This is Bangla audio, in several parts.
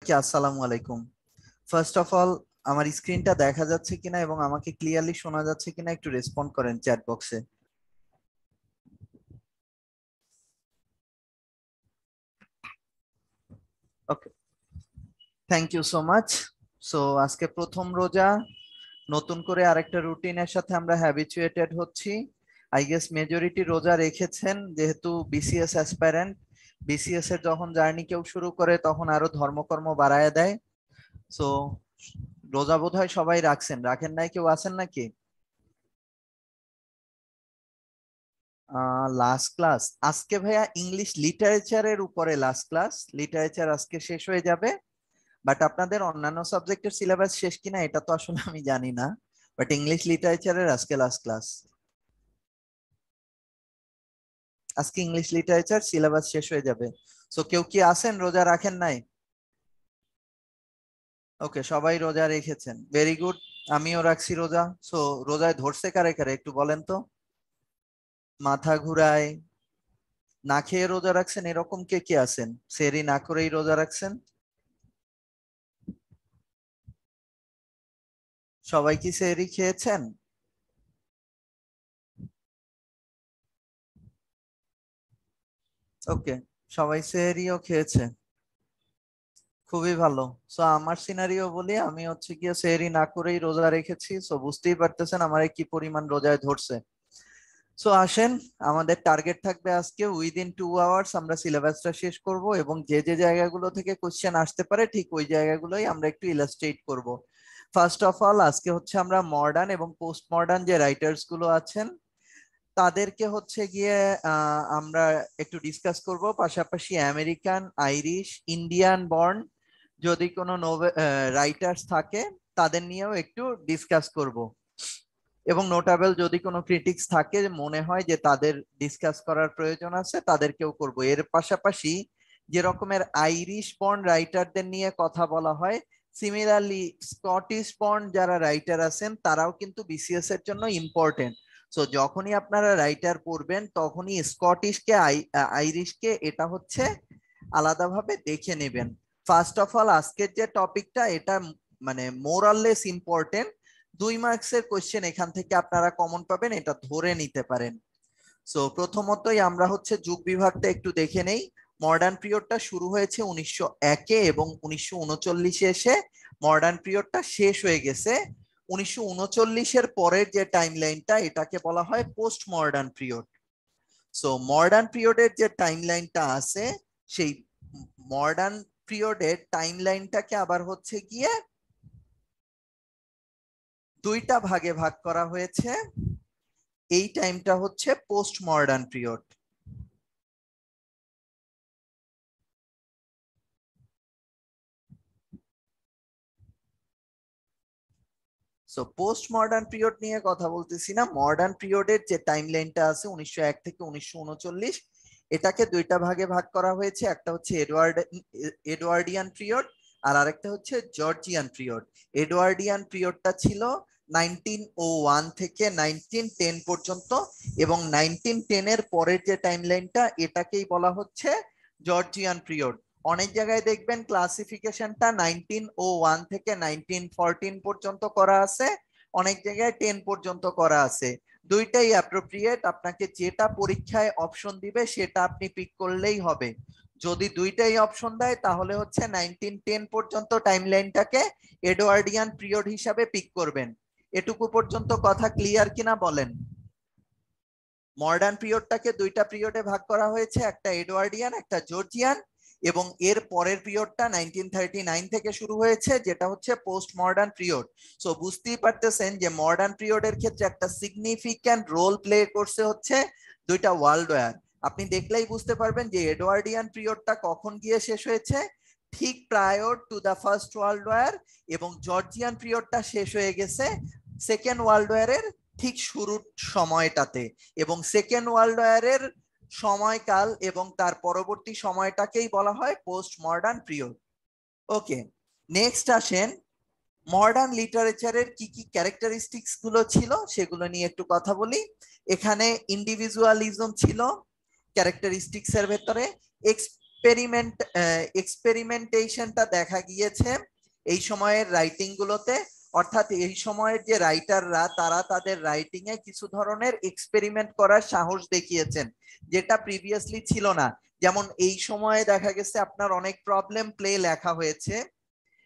কি আসসালামু আলাইকুম। ফার্স্ট অফ অল, আমার স্ক্রিনটা দেখা যাচ্ছে কিনা এবং আমাকে ক্লিয়ারলি শোনা যাচ্ছে কিনা একটু রেসপন্ড করেন চ্যাট বক্সে। Okay, thank you so much. So আজকে প্রথম রোজা, নতুন করে আরেকটা রুটিনের সাথে আমরা হ্যাবিচুয়েটেড হচ্ছি। আই গেস মেজরিটি রোজা রেখেছেন, যেহেতু বিসিএস অ্যাসপারেন্ট। বিসিএস এর যখন জার্নি কেউ শুরু করে তখন আরো ধর্মকর্ম বাড়ায় দেয়। সো রোজা বোধহয় সবাই রাখছেন, রাখেন নাই কেউ আছেন নাকি? লাস্ট ক্লাস আজকে ভাইয়া ইংলিশ লিটারেচারের উপরে লাস্ট ক্লাস। লিটারেচার আজকে শেষ হয়ে যাবে, বাট আপনাদের অন্যান্য সাবজেক্টের সিলেবাস শেষ কিনা এটা তো আসলে আমি জানি না। বাট ইংলিশ লিটারেচারের আজকে লাস্ট ক্লাস। আজকে ইংলিশ লিটারেচার সিলেবাস শেষ হয়ে যাবে। সো কেউ কি আছেন রোজা রাখেন নাই? ওকে, সবাই রোজা রেখেছেন, ভেরি গুড। আমিও রাখছি রোজা। সো রোজায় ধরছে কারে কারে একটু বলেন তো। মাথা ঘুরায়, না খেয়ে রোজা রাখছেন এরকম কে কে আছেন? সেরি না করেই রোজা রাখছেন? সবাই কি সেহরি খেয়েছেন? ওকে, সবাই সেহরিও খেয়েছে, খুবই ভালো। সো আমার সিনারিও বলি, আমি হচ্ছে গিয়ে সেহরি না করেই রোজা রেখেছি। সো বুঝতেই পারতেছেন আমার কি পরিমাণ রোজায় ধরছে। সো আসেন, আমাদের টার্গেট থাকবে আজকে উইদিন 2 আওয়ার্স আমরা সিলেবাসটা শেষ করব, এবং যে যে জায়গাগুলো থেকে কোশ্চেন আসতে পারে ঠিক ওই জায়গাগুলোই আমরা একটু ইলাস্ট্রেট করব। ফার্স্ট অফ অল, আজকে হচ্ছে আমরা মডার্ন এবং পোস্ট মডার্ন যে রাইটার্স গুলো আছেন তাদেরকে হচ্ছে গিয়ে আমরা একটু ডিসকাস করব। পাশাপাশি আমেরিকান, আইরিশ, ইন্ডিয়ান বর্ন যদি কোনো রাইটার্স থাকে তাদের নিয়েও একটু ডিসকাস করব, এবং নোটাবেল যদি কোনো ক্রিটিক্স থাকে মনে হয় যে তাদের ডিসকাস করার প্রয়োজন আছে তাদেরকেও করব। এর পাশাপাশি যে রকমের আইরিশ বর্ন রাইটারদের নিয়ে কথা বলা হয়, সিমিলারলি স্কটিশ বর্ন যারা রাইটার আছেন তারাও কিন্তু বিসিএস এর জন্য ইম্পর্টেন্ট। সো যখনই আপনারা রাইটার পড়বেন তখনই স্কটিশকে আইরিশকে এটা হচ্ছে আলাদাভাবে দেখে নেবেন। ফার্স্ট অফ অল, আজকের যে টপিকটা এটা মানে মোরাললেস ইম্পর্টেন্ট। 2 মার্কসের কোশ্চেন এখান থেকে আপনারা কমন পাবেন, এটা ধরে নিতে পারেন। সো প্রথমতই আমরা হচ্ছে যুগ বিভাগটা একটু দেখে নেই। মডার্ন পিরিয়ডটা শুরু হয়েছে 1901-এ এবং 1939-এ এসে মডার্ন পিরিয়ডটা শেষ হয়ে গেছে। 1939-এর পরের যে টাইম লাইনটা এটাকে বলা হয় post modern period. So modern পিরিয়ডের যে টাইম লাইনটা আছে, সেই মডার্ন পিরিয়ডের টাইম লাইনটাকে আবার হচ্ছে গিয়ে দুইটা ভাগে ভাগ করা হয়েছে। এই টাইমটা হচ্ছে post modern period. So post modern period নিয়ে কথা বলতেছি না, মডার্ন পিরিয়ডের যে টাইম লাইনটা আছে 1901 থেকে 1939, এটাকে দুইটা ভাগে ভাগ করা হয়েছে। একটা হচ্ছে এডওয়ার্ডিয়ান পিরিয়ড, আর আরেকটা হচ্ছে জর্জিয়ান পিরিয়ড। এডওয়ার্ডিয়ান পিরিয়ডটা ছিল 1901 থেকে 1910 পর্যন্ত, এবং 1910-এর পরের যে টাইম লাইনটা এটাকেই বলা হচ্ছে জর্জিয়ান পিরিয়ড। অনেক জায়গায় দেখবেন ক্লাসিফিকেশনটা 1901 থেকে 1914 পর্যন্ত করা আছে, অনেক জায়গায় 10 পর্যন্ত করা আছে। দুইটাই অ্যাপ্রোপ্রিয়েট, আপনাকে যেটা পরীক্ষায় অপশন দিবে সেটা আপনি পিক করলেই হবে। যদি দুইটাই অপশন দেয় তাহলে হচ্ছে 1910 পর্যন্ত টাইমলাইনটাকে এডওয়ার্ডিয়ান পিরিয়ড হিসাবে পিক করবেন। এটুকু পর্যন্ত কথা ক্লিয়ার কিনা বলেন? মডার্ন পিরিয়ডটাকে দুইটা পিরিয়ডে ভাগ করা হয়েছে, একটা এডওয়ার্ডিয়ান, একটা জর্জিয়ান, এবং এর পরের পিরিয়ডটা 1939 থেকে শুরু হয়েছে, যেটা হচ্ছে পোস্ট মডার্ন পিরিয়ড। সো বুঝতেই পারতেছেন যে মডার্ন পিরিয়ডের ক্ষেত্রে একটা সিগনিফিক্যান্ট রোল প্লে করছে হচ্ছে দুইটা ওয়ার্ল্ড ওয়ার। আপনি দেখলেই বুঝতে পারবেন যে এডওয়ার্ডিয়ান পিরিয়ডটা কখন গিয়ে শেষ হয়েছে, ঠিক prior to the first world war, এবং জর্জিয়ান পিরিয়ডটা শেষ হয়ে গেছে সেকেন্ড ওয়ার্ল্ড ওয়ারের ঠিক শুরুর সময়টাতে। এবং সেকেন্ড ওয়ার্ল্ড ওয়ারের সময়কাল এবং তার পরবর্তী সময়টাকেই বলা হয় পোস্ট মডার্ন পিরিয়ড। ওকে, নেক্সট আসেন মডার্ন লিটারেচারের কি কি ক্যারেক্টারিস্টিক্স গুলো ছিল সেগুলো নিয়ে একটু কথা বলি। এখানে ইন্ডিভিজুয়ালিজম ছিল ক্যারেক্টারিস্টিক্স এর ভেতরে, এক্সপেরিমেন্টেশনটা দেখা গিয়েছে এই সময়ের রাইটিং গুলোতে, অর্থাৎ এই সময়ের যে রাইটাররা তারা তাদের রাইটিং এ কিছু ধরনের এক্সপেরিমেন্ট করার সাহস দেখিয়েছেন, যেটা প্রিভিয়াসলি ছিল না। যেমন এই সময়ে দেখা গেছে আপনার অনেক প্রবলেম প্লে লেখা হয়েছে,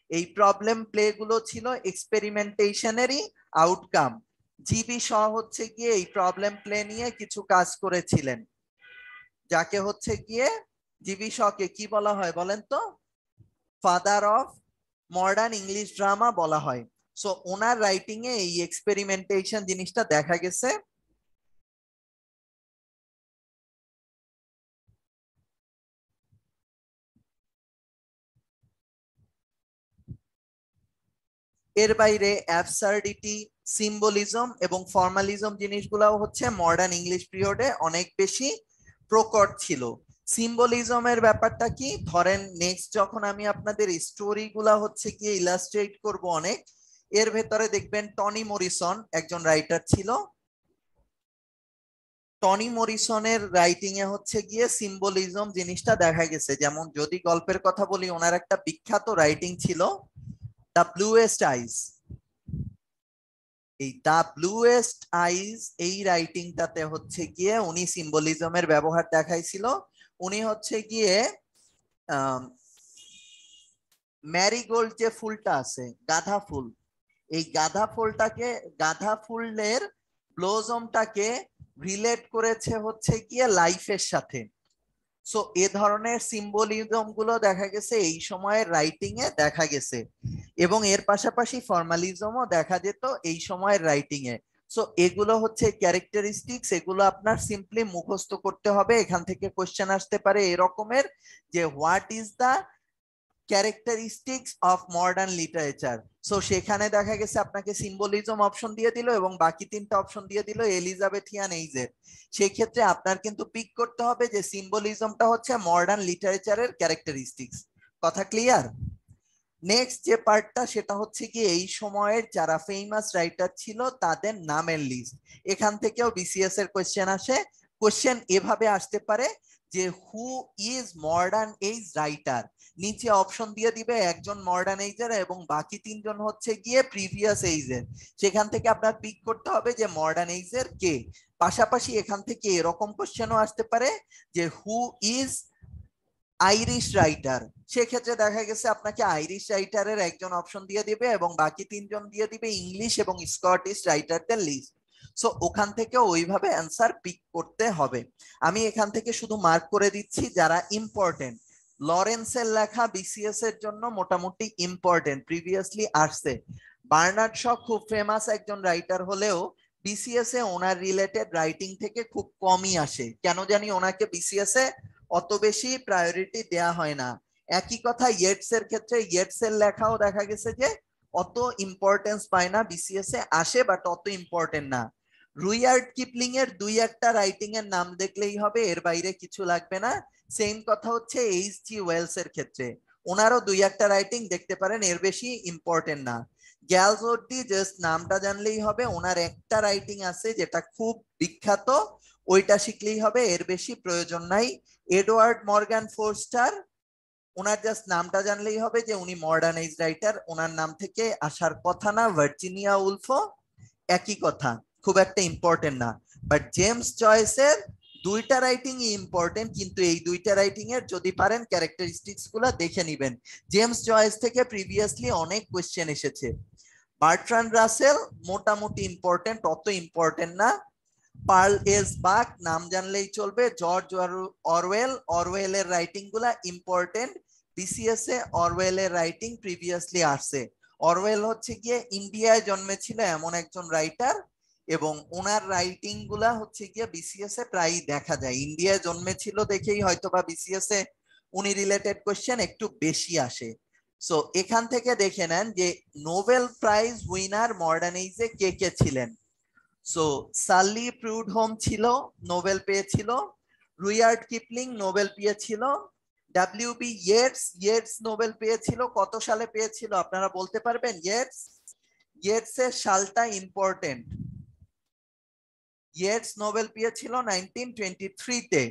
এই প্রবলেম প্লে গুলো ছিল এক্সপেরিমেন্টেশনেরই আউটকাম। জিবি শ হচ্ছে গিয়ে এই প্রবলেম প্লে নিয়ে কিছু কাজ করেছিলেন, যাকে হচ্ছে গিয়ে জিবি শকে কি বলা হয় বলেন তো? Father of modern English drama বলা হয়। সো ওনার রাইটিং এ এই এক্সপেরিমেন্টেশন জিনিসটা দেখা গেছে। এর বাইরে অ্যাবসার্ডিটি, সিম্বলিজম এবং ফর্মালিজম জিনিসগুলাও হচ্ছে মডার্ন ইংলিশ পিরিয়ডে অনেক বেশি প্রকট ছিল। সিম্বলিজমের ব্যাপারটা কি, ধরেন নেক্সট যখন আমি আপনাদের স্টোরি গুলা হচ্ছে গিয়ে ইলাস্ট্রেট করব অনেক, এর ভেতরে দেখবেন টনি মরিসন একজন রাইটার ছিল। টনি মরিসনের রাইটিং এ হচ্ছে গিয়ে সিম্বলিজম জিনিসটা দেখা গেছে। যেমন যদি গল্পের কথা বলি, ওনার একটা বিখ্যাত রাইটিং ছিল দ্য ব্লুয়েস্ট আইজ। এই দ্য ব্লুয়েস্ট আইজ এই রাইটিংটাতে হচ্ছে গিয়ে উনি সিম্বলিজমের ব্যবহার দেখাইছিল। উনি হচ্ছে গিয়ে ম্যারিগোল্ড যে ফুলটা আছে, গাঁদা ফুল, এই গাঁদা ফুলের ব্লোজমটাকে রিলেট করেছে হচ্ছে গিয়ে লাইফের সাথে। সো এ ধরনের সিম্বলিজম গুলো দেখা গেছে এই সময়ের রাইটিং এ দেখা গেছে, এবং এর পাশাপাশি ফর্মালিজমও দেখা যেত এই সময়ের রাইটিং এ। সো এগুলো হচ্ছে ক্যারেক্টারিস্টিক্স, এগুলো আপনার সিম্পলি মুখস্থ করতে হবে। এখান থেকে কোশ্চেন আসতে পারে এরকমের যে what is the characteristics of modern literature. So সেখানে দেখা গেছে আপনাকে সিম্বলিজম অপশন দিয়ে দিল এবং বাকি তিনটা অপশন দিয়ে দিল এলিজাবেথিয়ান এইজের। সেই ক্ষেত্রে আপনার কিন্তু পিক করতে হবে যে সিম্বলিজমটা হচ্ছে মডার্ন লিটারেচারের ক্যারেক্টারিস্টিক্স। কথা ক্লিয়ার? নেক্সট যে পার্টটা সেটা হচ্ছে কি এই সময়ের যারা ফেমাস রাইটার ছিল তাদের নামের লিস্ট। এখান থেকেও বিসিএস এর কোশ্চেন আসে। কোশ্চেন এভাবে আসতে পারে যে who is modern age writer, নিচে অপশন দিয়ে দিবে একজন মডার্ন এজের এবং বাকি তিনজন হচ্ছে গিয়ে প্রিভিয়াস এজের। সেখান থেকে আপনার পিক করতে হবে যে মডার্ন এজের কে। পাশাপাশি এখান থেকে এরকম কোশ্চেনও আসতে পারে যে হু ইজ আইরিশ রাইটার। সেক্ষেত্রে দেখা গেছে আপনাকে আইরিশ রাইটারের একজন অপশন দিয়ে দিবে এবং বাকি তিনজন দিয়ে দিবে ইংলিশ এবং স্কটিশ রাইটারদের লিস্ট। সো ওখান থেকে ওইভাবে অ্যান্সার পিক করতে হবে। আমি এখান থেকে শুধু মার্ক করে দিচ্ছি যারা ইম্পর্টেন্ট। লরেন্সের লেখা বিসিএস এর জন্য মোটামুটি ইম্পর্টেন্ট, প্রিভিয়াসলি আসছে। বার্নার্ড শ খুব ফেমাস একজন রাইটার হলেও বিসিএস এ ওনার রিলেটেড রাইটিং থেকে খুব কমই আসে, কেন জানি ওনাকে বিসিএস এ অত বেশি প্রায়োরিটি দেয়া হয় না। একই কথা ইয়েটস এর ক্ষেত্রে, ইয়েটস এর লেখাও দেখা গেছে যে অত ইম্পর্টেন্স পায় না, বিসিএস এ আসে বাট অত ইম্পর্টেন্ট না। রুইয়ার্ড কিপলিং এর দুই একটা রাইটিং এর নাম দেখলেই হবে, এর বাইরে কিছু লাগবে না। সেম কথা হচ্ছে এইচ জি ওয়েলস এর ক্ষেত্রে, ওনারও দুই একটা রাইটিং দেখতে পারেন, এর বেশি ইম্পর্টেন্ট না। গ্যালজোর্ডি জাস্ট নামটা জানলেই হবে, ওনার একটা রাইটিং আছে যেটা খুব বিখ্যাত, ওইটা শিখলেই হবে, এর বেশি প্রয়োজন নাই। এডওয়ার্ড মর্গান ফোরস্টার, ওনার জাস্ট নামটা জানলেই হবে যে উনি মডার্ন এজ রাইটার, ওনার নাম থেকে আসার কথা না। ভার্জিনিয়া উলফো একই কথা, খুব একটা ইম্পর্টেন্ট না। বাট জেমস জয়েসের দুইটা রাইটিং ইম্পর্টেন্ট, কিন্তু এই দুইটা রাইটিং এর যদি পারেন ক্যারেক্টারিস্টিক্স গুলা দেখে নিবেন। জেমস জয়েস থেকে প্রিভিয়াসলি অনেক কোশ্চেন এসেছে। বার্ট্রান্ড রাসেল মোটামুটি ইম্পর্টেন্ট, অত ইম্পর্টেন্ট না। পার্ল এস বাক নাম জানলেই চলবে। জর্জ অরওয়েল, অরওয়েলের রাইটিং গুলা ইম্পর্টেন্ট, বিসিএস এ অরওয়েলের রাইটিং প্রিভিয়াসলি আসছে। অরওয়েল হচ্ছে গিয়ে ইন্ডিয়ায় জন্মেছিল এমন একজন রাইটার, এবং ওনার রাইটিং গুলা হচ্ছে গিয়ে বিসিএস এ প্রায় দেখা যায়। ইন্ডিয়ায় জন্মেছিল দেখেই হয়তো বা বিসিএস এ উনি রিলেটেড কোশ্চেন একটু বেশি আসে। সো এখান থেকে দেখে নেন যে নোবেল প্রাইজ উইনার মডার্ন এজে কে কে ছিলেন। সো সালি প্রুডহোম ছিল, নোবেল পেয়েছিল। রুইয়ার্ড কিপলিং নোবেল পেয়েছিল। ডাব্লিউবি ইয়েটস, ইয়েটস নোবেল পেয়েছিল। কত সালে পেয়েছিল আপনারা বলতে পারবেন? ইয়েটস, ইয়েটস এর সালটা ইম্পর্টেন্ট। ইয়েটস নোবেল পেয়েছিল 1923 তে।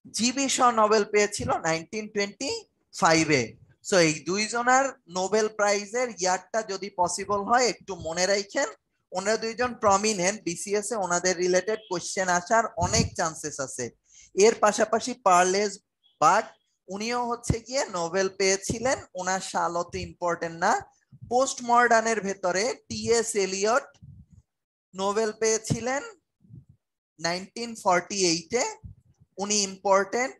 জিবি শ নোবেল পেয়েছিল 1925-এ। সো এই দুইজনের নোবেল প্রাইজের ইয়ারটা যদি পসিবল হয় একটু মনে রাখেন। ওনারা দুইজন প্রমিনেন্ট বিসিএস এ, ওনাদের রিলেটেড কোশ্চেন আসার অনেক চান্সেস আছে। এর পাশাপাশি পার্লেস বাক, উনিও হচ্ছে গিয়ে নোবেল পেয়েছিলেন, ওনার সাল অত ইম্পর্টেন্ট না। পোস্ট মডার্নের ভেতরে টি.এস. এলিয়ট নোবেল পেয়েছিলেন 1948-এ, উনি ইম্পর্টেন্ট।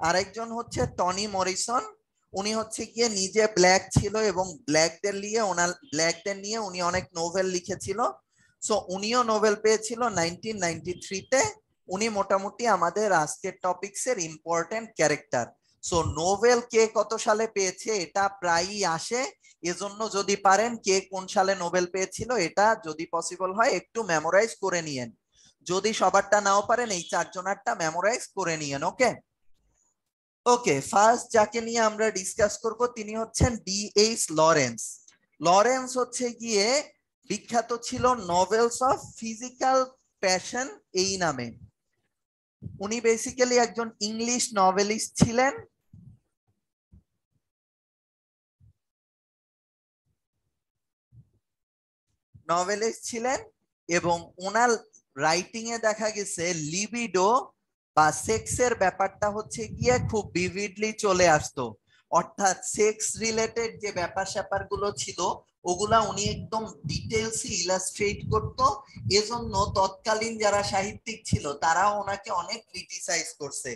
আরেকজন হচ্ছে টনি মরিসন, উনি হচ্ছে গিয়ে নিজে ব্ল্যাক ছিল এবং ব্ল্যাকদের নিয়ে উনি অনেক নোবেল লিখেছিল। সো উনিও নোবেল পেয়েছিল 1993-তে। উনি মোটামুটি আমাদের আজকের টপিকসের ইম্পর্টেন্ট ক্যারেক্টার। সো নোবেল কে কত সালে পেয়েছে এটা প্রায়ই আসে, এজন্য যদি পারেন কে কোন সালে নোবেল পেয়েছিল এটা যদি পসিবল হয় একটু মেমোরাইজ করে নিয়েন। যদি সবারটা নাও পারেন এই চারজনারটা মেমোরাইজ করে নিয়েন। ওকে ওকে, ফার্স্ট যাকে নিয়ে আমরা ডিসকাস করব তিনি হচ্ছেন ডি.এইচ. লরেন্স। লরেন্স হচ্ছে গিয়ে বিখ্যাত ছিল নভেলস অফ ফিজিক্যাল প্যাশন এই নামে। উনি বেসিক্যালি একজন ইংলিশ নভেলিস্ট ছিলেন। এবং ওনার রাইটিং এ দেখা গেছে লিবিডো বা সেক্সের ব্যাপারটা হচ্ছে গিয়ে খুব ভিভিডলি চলে আসতো। অর্থাৎ সেক্স রিলেটেড যে ব্যাপার স্যাপার গুলো ছিল ওগুলা উনি একদম ডিটেলসে ইলাস্ট্রেট করতো। এজন্য তৎকালীন যারা সাহিত্যিক ছিল তারাও ওনাকে অনেক ক্রিটিসাইজ করছে।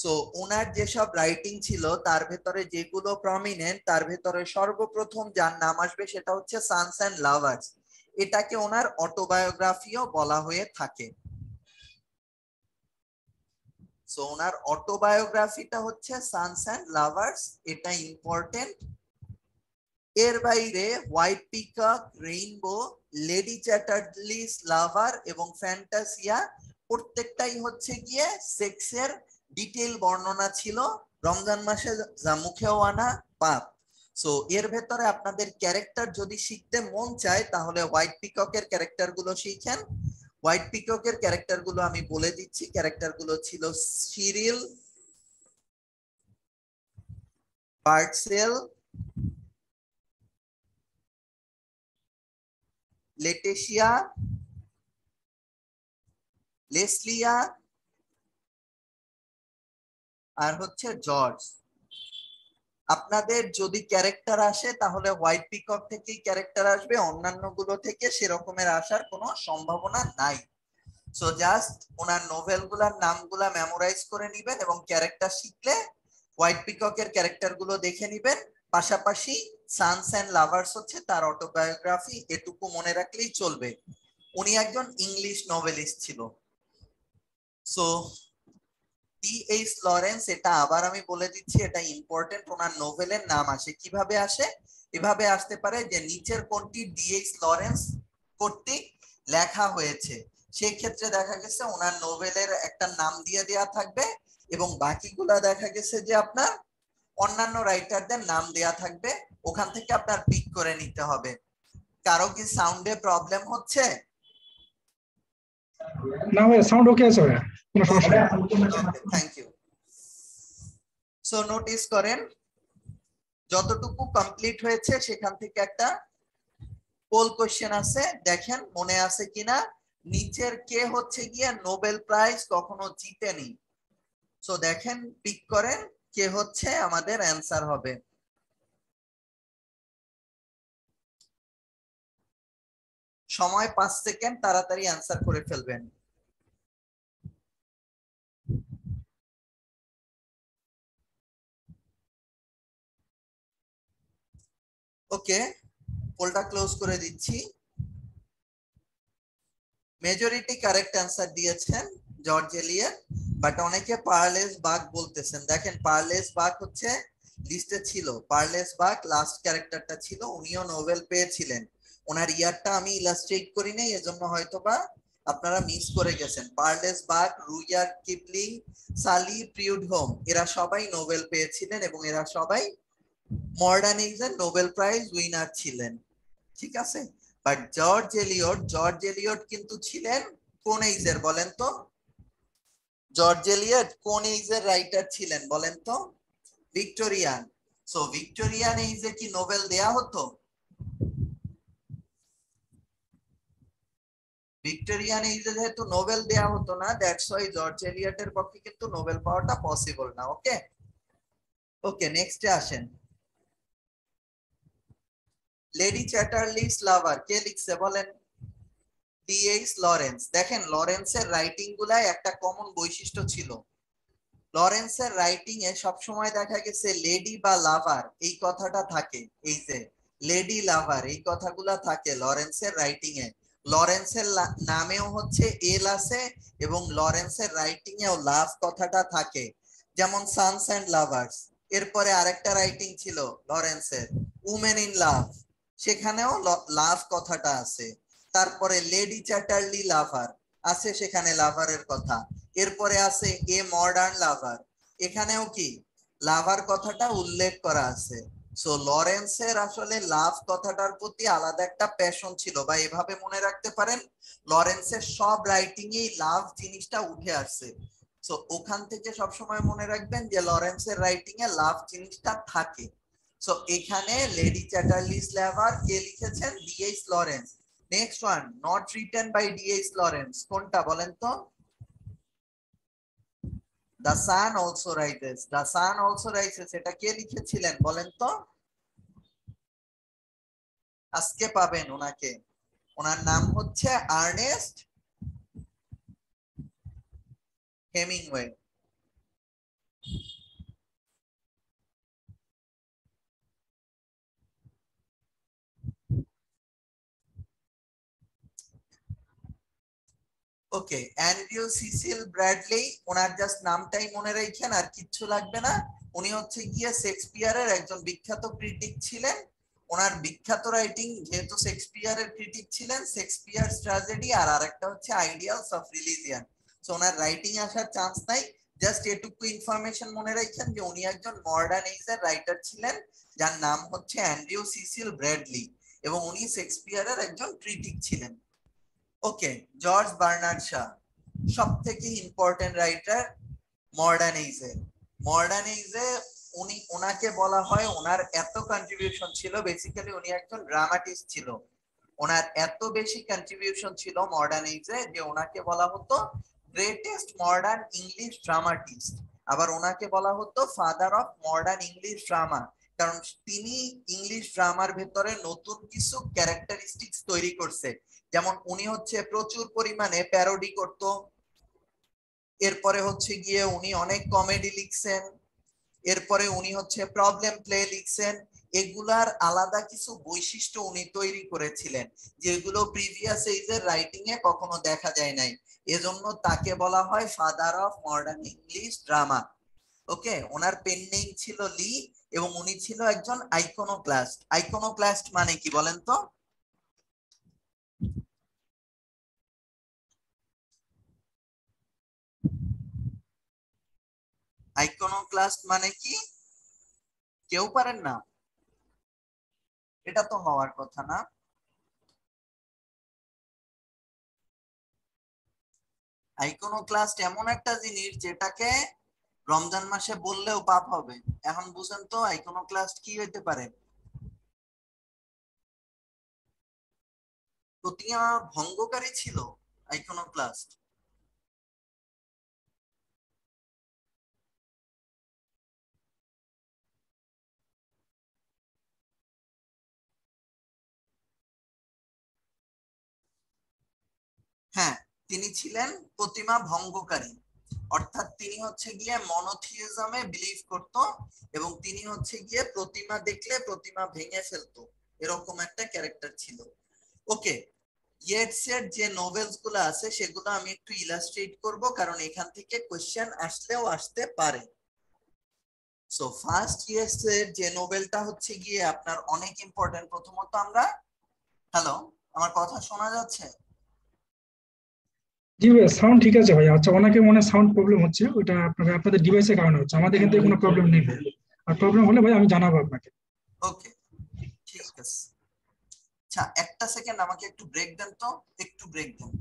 সো ওনার যেসব রাইটিং ছিল তার ভেতরে যেগুলো প্রমিনেন্ট, তার ভেতরে সর্বপ্রথম যার নাম আসবে সেটা হচ্ছে সানস অ্যান্ড লাভার্স। এটাকে ওনার অটোবায়োগ্রাফিও বলা হয়ে থাকে। সো ওনার অটোবায়োগ্রাফিটা হচ্ছে সানস অ্যান্ড লাভার্স, এটা ইম্পর্টেন্ট। এর বাইরে white peacock, rainbow, lady Chatterley's লাভার এবং ফ্যান্টাসিয়া প্রত্যেকটাই হচ্ছে গিয়ে সেক্সের ডিটেইল বর্ণনা ছিল। রমজান মাসে যা মুখেও আনা পাপ। সো এর ভেতরে আপনাদের ক্যারেক্টার যদি শিখতে মন চায় তাহলে হোয়াইট পিককের ক্যারেক্টার গুলো শিখেন। হোয়াইট পিককের ক্যারেক্টার গুলো আমি বলে দিচ্ছি। ক্যারেক্টার গুলো ছিল সিরিল, পার্টসেল, লেটেশিয়া, লেসলিয়া আর হচ্ছে জর্জ। আপনাদের যদি ক্যারেক্টার আসে তাহলে হোয়াইট পিকক থেকেই ক্যারেক্টার আসবে, অন্যান্য গুলো থেকে সেরকমের আসার কোনো সম্ভাবনা নাই। সো জাস্ট ওনার নোভেল গুলার নামগুলা মেমোরাইজ করে নিবেন এবং ক্যারেক্টার শিখলে হোয়াইট পিককের ক্যারেক্টার গুলো দেখে নিবেন। পাশাপাশি সানস এন্ড লাভার্স হচ্ছে তার অটোবায়োগ্রাফি, এটুকু মনে রাখলেই চলবে। উনি একজন ইংলিশ নোভেলিস্ট ছিল। So DH. লরেন্স, এটা আবার আমি বলে দিচ্ছি, এটা ইম্পর্টেন্ট। ওনার নোভেলের নাম আসে কিভাবে আসে, এভাবে আসতে পারে যে নিচের কোনটি ডি.এইচ. লরেন্স কর্তৃক লেখা হয়েছে, সেই ক্ষেত্রে দেখা গেছে ওনার নোভেলের একটা নাম দিয়ে দেওয়া থাকবে এবং বাকিগুলা দেখা গেছে যে আপনার অন্যান্য রাইটারদের নাম দেয়া থাকবে, ওখান থেকে আপনার পিক করে নিতে হবে। কারো কি সাউন্ডে প্রবলেম হচ্ছে? না ভাই, সাউন্ড ওকে আছে ভাই, কোনো সমস্যা নেই। ওকে, থ্যাংক ইউ। সো নোটিস করেন যতটুকু কমপ্লিট হয়েছে সেখান থেকে একটা পোল কোশ্চেন আছে, দেখেন মনে আছে কিনা। নিচের কে হচ্ছে গিয়ে নোবেল প্রাইজ কখনো জিতেনি? সো দেখেন, পিক করেন কে হচ্ছে আমাদের অ্যান্সার হবে। সময় 5 সেকেন্ড, তাড়াতাড়ি অ্যান্সার করে ফেলবেন। ওকে, পোলটা ক্লোজ করে দিচ্ছি। মেজরিটি কারেক্ট অ্যান্সার দিয়েছেন জর্জ এলিয়ট, বাট অনেকে পার্লেস বাক বলতেছেন। দেখেন পার্লেস বাক হচ্ছে লিস্টে ছিল, পার্লেস বাক লাস্ট ক্যারেক্টারটা ছিল, উনিও নোবেল পেয়েছিলেন। ওনার ইয়ারটা আমি ইলাস্ট্রেট করি নাই, এজন্য হয়তোবা আপনারা মিস করে গেছেন। পার্লেস বাক, রুইয়ার্ড কিপলিং, সালি প্রিউডহোম এরা সবাই নোবেল পেয়েছিলেন এবং এরা সবাই মডার্ন এজের নোবেল প্রাইজ উইনার ছিলেন। ঠিক আছে, বাট জর্জ এলিয়ট কিন্তু ছিলেন কোন এজের বলেন তো? জর্জ এলিয়ট কোন এজের রাইটার ছিলেন বলেন তো? ভিক্টোরিয়ান। সো ভিক্টোরিয়ান এজে কি নোবেল দেয়া হতো? ভিক্টোরিয়ান এজে যেহেতু নোবেল দেয়া হতো না, দ্যাটস ওয়াই জর্জ এলিয়টের পক্ষে কিন্তু নোবেল পাওয়াটা পসিবল না। ওকে ওকে, নেক্সটে আসেন। লেডি চ্যাটারলিস লাভার কে লিখছে বলেন? DH Lawrence. দেখেন লরেন্সের রাইটিং গুলায় একটা কমন বৈশিষ্ট্য ছিল। লরেন্সের রাইটিং এ সবসময় দেখা গেছে লেডি বা লাভার এই কথাটা থাকে। এই যে লেডি লাভার এই কথাগুলা থাকে লরেন্সের রাইটিং এ। লরেন্সের নামেও হচ্ছে এল আছে এবং লরেন্সের রাইটিং এও লাভ কথাটা থাকে। যেমন সানস এন্ড লাভার্স। এরপরে আরেকটা রাইটিং ছিল লরেন্সের, উমেন ইন লাভ, সেখানেও লাভ কথাটা আছে। তারপরে লেডি চ্যাটারলি লাভার আছে, সেখানে লাভারের কথা। এরপরে আছে এ মডার্ন লাভার, এখানেও কি লাভার কথাটা উল্লেখ করা আছে। সো লরেন্সের আসলে লাভ কথাটার প্রতি আলাদা একটা প্যাশন ছিল, বা এভাবে মনে রাখতে পারেন লরেন্সের সব রাইটিং এই লাভ জিনিসটা উঠে আসছে। সো ওখান থেকে সবসময় মনে রাখবেন যে লরেন্সের রাইটিং এ লাভ জিনিসটা থাকে। সো এখানে লেডি চ্যাটারলিস লাভার কে লিখেছেন? D H Lawrence. Next one, not written by D H Lawrence, কোনটা বলেন তো? The sun also rises. The sun also rises এটা কে লিখেছিলেন বলেন তো? আজকে পাবেন ওনাকে। ওনার নাম হচ্ছে আর্নেস্ট হেমিংওয়ে। ওকে, অ্যান্ড্রিউ সিসিল ব্র্যাডলি, ওনার জাস্ট নামটাই মনে রাখেন, আর কিচ্ছু লাগবে না। উনি হচ্ছে গিয়ে শেক্সপিয়ারের একজন বিখ্যাত ক্রিটিক ছিলেন। ওনার বিখ্যাত রাইটিং, যেহেতু শেক্সপিয়ারের ক্রিটিক ছিলেন, শেক্সপিয়ার ট্র্যাজেডি আর আরেকটা হচ্ছে ideals of religion. So owner writing আসার চান্স নাই। জাস্ট এটুকু ইনফরমেশন মনে রাখেন যে উনি একজন মডার্ন এজের রাইটার ছিলেন, যার নাম হচ্ছে অ্যান্ড্রিউ সিসিল ব্র্যাডলি, এবং উনি শেক্সপিয়ারের একজন ক্রিটিক ছিলেন। ওকে, জর্জ বার্নার্ড শা সব থেকে ইম্পর্টেন্ট রাইটার মডার্ন এজে। মডার্ন এজে উনি, ওনাকে বলা হয়, ওনার এত কন্ট্রিবিউশন ছিল, বেসিক্যালি উনি একজন ড্রামাটিস্ট ছিল। ওনার এত বেশি কন্ট্রিবিউশন ছিল মডার্ন এজে যে ওনাকে বলা হতো গ্রেটেস্ট মডার্ন ইংলিশ ড্রামাটিস্ট। আবার ওনাকে বলা হতো father of modern English drama, কারণ তিনি ইংলিশ ড্রামার ভেতরে নতুন কিছু ক্যারেক্টারিস্টিক্স তৈরি করছে। যেমন উনি হচ্ছে প্রচুর পরিমাণে প্যারোডি করত। এরপরে হচ্ছে গিয়ে উনি অনেক কমেডি লিখছেন। এরপরে উনি হচ্ছে প্রবলেম প্লে লিখছেন। এগুলার আলাদা কিছু বৈশিষ্ট্য উনি তৈরি করেছিলেন, যেগুলো প্রিভিয়াস এজের রাইটিং এ কখনো দেখা যায় নাই। এজন্য তাকে বলা হয় father of modern English drama. Okay, ওনার পেন নেম ছিল লি, এবং উনি ছিল একজন আইকনোক্লাস্ট। আইকনোক্লাস্ট মানে কি বলেন তো? আইকনোক্লাস্ট মানে কি? কেউ পারেন না? এটা তো হওয়ার কথা না। আইকনোক্লাস্ট এমন একটা জিনিস যেটাকে রমজান মাসে বললেও পাপ হবে। এখন বুঝেন তো আইকনোক্লাস্ট কি হইতে পারে? প্রতিমা ভঙ্গকারী ছিল আইকনোক্লাস্ট। হ্যাঁ, তিনি ছিলেন প্রতিমা ভঙ্গকারী। অর্থাৎ তিনি হচ্ছে গিয়ে মনোথিইজমে বিলিভ করত, এবং তিনি হচ্ছে গিয়ে প্রতিমা দেখলে প্রতিমা ভেঙে ফেলতো, এরকম একটা ক্যারেক্টার ছিল। ওকে, ইয়েটসের যে নোভেলস গুলো আছে সেগুলো আমি একটু ইলাস্ট্রেট করব, কারণ এখান থেকে কোশ্চেন আসলেও আসতে পারে। সো ফার্স্ট ইয়েটসের যে নোবেলটা হচ্ছে গিয়ে আপনার অনেক ইম্পর্টেন্ট। প্রথমত আমরা, হ্যালো, আমার কথা শোনা যাচ্ছে? জি ভাই, সাউন্ড ঠিক আছে ভাই। আচ্ছা, ওনাকে মনে সাউন্ড প্রবলেম হচ্ছে, ওটা আপনাদের ডিভাইসের কারণে হচ্ছে, আমাদের এখান থেকে কোনো প্রবলেম নেই ভাই। আর প্রবলেম হলে ভাই আমি জানাবো আপনাকে। ওকে, ঠিক আছে। আচ্ছা, একটা সেকেন্ড আমাকে একটু ব্রেক দেন তো, একটু ব্রেক দেন।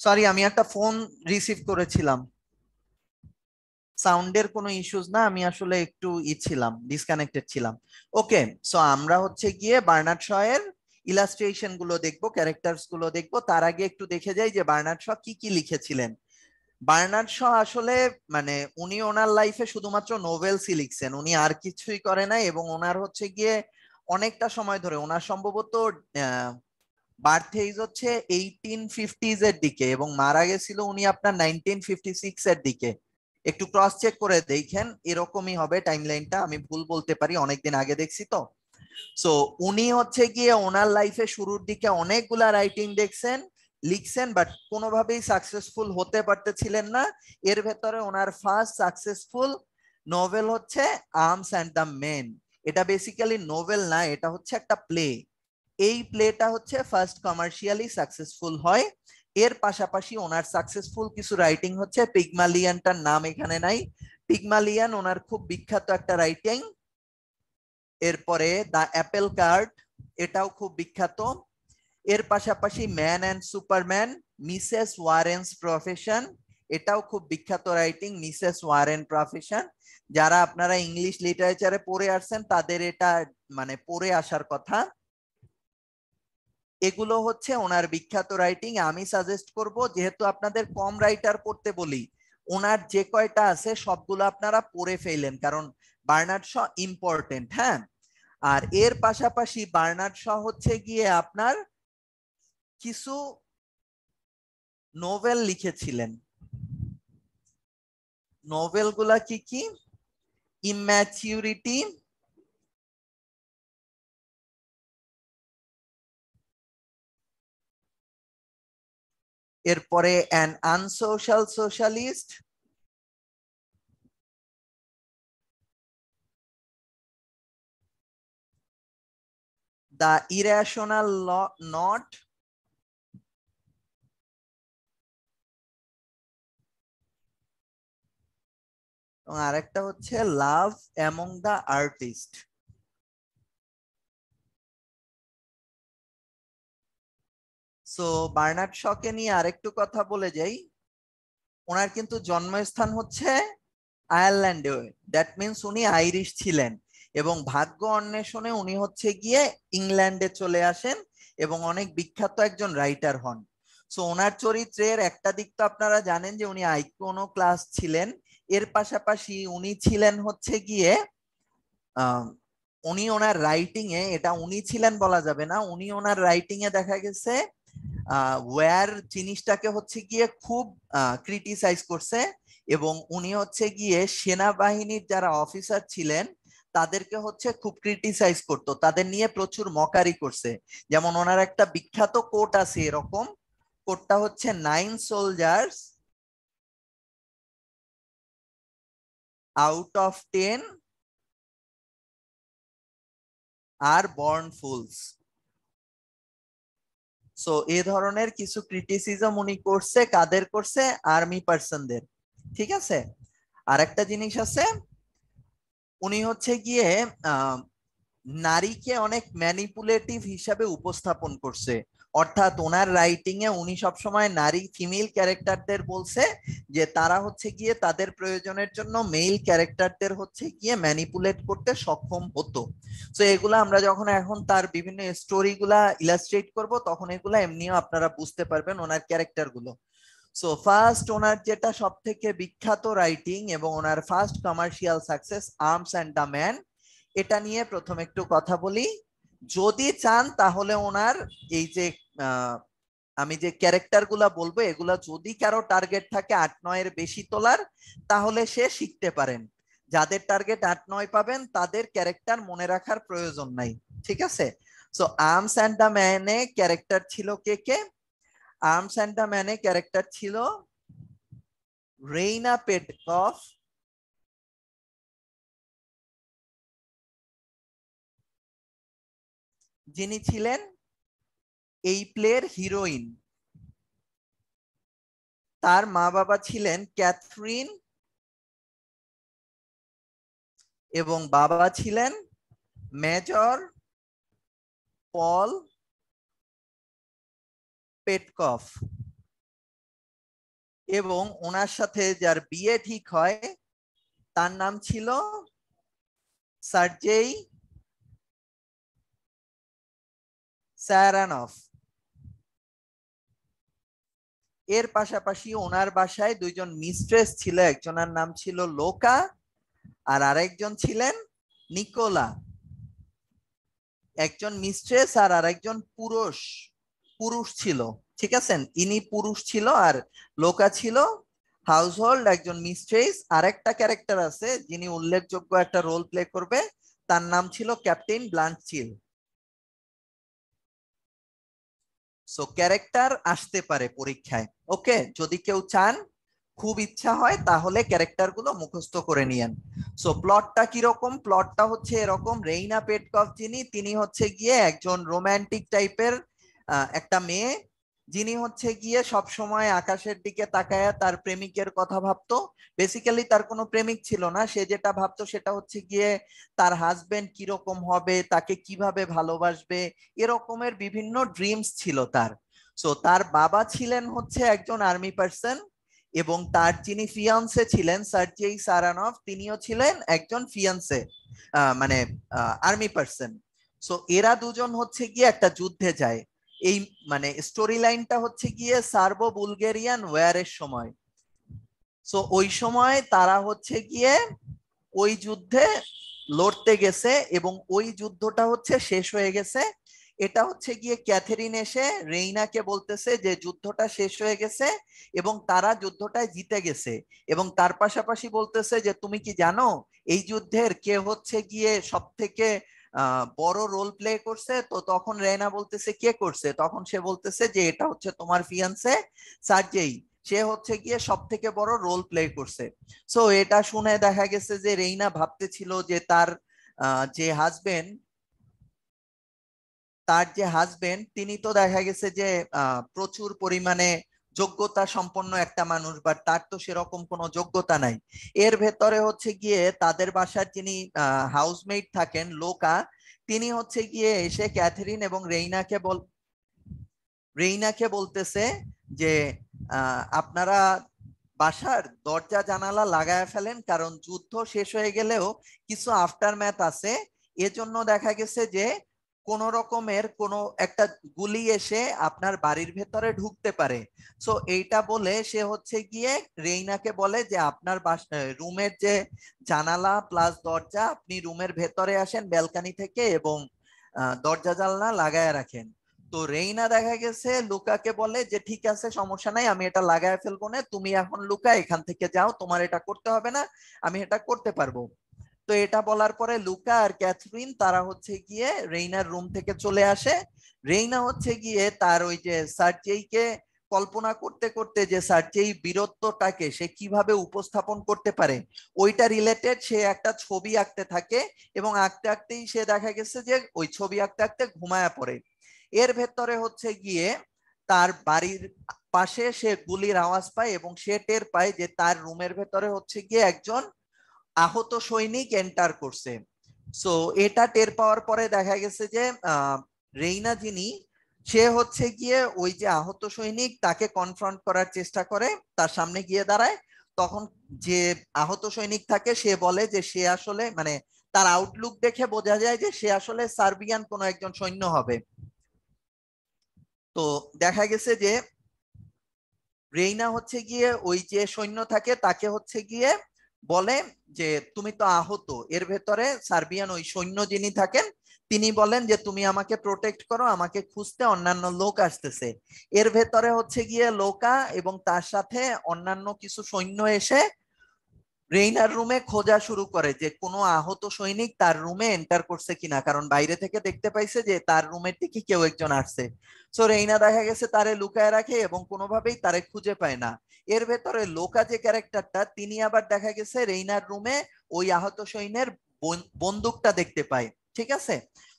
সরি, আমি একটা ফোন রিসিভ করেছিলাম। সাউন্ডের কোনো ইস্যুস না, আমি আসলে একটু ছিলাম, ডিসকানেক্টেড ছিলাম। ওকে, সো আমরা হচ্ছে গিয়ে বার্নার্ড শ এর ইলাস্ট্রেশন গুলো দেখবো, ক্যারেক্টার্স গুলো দেখবো। তার আগে একটু দেখে যাই যে বার্নার্ড শ কি কি লিখেছিলেন। বার্নার্ড শ আসলে মানে উনি ওনার লাইফে শুধুমাত্র নোভেলসই লিখছেন, উনি আর কিছুই করে নাই। এবং ওনার হচ্ছে গিয়ে অনেকটা সময় ধরে, ওনার সম্ভবত বার্থ এজ হচ্ছে 1850s এর দিকে এবং মারা গেছিল উনি আপনার 1956 এর দিকে। একটু ক্রস চেক করে দেখেন, এরকমই হবে টাইমলাইনটা, আমি ভুল বলতে পারি, অনেকদিন আগে দেখছি তো। সো উনি হচ্ছে গিয়ে ওনার লাইফে শুরুর দিকে অনেকগুলা রাইটিং লিখছেন, বাট কোনোভাবেই সাকসেসফুল হতে পারতেছিলেন না। এর ভেতরে ওনার ফার্স্ট সাকসেসফুল নোভেল হচ্ছে আর্মস অ্যান্ড দ্য মেন। এটা বেসিক্যালি নোভেল না, এটা হচ্ছে একটা প্লে। এই প্লেটা হচ্ছে ফার্স্ট কমার্শিয়ালি সাকসেসফুল হয়। এর পাশাপাশি ওনার সাকসেসফুল কিছু রাইটিং হচ্ছে পিগমালিয়ানটার নাম এখানে নাই। পিগমালিয়ান ওনার খুব বিখ্যাত একটা রাইটিং। এরপরে দ্য অ্যাপেল কার্ড, এটাও খুব বিখ্যাত। এর পাশাপাশি Man and Superman, Mrs Warren's Profession, এটাও খুব বিখ্যাত রাইটিং, মিসেস ওয়ারেন প্রফেশন। যারা আপনারা ইংলিশ লিটারেচারে পড়ে আসছেন তাদের এটা মানে পড়ে আসার কথা। এগুলো হচ্ছে ওনার বিখ্যাত রাইটিং। আমি সাজেস্ট করব, যেহেতু আপনাদের কম রাইটার পড়তে বলি, ওনার যে কয়টা আছে সবগুলো আপনারা পড়ে ফেলেন, কারণ বার্নার্ড শ ইম্পর্টেন্ট। হ্যাঁ, আর এর পাশাপাশি বার্নার্ড শ হচ্ছে গিয়ে আপনার কিছু নোভেল লিখেছিলেন। নোভেল গুলা কি কি? ইম্যাচিউরিটি, এরপরে An Unsocial Socialist, The Irrational Knot, এবং আরেকটা হচ্ছে Love Among the Artist. So Bernard শকে নিয়ে আরেকটু কথা বলে যাই। ওনার কিন্তু জন্মস্থান হচ্ছে আয়ারল্যান্ডে, দ্যাট মিনস উনি আইরিশ ছিলেন। এবং ভাগ্য অন্বেষণে উনি হচ্ছে গিয়ে ইংল্যান্ডে চলে আসেন এবং অনেক বিখ্যাত একজন রাইটার হন। সো ওনার চরিত্রের একটা দিক তো আপনারা জানেন যে উনি আইকোনোক্লাস ছিলেন। এর পাশাপাশি উনি ছিলেন হচ্ছে গিয়ে উনি ওনার রাইটিং এ, এটা উনি ছিলেন বলা যাবে না, উনি ওনার রাইটিং এ দেখা গেছে ওয়্যার জিনিসটাকে হচ্ছে গিয়ে খুব ক্রিটিসাইজ করছে। এবং উনি হচ্ছে গিয়ে সেনাবাহিনীর যারা অফিসার ছিলেন তাদেরকে হচ্ছে খুব ক্রিটিসাইজ করতো, তাদের নিয়ে প্রচুর মকারি করছে। যেমন ওনার একটা বিখ্যাত কোট আছে এরকম, কোটটা হচ্ছে 9 soldiers out of 10 are born fools. So এ ধরনের কিছু ক্রিটিসিজম উনি করছে, কাদের করছে? আর্মি পার্সনদের। ঠিক আছে, আর একটা জিনিস আছে, উনি হচ্ছে গিয়ে নারীকে অনেক ম্যানিপুলেটিভ হিসাবে উপস্থাপন করছে। অর্থাৎ ওনার রাইটিং এ উনি সবসময় নারী ফিমেল ক্যারেক্টারদের বলছে যে তারা হচ্ছে গিয়ে তাদের প্রয়োজনের জন্য মেল ক্যারেক্টারদের হচ্ছে গিয়ে ম্যানিপুলেট করতে সক্ষম হতো। তো এগুলা আমরা যখন এখন তার বিভিন্ন স্টোরি গুলা ইলাস্ট্রেট করব তখন এগুলা এমনিও আপনারা বুঝতে পারবেন ওনার ক্যারেক্টার গুলো। সো ফার্স্ট ওনার যেটা সব থেকে বিখ্যাত রাইটিং এবং ওনার first commercial success Arms and the man, এটা নিয়ে প্রথম একটু কথা বলি। যদি চান তাহলে ওনার এই যে আমি যে ক্যারেক্টার গুলা বলবো এগুলা যদি কারো টার্গেট থাকে 8-9 এর বেশি তোলার, তাহলে সে শিখতে পারেন। যাদের টার্গেট 8-9 পাবেন তাদের ক্যারেক্টার মনে রাখার প্রয়োজন নাই। ঠিক আছে, সো আর্মস অ্যান্ড দ্য ম্যানে ক্যারেক্টার ছিল কে কে? আর্মস অ্যান্ড দ্য ম্যানে ক্যারেক্টার ছিল রেইনা পেটকফ, যিনি ছিলেন এই প্লের হিরোইন। তার মা বাবা ছিলেন ক্যাথরিন এবং বাবা ছিলেন মেজর পল পেটকফ। এবং ওনার সাথে যার বিয়ে ঠিক হয় তার নাম ছিল সার্জেই স্যারানফ। এর পাশাপাশি ওনার বাসায় দুইজন মিস্ট্রেস ছিল, একজনের নাম ছিল লোকা আর আরেকজন ছিলেন নিকোলা। একজন মিস্ট্রেস আর আরেকজন পুরুষ ছিল, ঠিক আছে, ইনি পুরুষ ছিল আর লোকা ছিল হাউস হোল্ড একজন মিস্ট্রেস। আরেকটা ক্যারেক্টার আছে যিনি উল্লেখযোগ্য একটা রোল প্লে করবে, তার নাম ছিল ক্যাপ্টেন ব্লান্টচিল। সো ক্যারেক্টার আসতে পারে পরীক্ষায়, ওকে? যদি কেউ চান, খুব ইচ্ছা হয়, তাহলে ক্যারেক্টার গুলো মুখস্থ করে নিয়েন। সো প্লটটা কিরকম? প্লটটা হচ্ছে এরকম, রেইনা পেটকভ যিনি, তিনি হচ্ছে গিয়ে একজন রোমান্টিক টাইপের একটা মেয়ে, যিনি হচ্ছে গিয়ে সব সময় আকাশের দিকে তাকায়া তার প্রেমিকের কথা ভাবতো। বেসিক্যালি তার কোনো প্রেমিক ছিল না, সে যেটা ভাবতো সেটা হচ্ছে গিয়ে তার হাজবেন্ড কিরকম হবে, তাকে কিভাবে ভালোবাসবে, এরকমের বিভিন্ন ড্রিমস ছিল তার। সো তার বাবা ছিলেন হচ্ছে একজন আর্মি পার্সন এবং তার যিনি ফিয়ান্সে ছিলেন সার্জেই সারানভ, তিনিও ছিলেন একজন ফিয়ান্সে মানে আর্মি পার্সন। সো এরা দুজন হচ্ছে গিয়ে একটা যুদ্ধে যায়। এই মানে স্টোরি লাইনটা হচ্ছে গিয়ে সার্বো বুলগেরিয়ান ওয়ারের সময়। সো ওই সময় তারা হচ্ছে গিয়ে ওই যুদ্ধে লড়তে গেছে এবং ওই যুদ্ধটা হচ্ছে শেষ হয়ে গেছে। এটা হচ্ছে গিয়ে ক্যাথেরিন এসে রেইনাকে বলতেছে যে যুদ্ধটা শেষ হয়ে গেছে এবং তারা যুদ্ধটায় জিতে গেছে, এবং তার পাশাপাশি বলতেছে যে তুমি কি জানো এই যুদ্ধের কে হচ্ছে গিয়ে সব থেকে বড় রোল প্লে করছে? তো তখন রেইনা বলতেছে কে করছে? তখন সে বলতেছে যে এটা হচ্ছে তোমার ফিয়ান্সে সার্জেই, সে হচ্ছে গিয়ে সব থেকে বড় রোল প্লে করছে। সো এটা শুনে দেখা গেছে যে রেইনা ভাবতেছিল যে তার যে হাজবেন্ড তিনি তো দেখা গেছে যে প্রচুর পরিমাণে যোগ্যতা সম্পন্ন একটা মানুষ, বাট তার তো সেরকম কোনো যোগ্যতা নাই। এর ভেতরে হচ্ছে গিয়ে তাদের বাসার যিনি হাউসমেট থাকেন লোকা, তিনি হচ্ছে গিয়ে এসে ক্যাথরিন এবং রেইনাকে বলতেছে যে আপনারা বাসার দরজা জানালা লাগায় ফেলেন, কারণ যুদ্ধ শেষ হয়ে গেলেও কিছু আফটার ম্যাথ আছে। এজন্য দেখা গেছে যে কোন রকমের কোনো একটা গুলি এসে আপনার বাড়ির ভেতরে ঢুকতে পারে। সো এইটা বলে সে হচ্ছে গিয়ে রেইনাকে বলে যে আপনার রুমের যে জানালা প্লাস দরজা, আপনি রুমের ভেতরে আসেন ব্যালকানি থেকে এবং দরজা জানলা লাগায় রাখেন। তো রেইনা দেখা গেছে লুকাকে বলে যে ঠিক আছে, সমস্যা নাই, আমি এটা লাগায় ফেলবো না, তুমি এখন লুকা এখান থেকে যাও, তোমার এটা করতে হবে না, আমি এটা করতে পারবো। তো এটা বলার পরে লুকা আর ক্যাথরিন তারা হচ্ছে গিয়ে রেইনার রুম থেকে চলে আসে। রেইনা হচ্ছে গিয়ে তার ওই যে সার্জেইকে কল্পনা করতে করতে যে সার্জেই বীরত্বটাকে সে কিভাবে উপস্থাপন করতে পারে ওইটা রিলেটেড সে একটা ছবি আঁকতে থাকে, এবং আঁকতে আঁকতেই সে দেখা গেছে যে ওই ছবি আঁকতে আঁকতে ঘুমায়া পড়ে। এর ভেতরে হচ্ছে গিয়ে তার বাড়ির পাশে সে গুলির আওয়াজ পায় এবং সে টের পায় যে তার রুমের ভেতরে হচ্ছে গিয়ে একজন আহত সৈনিক এন্টার করছে। সো এটা টের পাওয়ার পরে দেখা গেছে যে রেইনা যিনি, সে হচ্ছে গিয়ে ওই যে আহত সৈনিক তাকে কনফ্রন্ট করার চেষ্টা করে, তার সামনে গিয়ে দাঁড়ায়। তখন যে আহত সৈনিক থাকে সে বলে যে সে আসলে মানে তার আউটলুক দেখে বোঝা যায় যে সে আসলে সার্বিয়ান কোনো একজন সৈন্য হবে। তো দেখা গেছে যে রেইনা হচ্ছে গিয়ে ওই যে সৈন্য থাকে তাকে হচ্ছে গিয়ে বলে যে তুমি তো আহত। এর ভেতরে সার্বিয়ান ওই সৈন্য যিনি থাকেন তিনি বলেন যে তুমি আমাকে প্রোটেক্ট করো, আমাকে খুঁজতে অন্যান্য লোক আসতেছে। এর ভেতরে হচ্ছে গিয়ে লোকা এবং তার সাথে অন্যান্য কিছু সৈন্য এসে রেইনার রুমে খোঁজা শুরু করে যে কোনো আহত সৈনিক তার রুমে এন্টার করছে কিনা, কারণ বাইরে থেকে দেখতে পাইছে যে তার রুমের দিকে কেউ একজন আসছে। সো রেইনা দেখা গেছে তারে লুকায় রাখে এবং কোনোভাবেই তারে খুঁজে পায় না। এর ভেতরে লোকা যে ক্যারেক্টারটা তিনি আবার দেখা গেছে রেইনার রুমে ওই আহত সৈন্যের বন্দুকটা দেখতে পায়, ঠিক আছে?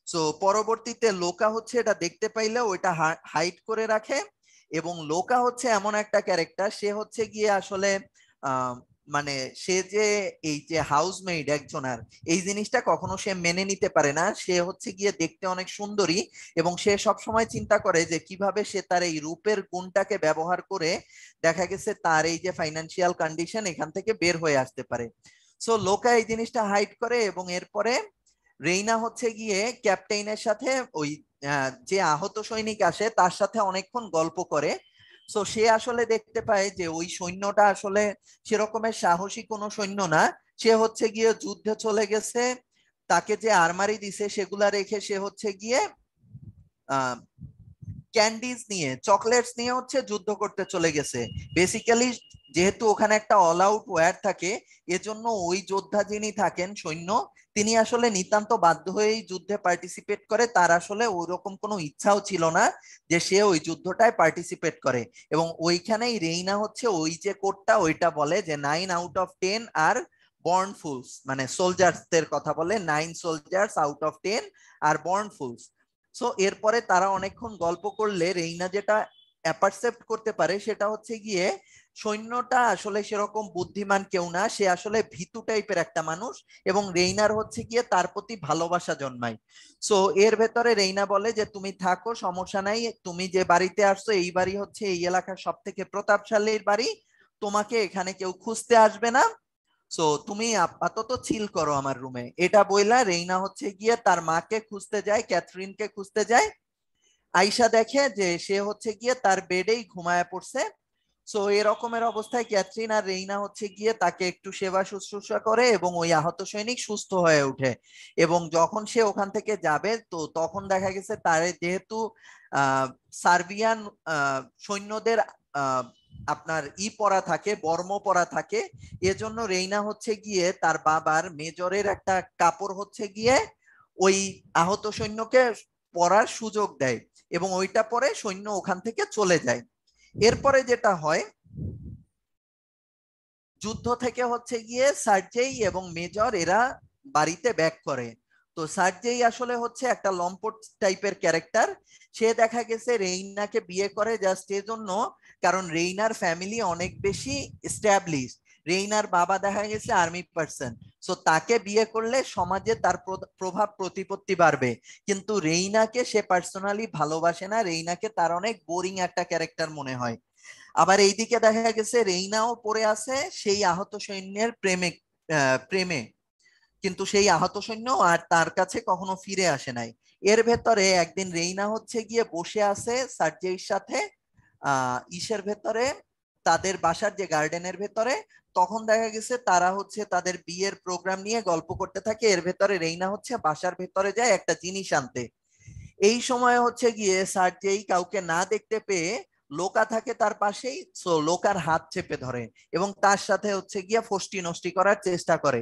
সো পরবর্তীতে লোকা হচ্ছে এটা দেখতে পাইলে ওইটা হাইড করে রাখে। এবং লোকা হচ্ছে এমন একটা ক্যারেক্টার, সে হচ্ছে গিয়ে আসলে মানে সে যে এই যে হাউসমেইড একজনের এই জিনিসটা কখনো সে মেনে নিতে পারে না। সে হচ্ছে গিয়ে দেখতে অনেক সুন্দরী এবং সে সব সময় চিন্তা করে যে কিভাবে সে তার এই রূপের গুণটাকে ব্যবহার করে দেখা গেছে তার এই যে ফাইনান্সিয়াল কন্ডিশন এখান থেকে বের হয়ে আসতে পারে। সো লোকা এই জিনিসটা হাইড করে এবং এরপরে রেইনা হচ্ছে গিয়ে ক্যাপ্টেনের সাথে ওই যে আহত সৈনিক আসে তার সাথে অনেকক্ষণ গল্প করে। সো সে আসলে দেখতে পায় যে ওই সৈন্যটা আসলে সেরকমের সাহসী কোনো সৈন্য না। সে হচ্ছে গিয়ে যুদ্ধে চলে গেছে, তাকে যে আর্মারি দিছে সেগুলা রেখে সে হচ্ছে গিয়ে আহ ক্যান্ডিজ নিয়ে চকলেটস নিয়ে হচ্ছে যুদ্ধ করতে চলে গেছে। বেসিক্যালি যেহেতু ওখানে একটা অল আউট ওয়্যার থাকে, এজন্য ওই যোদ্ধা যিনি থাকেন সৈন্য, তিনি আসলে নিতান্ত বাধ্য হয়েই যুদ্ধে পার্টিসিপেট করে। তার আসলে ওইরকম কোনো ইচ্ছাও ছিল না যে সে ওই যুদ্ধটায় পার্টিসিপেট করে। এবং ওইখানেই রেইনা হচ্ছে ওই যে কোডটা ওইটা বলে যে 9 out of 10 are born fools, মানে সোলজার্সদের কথা বলে, 9 soldiers out of 10 are born fools. So এরপরে তারা অনেকক্ষণ গল্প করলে রেইনা যেটা অ্যাপারসেপ্ট করতে পারে সেটা হচ্ছে গিয়ে সৈন্যটা আসলে সেরকম বুদ্ধিমান কেউ না, সে আসলে ভীতু টাইপের একটা মানুষ এবং রেইনার হচ্ছে গিয়ে তার প্রতি ভালোবাসা জন্মায়। সো এর ভেতরে রেইনা বলে যে তুমি থাকো, সমস্যা নাই, তুমি যে বাড়িতে আসছো এই বাড়ি হচ্ছে এই এলাকার সব থেকে প্রতাপশালীর বাড়ি, তোমাকে এখানে কেউ খুঁজতে আসবে না। সো তুমি আপাতত চিল করো আমার রুমে। এটা বইলা রেইনা হচ্ছে গিয়ে তার মাকে খুঁজতে যায়, ক্যাথরিনকে খুঁজতে যায়। আইসা দেখে যে সে হচ্ছে গিয়ে তার বেডেই ঘুমায় পড়ছে। সো এরকমের অবস্থায় ক্যাথরিন আর রেইনা হচ্ছে গিয়ে তাকে একটু সেবা শুশ্রূষা করে এবং ওই আহত সৈনিক সুস্থ হয়ে ওঠে। এবং যখন সে ওখান থেকে যাবে তো তখন দেখা গেছে তার যেহেতু আহ সার্বিয়ান সৈন্যদের আহ আপনার পরা থাকে, বর্ম পরা থাকে, এজন্য রেইনা হচ্ছে গিয়ে তার বাবার মেজরের একটা কাপড় হচ্ছে গিয়ে ওই আহত সৈন্যকে পরার সুযোগ দেয় এবং ওইটা পরে সৈন্য ওখান থেকে চলে যায়। এরপরে যেটা হয়, যুদ্ধ থেকে হচ্ছে গিয়ে সার্জেই এবং মেজর এরা বাড়িতে ব্যাক করে। তো সার্জেই আসলে হচ্ছে একটা লম্পট টাইপের ক্যারেক্টার। সে দেখা গেছে রেইনাকে বিয়ে করে জাস্ট এজন্য কারণ রেইনার ফ্যামিলি অনেক বেশি এস্টাবলিশ। রেইনার বাবা দেখা গেছে আর্মি পার্সন। সো তাকে বিয়ে করলে সমাজে তার প্রভাব প্রতিপত্তি বাড়বে। কিন্তু রেইনাকে সে পার্সোনালি ভালোবাসে না, রেইনাকে তার অনেক বোরিং একটা ক্যারেক্টার মনে হয়। আবার এইদিকে দেখা গেছে রেইনাও পড়ে আছে সেই আহত সৈন্যের প্রেমে, কিন্তু সেই আহত সৈন্য আর তার কাছে কখনো ফিরে আসে নাই। এর ভেতরে একদিন রেইনা হচ্ছে গিয়ে বসে আছে সার্জেইর সাথে ইসের ভেতরে, তাদের বাসার যে গার্ডেনের ভেতরে। তখন দেখা গেছে তারা হচ্ছে তাদের বিয়ের প্রোগ্রাম নিয়ে গল্প করতে থাকে। এর ভেতরে রেইনা হচ্ছে বাসার ভেতরে যায় একটা জিনিস আনতে। এই সময় হচ্ছে গিয়ে সার্জেই কাউকে না দেখতে পেয়ে লোকা থাকে তার পাশেই, সো লোকার হাত চেপে ধরে এবং তার সাথে হচ্ছে গিয়ে ফষ্টি নষ্টি করার চেষ্টা করে।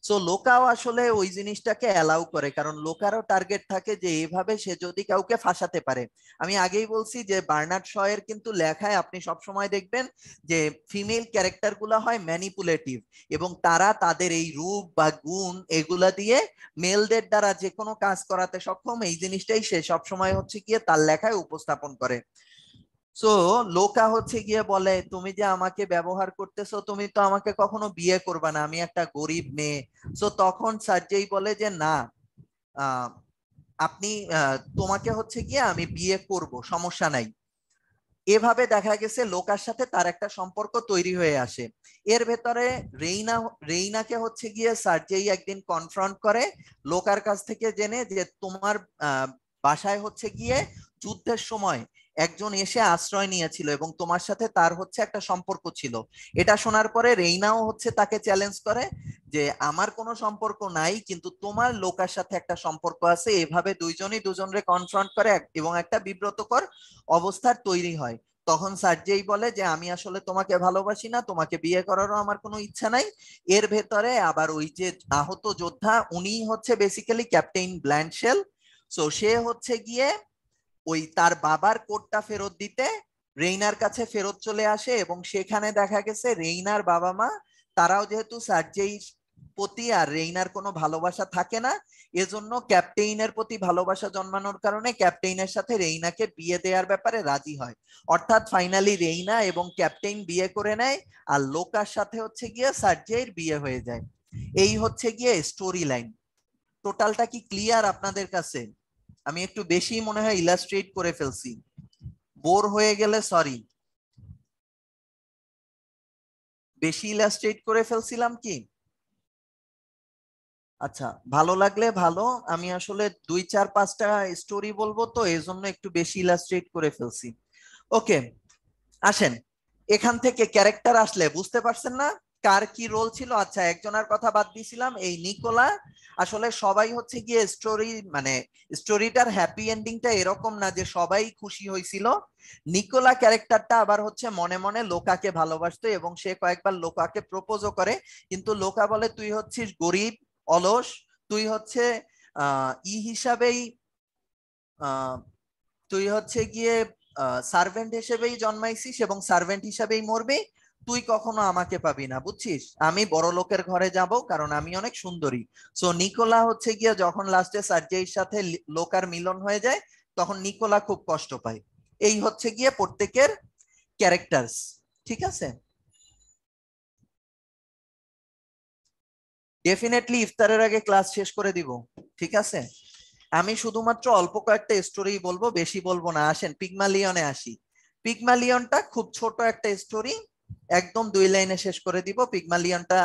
সো লোকাও আসলে ওই জিনিসটাকে অ্যালাউ করে কারণ লোকারও টার্গেট থাকে যে এইভাবে সে যদি কাউকে ফাঁসাতে পারে। আমি আগেই বলছি যে বার্নার্ড শ এর কিন্তু লেখায় আপনি সব সময় দেখবেন যে ফিমেল ক্যারেক্টার গুলা হয় ম্যানিপুলেটিভ এবং তারা তাদের এই রূপ বা গুণ এগুলা দিয়ে মেলদের দ্বারা যে কোনো কাজ করাতে সক্ষম। এই জিনিসটাই সে সবসময় হচ্ছে গিয়ে তার লেখায় উপস্থাপন করে। সো লোকা হচ্ছে গিয়ে বলে তুমি যে আমাকে ব্যবহার করতেছো তুমি তো আমাকে কখনো বিয়ে করবে না, আমি একটা গরিব মেয়ে। সো তখন সার্জেই বলে যে না, আহ, আপনি তোমাকে হচ্ছে গিয়ে আমি বিয়ে করব, সমস্যা নাই। এভাবে দেখা গেছে লোকার সাথে তার একটা সম্পর্ক তৈরি হয়ে আসে। এর ভেতরে রেইনা রেইনাকে হচ্ছে গিয়ে সার্জেই একদিন কনফ্রন্ট করে লোকার কাছ থেকে জেনে যে তোমার বাসায় হচ্ছে গিয়ে যুদ্ধের সময় একজন এসে আশ্রয় নিয়েছিল এবং তোমার সাথে তার হচ্ছে একটা সম্পর্ক ছিল। এটা শোনার পরে রেইনাও হচ্ছে তাকে চ্যালেঞ্জ করে যে আমার কোনো সম্পর্ক নাই কিন্তু তোমার লোকার সাথে একটা সম্পর্ক আছে। এভাবে দুইজনই দুজনরে কনফ্রন্ট করে এবং একটা বিব্রতকর অবস্থার তৈরি হয়। তখন সার্জেই বলে যে আমি আসলে তোমাকে ভালোবাসি না, তোমাকে বিয়ে করারও আমার কোনো ইচ্ছা নাই। এর ভেতরে আবার ওই যে আহত যোদ্ধা উনি হচ্ছে বেসিক্যালি ক্যাপ্টেন ব্ল্যান্ডশেল। সো সে হচ্ছে গিয়ে ওই তার বাবার কোটটা ফেরত দিতে রেইনার কাছে ফেরত চলে আসে এবং সেখানে দেখা গেছে রেইনার বাবা মা তারাও যেহেতু সার্জেই প্রতি আর রেইনার কোনো ভালোবাসা থাকে না, এজন্য ক্যাপ্টেইনের প্রতি ভালোবাসা জন্মানোর কারণে ক্যাপ্টেইনের সাথে রেইনাকে বিয়ে দেওয়ার ব্যাপারে রাজি হয়। অর্থাৎ ফাইনালি রেইনা এবং ক্যাপ্টেইন বিয়ে করে নেয়, আর লোকার সাথে হচ্ছে গিয়ে সার্জেইর বিয়ে হয়ে যায়। এই হচ্ছে গিয়ে স্টোরি লাইন। টোটালটা কি ক্লিয়ার আপনাদের কাছে? আমি একটু বেশি মনে হয় ইলাস্ট্রেট করে ফেলছি, বোর হয়ে গেলে সরি। বেশি ইলাস্ট্রেট করে ফেলছিলাম কি? আচ্ছা, ভালো লাগলে ভালো। আমি আসলে 2, 4, 5টা স্টোরি বলবো, তো এই জন্য একটু বেশি ইলাস্ট্রেট করে ফেলছি। ওকে, আসেন এখান থেকে ক্যারেক্টার আসলে বুঝতে পারছেন না কার কি রোল ছিল? আচ্ছা, একজনের কথা বাদ দিয়েছিলাম, এই নিকোলা। আসলে সবাই হচ্ছে গিয়ে স্টোরি মানে স্টোরিটার হ্যাপি এন্ডিংটা এরকম না যে সবাই খুশি হয়েছিল। নিকোলা ক্যারেক্টারটা আবার হচ্ছে মনে মনে লোকাকে ভালোবাসতো এবং সে কয়েকবার লোকাকে প্রপোজও করে, কিন্তু লোকা বলে তুই হচ্ছিস গরিব, অলস, তুই হচ্ছে হিসাবেই তুই হচ্ছে গিয়ে সার্ভেন্ট হিসেবেই জন্মাইছিস এবং সার্ভেন্ট হিসেবেই মরবি, তুই কখনো আমাকে পাবি না, বুঝছিস? আমি বড় লোকের ঘরে যাব কারণ আমি অনেক সুন্দরী। সো নিকোলা হচ্ছে গিয়ে যখন লাস্টে সার্জেইর সাথে লোকার মিলন হয়ে যায়, তখন নিকোলা খুব কষ্ট পায়। এই হচ্ছে গিয়ে প্রত্যেকের ক্যারেক্টারস। ঠিক আছে, ডেফিনেটলি ইফতারের আগে ক্লাস শেষ করে দিব। ঠিক আছে, আমি শুধুমাত্র অল্প কয়েকটা স্টোরি বলবো, বেশি বলবো না। আসেন পিগমালিয়নে আসি। পিগমালিয়নটা খুব ছোট একটা স্টোরি, একদম 2 লাইনে শেষ করে দিব। পিগমালিয়নটা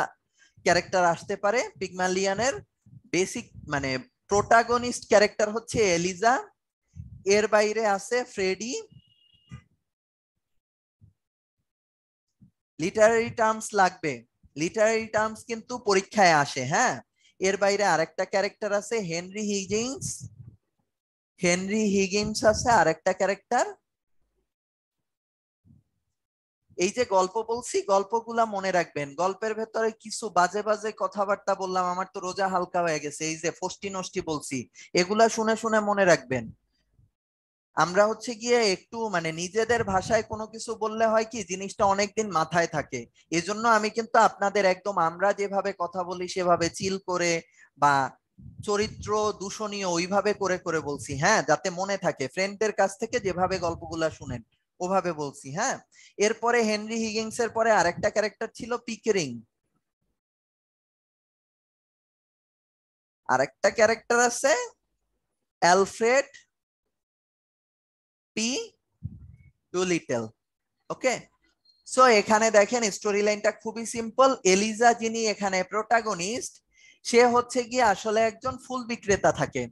ক্যারেক্টার আসতে পারে। পিগমালিয়নের বেসিক মানে প্রোটাগনিস্ট ক্যারেক্টার হচ্ছে এলিজা, এর বাইরে আছে ফ্রেডি। লিটারারি টার্মস লাগবে, লিটারারি টার্মস কিন্তু পরীক্ষায় আসে, হ্যাঁ। এর বাইরে আরেকটা ক্যারেক্টার আছে হেনরি হিগিন্স। হেনরি হিগিন্স আছে আরেকটা ক্যারেক্টার। এই যে গল্প বলছি, গল্পগুলা মনে রাখবেন। গল্পের ভেতরে কিছু বাজে বাজে কথাবার্তা বললাম, আমার তো রোজা হালকা হয়ে গেছে। এই যে ফষ্টি নষ্টি বলছি, এগুলা শুনে শুনে মনে রাখবেন। আমরা হচ্ছে গিয়ে একটু মানে নিজেদের ভাষায় কোনো কিছু বললে হয় কি জিনিসটা অনেকদিন মাথায় থাকে। এজন্য আমি কিন্তু আপনাদের একদম আমরা যেভাবে কথা বলি সেভাবে চিল করে বা চরিত্র দূষণীয় ওইভাবে করে করে বলছি, হ্যাঁ, যাতে মনে থাকে। ফ্রেন্ডদের কাছ থেকে যেভাবে গল্পগুলা শুনেন ওভাবে বলছি, হ্যাঁ। এরপরে হেনরি হিগিন্স এর পরে আরেকটা ক্যারেক্টার ছিল পিকেরিং। আরেকটা ক্যারেক্টার আছে অ্যালফ্রেড পি ডুলিটল। ওকে, সো এখানে দেখেন স্টোরি লাইনটা খুবই সিম্পল। এলিজা যিনি এখানে প্রোটাগনিস্ট, সে হচ্ছে গিয়ে আসলে একজন ফুল বিক্রেতা থাকে।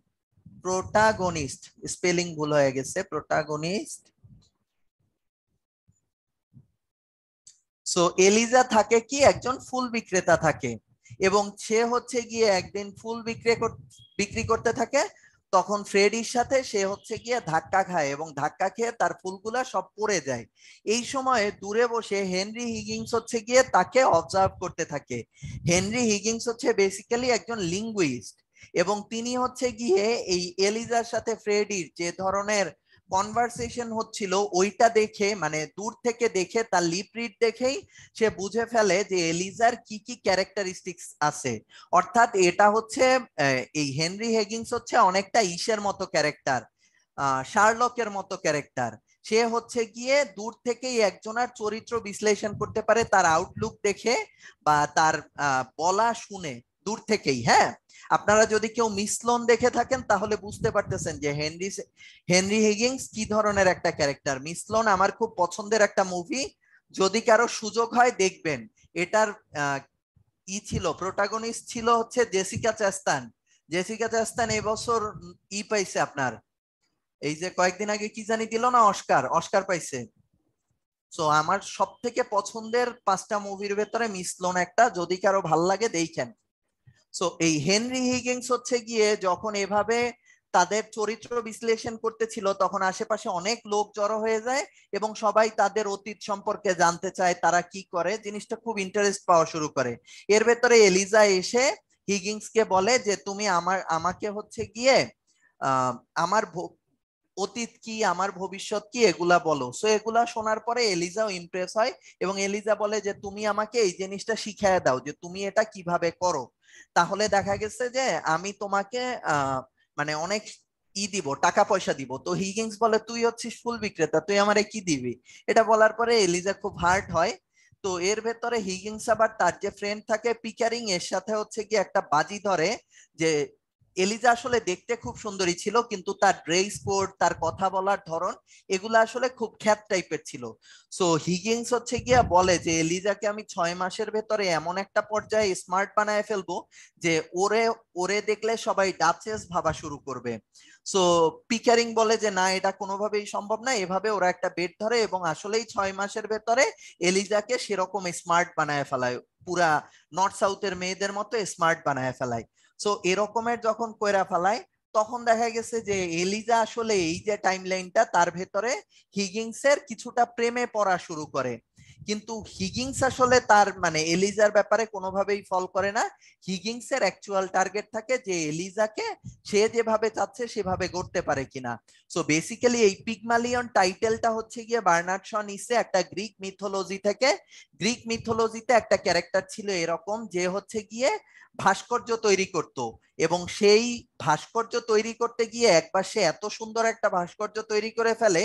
প্রোটাগনিস্ট, স্পেলিং ভুল হয়ে গেছে, প্রোটাগনিস্ট। সো এলিজা থাকে কি একজন ফুল বিক্রেতা থাকে, এবং সে হচ্ছে গিয়ে একদিন ফুল বিক্রি করতে থাকে। তখন ফ্রেডির সাথে সে হচ্ছে গিয়ে ধাক্কা খায় এবং ধাক্কা খেয়ে তার ফুলগুলা সব পড়ে যায়। এই সময়ে দূরে বসে হেনরি হিগিন্স হচ্ছে গিয়ে তাকে অবজার্ভ করতে থাকে। হেনরি হিগিন্স হচ্ছে বেসিক্যালি একজন লিঙ্গুইস্ট, এবং তিনি হচ্ছে গিয়ে এই এলিজার সাথে ফ্রেডির যে ধরনের কনভারসেশন হচ্ছিল ওইটা দেখে, মানে দূর থেকে দেখে তার লিপ রিড দেখেই সে বুঝে ফেলে যে এলিজার কি কি ক্যারেক্টারিস্টিক্স আছে। অর্থাৎ এটা হচ্ছে এই হেনরি হেগিংস হচ্ছে অনেকটা ইসের মতো ক্যারেক্টার, শার্লকের মতো ক্যারেক্টার। সে হচ্ছে গিয়ে দূর থেকেই একজনের চরিত্র বিশ্লেষণ করতে পারে তার আউটলুক দেখে বা তার বলা শুনে, দূর থেকেই। হ্যাঁ, আপনারা যদি কেউ মিসলোন দেখে থাকেন তাহলে বুঝতে পারতেছেন যে হেনরি হিগিন্স কি ধরনের একটা ক্যারেক্টার। মিসলোন আমার খুব পছন্দের একটা মুভি, যদি কারো সুযোগ হয় দেখবেন। এটার ছিল প্রোটাগনিস্ট ছিল হচ্ছে জেসিকা চেস্তান। জেসিকা চেস্তান এবছর পাইছে আপনার, এই যে কয়েকদিন আগে কি জানি দিল না, অস্কার, অস্কার পাইছে। সো আমার সব থেকে পছন্দের 5টা মুভির ভেতরে মিসলোন একটা, যদি কারো ভাল লাগে দেখেন। সো এই হেনরি হিগিন্স হচ্ছে গিয়ে যখন এভাবে তাদের চরিত্র বিশ্লেষণ করতেছিল তখন আশেপাশে অনেক লোক জড়ো হয়ে যায় এবং সবাই তাদের অতীত সম্পর্কে জানতে চায়, তারা কি করে। জিনিসটা খুব ইন্টারেস্ট পাওয়া শুরু করে। এর ভেতরে এলিজা এসে হিগিন্সকে বলে যে তুমি আমাকে হচ্ছে গিয়ে আমার অতীত কি আমার ভবিষ্যৎ কি এগুলা বলো। সো এগুলা শোনার পরে এলিজাও ইমপ্রেস হয় এবং এলিজা বলে যে তুমি আমাকে এই জিনিসটা শিখিয়ে দাও যে তুমি এটা কিভাবে করো। তাহলে দেখা গেছে যে আমি তোমাকে মানে অনেক দিব, টাকা পয়সা দিব। তো হিগিন্স বলে তুই হচ্ছিস ফুল বিক্রেতা, তুই আমারে কি দিবি। এটা বলার পরে এলিজা খুব হার্ট হয়। তো এর ভেতরে হিগিন্স আবার তার যে ফ্রেন্ড থাকে পিকারিং এর সাথে হচ্ছে কি একটা বাজি ধরে যে এলিজা আসলে দেখতে খুব সুন্দরী ছিল কিন্তু তার ড্রেস কোড, তার কথা বলার ধরন এগুলো আসলে খুব খ্যাত টাইপের ছিল। সো হিগিন্স হচ্ছে গিয়া বলে যে এলিজাকে আমি 6 মাসের ভেতরে এমন একটা পর্যায়ে স্মার্ট বানায় ফেলবো যে ওরে ওরে দেখলে সবাই ডাচেস ভাবা শুরু করবে। সো পিকারিং বলে যে না, এটা কোনোভাবেই সম্ভব না। এভাবে ওরা একটা বেট ধরে এবং আসলেই 6 মাসের ভেতরে এলিজাকে সেরকম স্মার্ট বানায় ফেলায়, পুরা নর্থ সাউথের মেয়েদের মতো স্মার্ট বানায় ফেলায়। সো এরকমের যখন কইরা ফেলায় তখন দেখা গেছে যে এলিজা আসলে এই যে টাইম লাইনটা তার ভেতরে হিগিংসের কিছুটা প্রেমে পড়া শুরু করে। কিন্তু হিগিংস আসলে তার মানে এলিজার ব্যাপারে কোনোভাবেই ফল করে না। হিগিংসের অ্যাকচুয়াল টার্গেট থাকে যে এলিজাকে সে যেভাবে চাচ্ছে সেভাবে গড়তে পারে কিনা। সো বেসিক্যালি এই পিগমালিয়ন টাইটেলটা হচ্ছে গিয়ে বার্নার্ড শ নিচ্ছে একটা গ্রিক মিথোলজি থেকে। গ্রিক মিথোলজিতে একটা ক্যারেক্টার ছিল এরকম যে হচ্ছে গিয়ে ভাস্কর্য তৈরি করত এবং সেই ভাস্কর্য তৈরি করতে গিয়ে একবার সে এত সুন্দর একটা ভাস্কর্য তৈরি করে ফেলে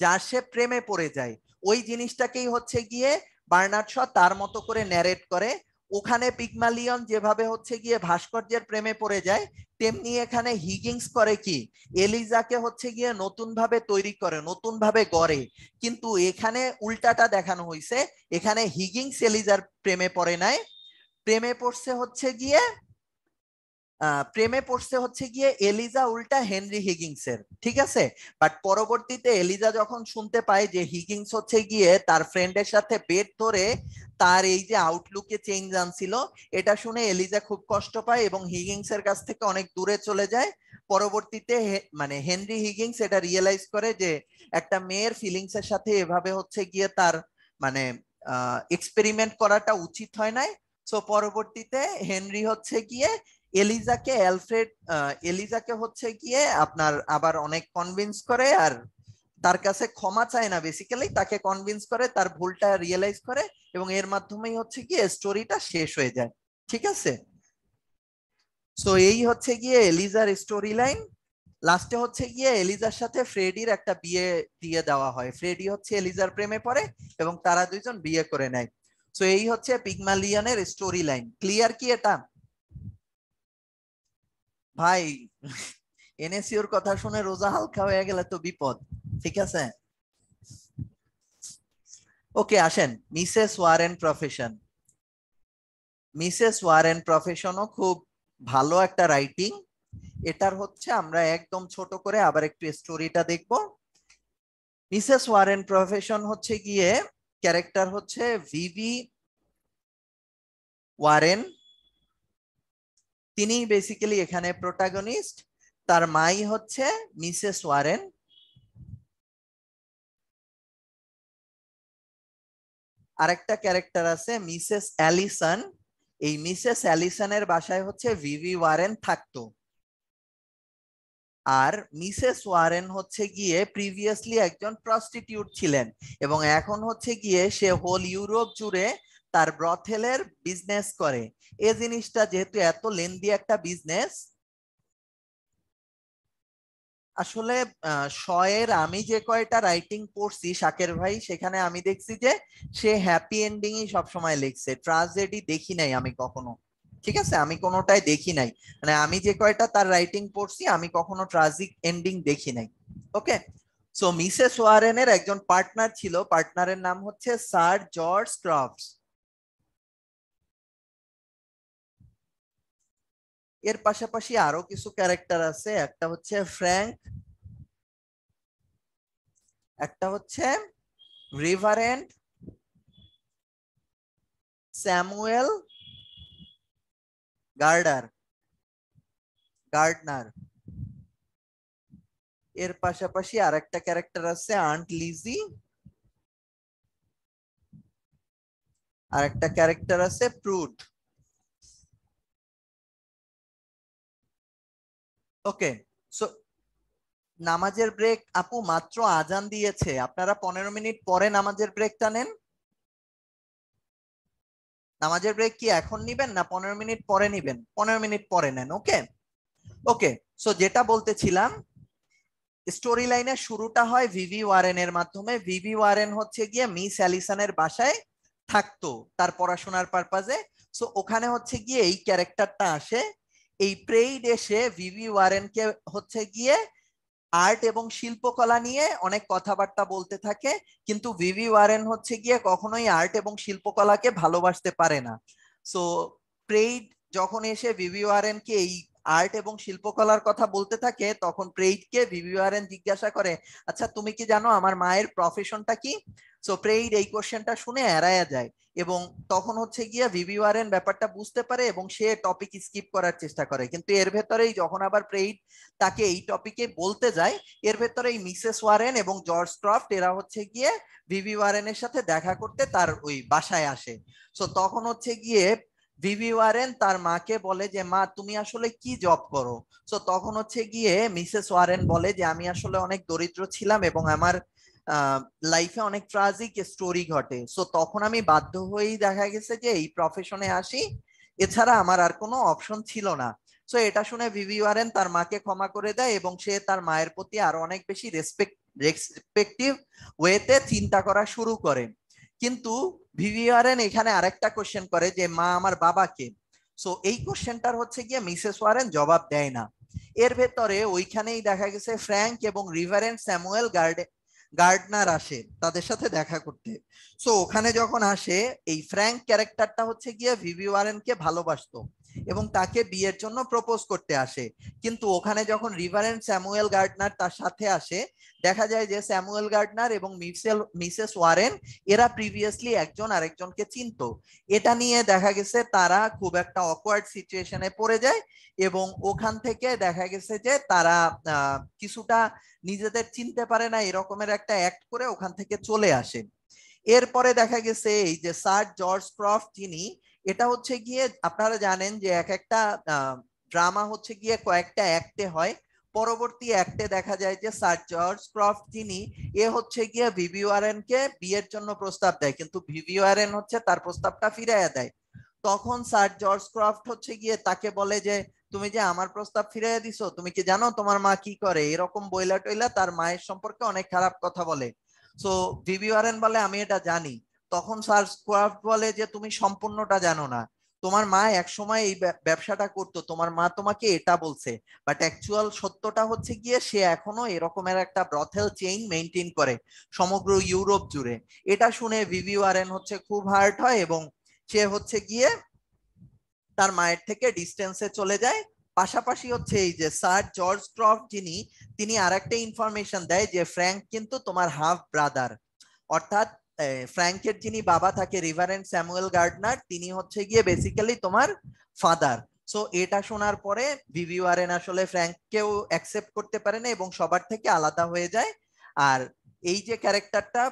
যার সে প্রেমে পড়ে যায়। ওই জিনিসটাকেই হচ্ছে গিয়ে বার্নার্ড শ তার মতো করে ন্যারেট করে। ওখানে পিগমালিয়ন যেভাবে হচ্ছে গিয়ে ভাস্কর্যের প্রেমে পড়ে যায় তেমনি এখানে হিগিংস করে কি এলিজাকে হচ্ছে গিয়ে নতুন ভাবে তৈরি করে, নতুন ভাবে গড়ে। কিন্তু এখানে উল্টাটা দেখানো হয়েছে, এখানে হিগিংস এলিজার প্রেমে পড়ে নাই, প্রেমে পড়ছে হচ্ছে গিয়ে এলিজা উল্টা হেনরি হিগিংসের। ঠিক আছে, বাট পরবর্তীতে এলিজা যখন শুনতে পায় যে হিগিংস হচ্ছে গিয়ে তার ফ্রেন্ডের সাথে বেট ধরে তার এই যে আউটলুকে চেঞ্জ আনছিল, এটা শুনে এলিজা খুব কষ্ট পায় এবং হিগিংসের কাছ থেকে অনেক দূরে চলে যায়। পরবর্তীতে মানে হেনরি হিগিংস এটা রিয়েলাইজ করে যে একটা মেয়ের ফিলিংস এর সাথে এভাবে হচ্ছে গিয়ে তার মানে এক্সপেরিমেন্ট করাটা উচিত হয় নাই। সো পরবর্তীতে হেনরি হচ্ছে গিয়ে এলিজাকে হচ্ছে গিয়ে আপনার আবার অনেক কনভিন্স করে আর তার কাছে ক্ষমা চায় না, বেসিক্যালি তাকে কনভিন্স করে, তার ভুলটা রিয়েলাইজ করে এবং এর মাধ্যমেই হচ্ছে গিয়ে স্টোরিটা শেষ হয়ে যায়। ঠিক আছে, সো এই হচ্ছে গিয়ে এলিজার স্টোরি লাইন। লাস্টে হচ্ছে গিয়ে এলিজার সাথে ফ্রেডির একটা বিয়ে দিয়ে দেওয়া হয়। ফ্রেডি হচ্ছে এলিজার প্রেমে পড়ে এবং তারা দুইজন বিয়ে করে নেয়। সো এই হচ্ছে পিগমালিয়নের স্টোরি লাইন। ক্লিয়ার কি এটা ভাই? এনএসইউর কথা শুনে রোজা হালকা হয়ে গেলে তো বিপদ। ঠিক আছে, ওকে আসেন Mrs Warren Profession. Mrs Warren প্রফেশনও খুব ভালো একটা রাইটিং। এটার হচ্ছে আমরা একদম ছোট করে আবার একটু স্টোরিটা দেখব। মিসেস ওয়ারেন প্রফেশন হচ্ছে গিয়ে ক্যারেক্টার হচ্ছে ভিভি ওয়ারেন, তিনি বেসিক্যালি এখানে প্রোটাগনিস্ট। তার মাই হচ্ছে মিসেস ওয়ারেন। আরেকটা ক্যারেক্টার আছে মিসেস অ্যালিসন। এই মিসেস অ্যালিসনের বাসায় হচ্ছে ভিভি ওয়ারেন থাকতো। আর মিসেস ওয়ারেন হচ্ছে গিয়ে প্রিভিয়াসলি একজন প্রস্টিটিউট ছিলেন এবং এখন হচ্ছে গিয়ে সে হোল ইউরোপ জুড়ে তার ব্রথেলের বিজনেস করে। এই জিনিসটা যেহেতু এত লেন্দি একটা বিজনেস, আসলে শয়ের আমি যে কয়টা রাইটিং পড়ছি শাকের ভাই, সেখানে আমি দেখছি যে সে হ্যাপি এন্ডিংই সবসময় লিখছে, ট্রাজেডি দেখি নাই আমি কখনো। ঠিক আছে, আমি কোনোটাই দেখি নাই, মানে আমি যে কয়টা তার রাইটিং পড়ছি আমি কখনো ট্রাজিক এন্ডিং দেখি নাই। ওকে, সো মিসেস ওয়ারেনের একজন পার্টনার ছিল, পার্টনারের নাম হচ্ছে স্যার জর্জ ক্রফটস। এর পাশাপাশি আরো কিছু ক্যারেক্টার আছে, একটা হচ্ছে ফ্র্যাঙ্ক, একটা হচ্ছে রিভারেন্ড স্যামুয়েল গার্ডনার। এর পাশাপাশি আরেকটা ক্যারেক্টার আছে আন্ট লিজি, আর একটা ক্যারেক্টার আছে প্রুড। ওকে, সো নামাজের ব্রেক আপু মাত্র আজান দিয়েছে, আপনারা 15 মিনিট পরে নামাজের ব্রেকটা নেন। নামাজের ব্রেক কি এখন নিবেন না 15 মিনিট পরে নিবেন? 15 মিনিট পরে নেন। ওকে ওকে। সো যেটা বলতেছিলাম, স্টোরি লাইনের শুরুটা হয় ভিভি ওয়ারেন এর মাধ্যমে। ভিভি ওয়ারেন হচ্ছে গিয়ে মিস অ্যালিসনের বাসায় থাকতো তার পড়াশোনার পারপাজে। সো ওখানে হচ্ছে গিয়ে এই ক্যারেক্টারটা আসে। এই প্রেইড এসে ভিভি ওয়ারেনকে হচ্ছে গিয়ে আর্ট এবং শিল্পকলা নিয়ে অনেক কথাবার্তা বলতে থাকে, কিন্তু ভিভি ওয়ারেন হচ্ছে গিয়ে কখনোই আর্ট এবং শিল্পকলাকে ভালোবাসতে পারে না। সো প্রেইড যখন এসে ভিভি ওয়ারেনকে এই আর্ট এবং শিল্পকলার কথা বলতে থাকে, তখন প্রেইডকে ভিভি ওয়ারেন জিজ্ঞাসা করে, আচ্ছা তুমি কি জানো আমার মায়ের প্রফেশনটা কি? সো প্রেইড এই কোশ্চেনটা শুনে এড়ায়া যায়, এবং তখন হচ্ছে গিয়ে ভিভি ওয়ারেন ব্যাপারটা বুঝতে পারে এবং সে টপিক স্কিপ করার চেষ্টা করে। কিন্তু এর ভেতরেই যখন আবার প্রেইড তাকে এই টপিকে বলতে যায়, এর ভেতরে এই মিসেস ওয়ারেন এবং জর্জ ক্রফট এরা হচ্ছে গিয়ে ভিভি ওয়ারেনের সাথে দেখা করতে তার ওই বাসায় আসে। সো তখন হচ্ছে গিয়ে ভিভি ওয়ারেন তার মাকে বলে যে মা তুমি আসলে কি জব করো? সো তখন হচ্ছে গিয়ে মিসেস ওয়ারেন বলে যে আমি আসলে অনেক দরিদ্র ছিলাম এবং আমার লাইফে অনেক ট্রাজিক স্টোরি ঘটে। সো তখন আমি বাধ্য হয়েই দেখা গেছে যে এই প্রফেশনে আসি, এছাড়া আমার আর কোনো অপশন ছিল না। সো এটা শুনে ভিভি ওয়ারেন তার মাকে ক্ষমা করে দেয় এবং সে তার মায়ের প্রতি আরো অনেক বেশি রেসপেক্টিভ ওয়েতে চিন্তা করা শুরু করে। কিন্তু ভিভি ওয়ারেন এখানে আরেকটা কোশ্চেন করে যে মা আমার বাবাকে। সো এই কোশ্চেনটার হচ্ছে গিয়ে মিসেস ওয়ারেন জবাব দেয় না। এর ভেতরে ওইখানেই দেখা গেছে ফ্র্যাঙ্ক এবং রিভারেন্ড স্যামুয়েল গার্ডনার আসে তাদের সাথে দেখা করতে। সো ওখানে যখন আসে, এই ফ্র্যাঙ্ক ক্যারেক্টারটা হচ্ছে গিয়ে ভিভি ওয়ারেনকে ভালোবাসতো এবং তাকে বিয়ের জন্য প্রপোজ করতে আসে। কিন্তু ওখানে যখন রিভারেন্ড স্যামুয়েল গার্ডনার তার সাথে আসে, দেখা যায় যে স্যামুয়েল গার্ডনার এবং মিসেস ওয়ারেন এরা প্রিভিয়াসলি একজন আরেকজনকে চিনতো। এটা নিয়ে দেখা গেছে তারা খুব একটা অকওয়ার্ড সিচুয়েশনে পড়ে যায় এবং ওখান থেকে দেখা গেছে যে তারা কিছুটা নিজেদের চিনতে পারে না এরকমের একটা অ্যাক্ট করে ওখান থেকে চলে আসে। এরপরে দেখা গেছে এই যে স্যার জর্জ ক্রফট যিনি, এটা হচ্ছে গিয়ে আপনারা জানেন যে এক একটা ড্রামা হচ্ছে গিয়ে কয়েকটা অ্যাক্টে হয়। পরবর্তী অ্যাক্টে দেখা যায় যে স্যার জর্জ ক্রফট যিনি, এ হচ্ছে গিয়ে ভিভি ওয়ারেনকে বিয়ের জন্য প্রস্তাব দেয়, কিন্তু ভিভি ওয়ারেন হচ্ছে তার প্রস্তাবটা ফিরাইয়া দেয়। তখন স্যার জর্জ ক্রফট হচ্ছে গিয়ে তাকে বলে যে তুমি যে আমার প্রস্তাব ফিরাইয়া দিছো, তুমি কি জানো তোমার মা কি করে? এরকম বইলা টইলা তার মায়ের সম্পর্কে অনেক খারাপ কথা বলে। সো ভিভি ওয়ারেন বলে আমি এটা জানি। তখন স্যার ক্রফট বলে যে তুমি সম্পূর্ণটা জানো না, তোমার মা এক সময় এই ব্যবসাটা করতো, তোমার মা তোমাকে এটা বলছে, বাট অ্যাকচুয়াল সত্যটা হচ্ছে গিয়ে সে এখনো এরকমের একটা ব্রথেল চেইন মেইনটেইন করে সমগ্র ইউরোপ জুড়ে। এটা শুনে ভিভি ওয়ারেন হচ্ছে খুব হার্ট হয় এবং সে হচ্ছে গিয়ে তার মায়ের থেকে ডিস্টেন্সে চলে যায়। পাশাপাশি হচ্ছে এই যে স্যার জর্জ ক্রফট যিনি, তিনি আরেকটা ইনফরমেশন দেয় যে ফ্র্যাঙ্ক কিন্তু তোমার হাফ ব্রাদার, অর্থাৎ ফ্র্যাঙ্কের যিনি বাবা থাকে রিভারেন্ড স্যামুয়েল গার্ডনার, তিনি হচ্ছে গিয়ে বেসিক্যালি তোমার ফাদার। সো এটা শোনার পরে ভিভি ওয়ারেন আসলে ফ্র্যাঙ্ককেও অ্যাকসেপ্ট করতে পারে না এবং সবার থেকে আলাদা হয়ে যায়। আর এই যে ক্যারেক্টারটা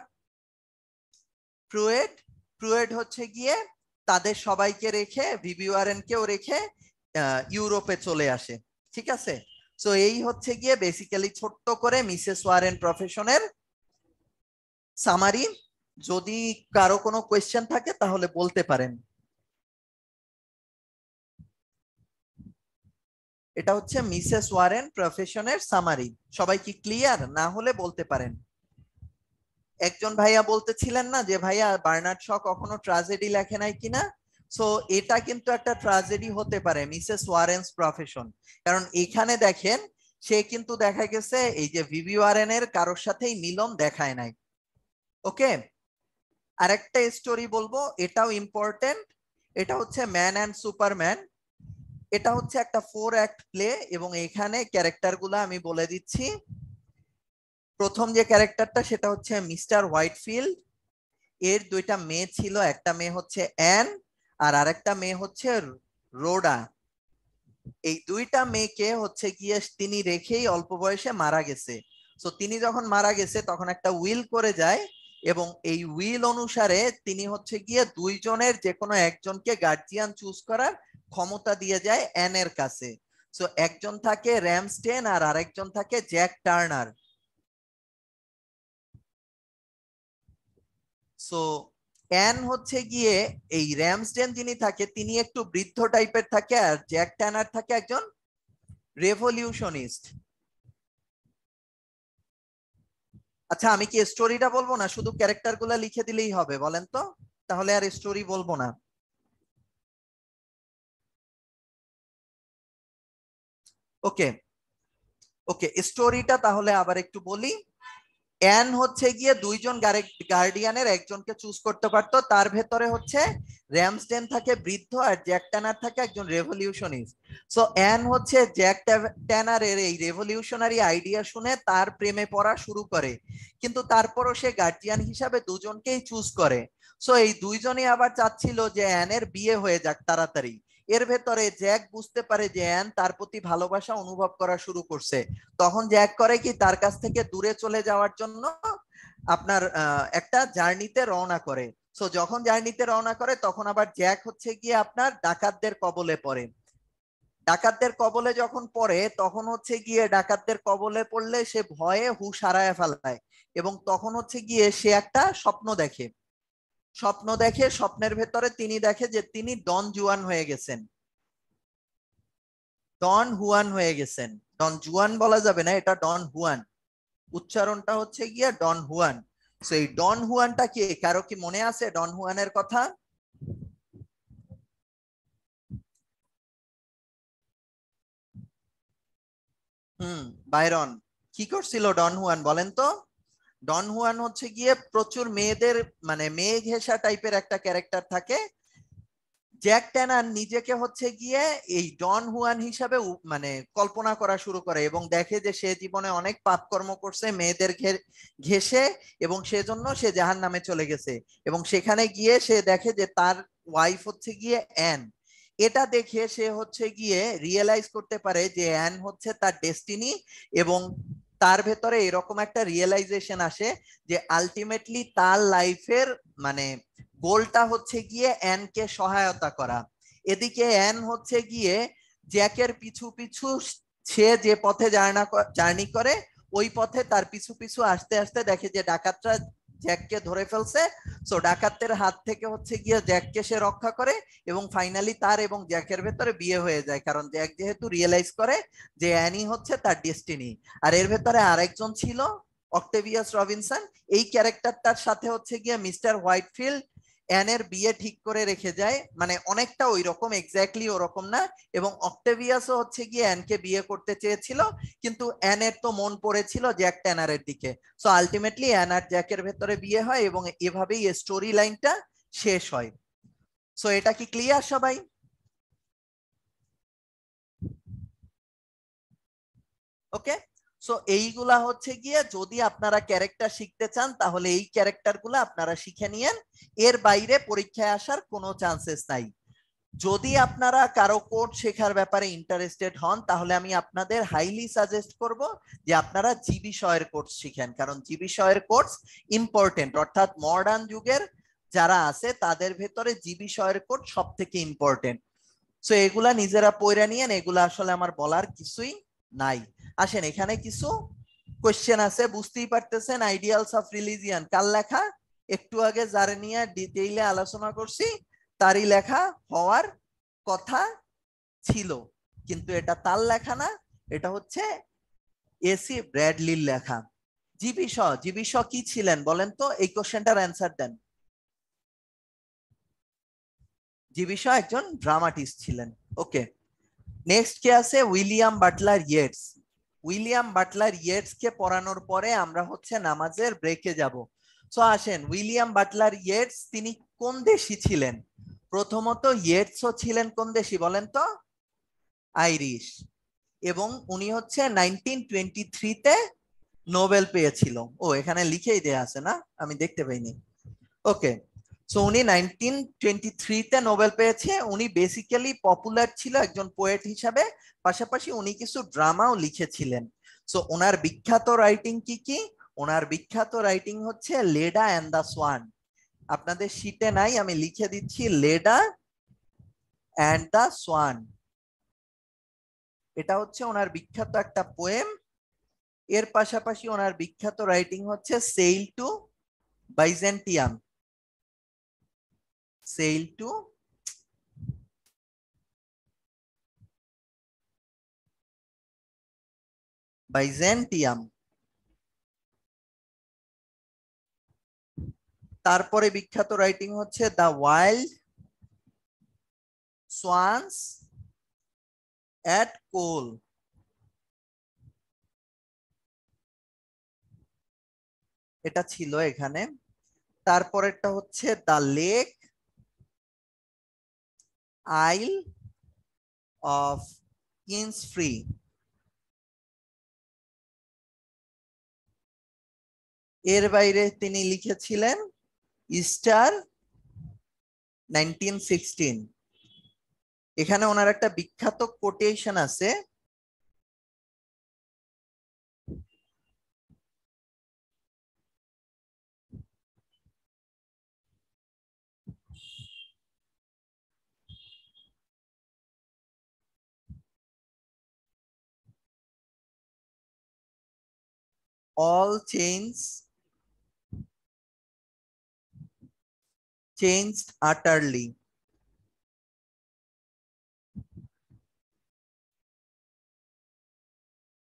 প্রুয়েট, প্রুয়েট হচ্ছে গিয়ে তাদের সবাইকে রেখে ভিভি ওয়ারেনকেও রেখে ইউরোপে চলে আসে। ঠিক আছে। সো এই হচ্ছে গিয়ে বেসিক্যালি ছোট্ট করে মিসেস ওয়ারেন প্রফেশনের সামারি। যদি কারো কোনো কোয়েশ্চেন থাকে তাহলে বলতে পারেন। এটা হচ্ছে মিসেস ওয়ারেন প্রফেশনের সামারি। সবাই কি ক্লিয়ার? না হলে বলতে পারেন। একজন ভাইয়া বলতেছিলেন না যে ভাইয়া বার্নার্ড শ কখনো ট্রাজেডি লেখে নাই কিনা? সো এটা কিন্তু একটা ট্রাজেডি হতে পারে মিসেস ওয়ারেন্স প্রফেশন, কারণ এখানে দেখেন সে কিন্তু দেখা গেছে এই যে ভিভি ওয়ারেনের কারোর সাথেই মিলন দেখায় নাই। ওকে, আরেকটা স্টোরি বলবো, এটাও ইম্পর্টেন্ট। এটা হচ্ছে ম্যান অ্যান্ড সুপারম্যান। এটা হচ্ছে একটা 4 অ্যাক্ট প্লে এবং এখানে ক্যারেক্টার গুলা আমি বলে দিচ্ছি। প্রথম যে ক্যারেক্টারটা সেটা হচ্ছে মিস্টার হোয়াইটফিল্ড। এর দুইটা মেয়ে ছিল, একটা মেয়ে হচ্ছে অ্যান আর আরেকটা মেয়ে হচ্ছে রোডা। এই দুইটা মেয়েকে হচ্ছে গিয়ে তিনি রেখেই অল্প বয়সে মারা গেছে। তো তিনি যখন মারা গেছে তখন একটা উইল করে যায় এবং এই উইল অনুসারে তিনি হচ্ছে গিয়ে দুইজনের যে কোনো একজনকে গার্জিয়ান চুজ করার ক্ষমতা দিয়ে যায় অ্যানের কাছে। সো একজন থাকে র্যামস্টেন আর আরেকজন থাকে জ্যাক টার্নার। সো অ্যান হচ্ছে গিয়ে এই র্যামস্টেন যিনি থাকে তিনি একটু বৃদ্ধ টাইপের থাকে, আর জ্যাক টার্নার থাকে একজন রেভলিউশনিস্ট। আচ্ছা আমি কি স্টোরিটা বলবো না, শুধু ক্যারেক্টার গুলা লিখে দিলেই হবে বলেন তো? তাহলে আর স্টোরি বলবো না। ওকে ওকে, স্টোরিটা তাহলে আবার একটু বলি। অ্যান হচ্ছে গিয়ে দুইজন গার্ডিয়ানের একজনকে চুজ করতে পারতো, তার ভেতরে হচ্ছে র্যামসডেন থাকে বৃদ্ধ আর জ্যাক ট্যানার থাকে একজন রেভলিউশনিস্ট। সো অ্যান হচ্ছে জ্যাক ট্যানারের এই রেভলিউশনারি আইডিয়া শুনে তার প্রেমে পড়া শুরু করে, কিন্তু তারপরও সে গার্ডিয়ান হিসাবে দুজনকেই চুজ করে। সো এই দুইজনই আবার চাচ্ছিল যে অ্যানের বিয়ে হয়ে যাক তাড়াতাড়ি। এর ভেতরে জ্যাক বুঝতে পারে যে অ্যান তার প্রতি ভালোবাসা অনুভব করা শুরু করছে। তখন জ্যাক করে কি, তার কাছ থেকে দূরে চলে যাওয়ার জন্য আপনার একটা জার্নিতে রওনা করে। সো যখন জার্নিতে রওনা করে তখন আবার জ্যাক হচ্ছে গিয়ে আপনার ডাকাতদের কবলে পড়ে। ডাকাতদের কবলে যখন পড়ে তখন হচ্ছে গিয়ে ডাকাতদের কবলে পড়লে সে ভয়ে হুঁশ হারায় ফেলায়, এবং তখন হচ্ছে গিয়ে সে একটা স্বপ্ন দেখে স্বপ্নের ভেতরে তিনি দেখে যে তিনি ডন জুয়ান হয়ে গেছেন। ডন হুয়ান হয়ে গেছেন, ডন জুয়ান বলা যাবে না, এটা ডন হুয়ান, উচ্চারণটা হচ্ছে গিয়ে ডন হুয়ান। সো এই ডন হুয়ানটা কি, কারো কি মনে আছে ডন হুয়ানের কথা? বাইরন কি করছিল ডন হুয়ান বলেন তো? ডন হুয়ান হচ্ছে গিয়ে প্রচুর মেয়েদের মানে মেয়ে ঘেঁষা টাইপের একটা ক্যারেক্টার থাকে। জ্যাক ট্যানার নিজেকে হচ্ছে গিয়ে এই ডন হুয়ান হিসাবে মানে কল্পনা করা শুরু করে এবং দেখে যে সে জীবনে অনেক পাপকর্ম করছে মেয়েদের ঘেঁষে, এবং সেজন্য সে জাহান্নামে চলে গেছে। এবং সেখানে গিয়ে সে দেখে যে তার ওয়াইফ হচ্ছে গিয়ে অ্যান। এটা দেখে সে হচ্ছে গিয়ে রিয়েলাইজ করতে পারে যে অ্যান হচ্ছে তার ডেস্টিনি, এবং তার ভেতরে এরকম একটা রিয়েলাইজেশন আসে যে আলটিমেটলি তার লাইফের মানে গোলটা হচ্ছে গিয়ে অ্যানকে সহায়তা করা। এদিকে অ্যান হচ্ছে গিয়ে জ্যাকের পিছু পিছু সে যে পথে জার্নি করে ওই পথে তার পিছু পিছু আসতে আসতে দেখে যে ডাকাতরা জ্যাককে ধরে ফেলছে। সো ডাকাতদের হাত থেকে হচ্ছে গিয়ে জ্যাককে সে রক্ষা করে, এবং ফাইনালি তার এবং জ্যাকের ভেতরে বিয়ে হয়ে যায়, কারণ জ্যাক যেহেতু রিয়েলাইজ করে যে অ্যানি হচ্ছে তার ডেস্টিনি। আর এর ভেতরে আরেকজন ছিল অক্টেভিয়াস রবিনসন। এই ক্যারেক্টারটার সাথে হচ্ছে গিয়ে মিস্টার হোয়াইটফিল্ড অ্যানের বিয়ে ঠিক করে রেখে যায়, মানে অনেকটা ওই রকম, এক্স্যাক্টলি ওরকম না। এবং অক্টেভিয়াসও হচ্ছে গিয়ে অ্যানকে বিয়ে করতে চেয়েছিল, কিন্তু অ্যানের তো মন পড়েছিল জ্যাক ট্যানারের দিকে। সো আলটিমেটলি অ্যান আর জ্যাকের ভেতরে বিয়ে হয় এবং এভাবেই স্টোরি লাইনটা শেষ হয়। সো এটা কি ক্লিয়ার সবাই? ওকে। সো এইগুলা হচ্ছে গিয়ে যদি আপনারা ক্যারেক্টার শিখতে চান তাহলে এই ক্যারেক্টার গুলা আপনারা শিখে নিয়েন, এর বাইরে পরীক্ষায় আসার কোনো চান্সেস নাই। যদি আপনারা কারো কোড শেখার ব্যাপারে ইন্টারেস্টেড হন তাহলে আমি আপনাদের হাইলি সাজেস্ট করব যে আপনারা জি বিষয়ের কোর্স শিখেন, কারণ জি বিষয়ের কোর্স ইম্পর্টেন্ট, অর্থাৎ মডার্ন যুগের যারা আছে তাদের ভেতরে জি বিষয়ের কোর্স সব থেকে ইম্পর্টেন্ট। সো এগুলা নিজেরা পড়ে নিয়েন, এগুলা আসলে আমার বলার কিছুই নাই। আসেন এখানে কিছু কোশ্চেন আছে, বুঝতেই পারতেছেন আইডিয়ালস অফ রিলিজিয়ান কার লেখা? একটু আগে যারা নিয়ে ডিটেইলে আলোচনা করছি তারই লেখা হওয়ার কথা ছিল, কিন্তু এটা তার লেখা না, এটা হচ্ছে এসি ব্র্যাডলির লেখা। জিবি শ কি ছিলেন বলেন তো, এই কোশ্চেনটার অ্যান্সার দেন। জিবি শ একজন ড্রামাটিস্ট ছিলেন। ওকে, নেক্সট কে আছে? William Butler Yeats. William Butler Yeats কে পড়ানোর পরে আমরা হচ্ছে নামাজের ব্রেকে যাব। সো আসেন, উইলিয়াম বাটলার ইয়েটস তিনি কোন দেশি ছিলেন? প্রথমত ইয়েটসও ছিলেন কোন দেশি বলেন তো? আইরিশ। এবং উনি হচ্ছে 1923-তে নোবেল পেয়েছিল। ও এখানে লিখেই দেয়া আছে না, আমি দেখতে পাইনি। ওকে, সো উনি 1923-তে নোবেল পেয়েছে। উনি বেসিক্যালি পপুলার ছিল একজন পোয়েট হিসাবে, পাশাপাশি উনি কিছু ড্রামাও লিখেছিলেন। সো ওনার বিখ্যাত রাইটিং কি কি? ওনার বিখ্যাত রাইটিং হচ্ছে লেডা অ্যান্ড দ্য সোয়ান। আপনাদের শীটে নাই, আমি লিখে দিচ্ছি, লেডা অ্যান্ড দ্য সোয়ান। এটা হচ্ছে ওনার বিখ্যাত একটা পোয়েম। এর পাশাপাশি ওনার বিখ্যাত রাইটিং হচ্ছে sail to Byzantium. Sail to Byzantium. তারপরে বিখ্যাত রাইটিং হচ্ছে দ্য ওয়াইল্ড সোয়ানস এট কোল। এটা ছিল এখানে। তারপরেরটা হচ্ছে দ্য লেক আইল অফ কিন্সফ্রি। এর বাইরে তিনি লিখেছিলেন ইস্টার 1916। এখানে ওনার একটা বিখ্যাত কোটেশন আছে, all changed utterly.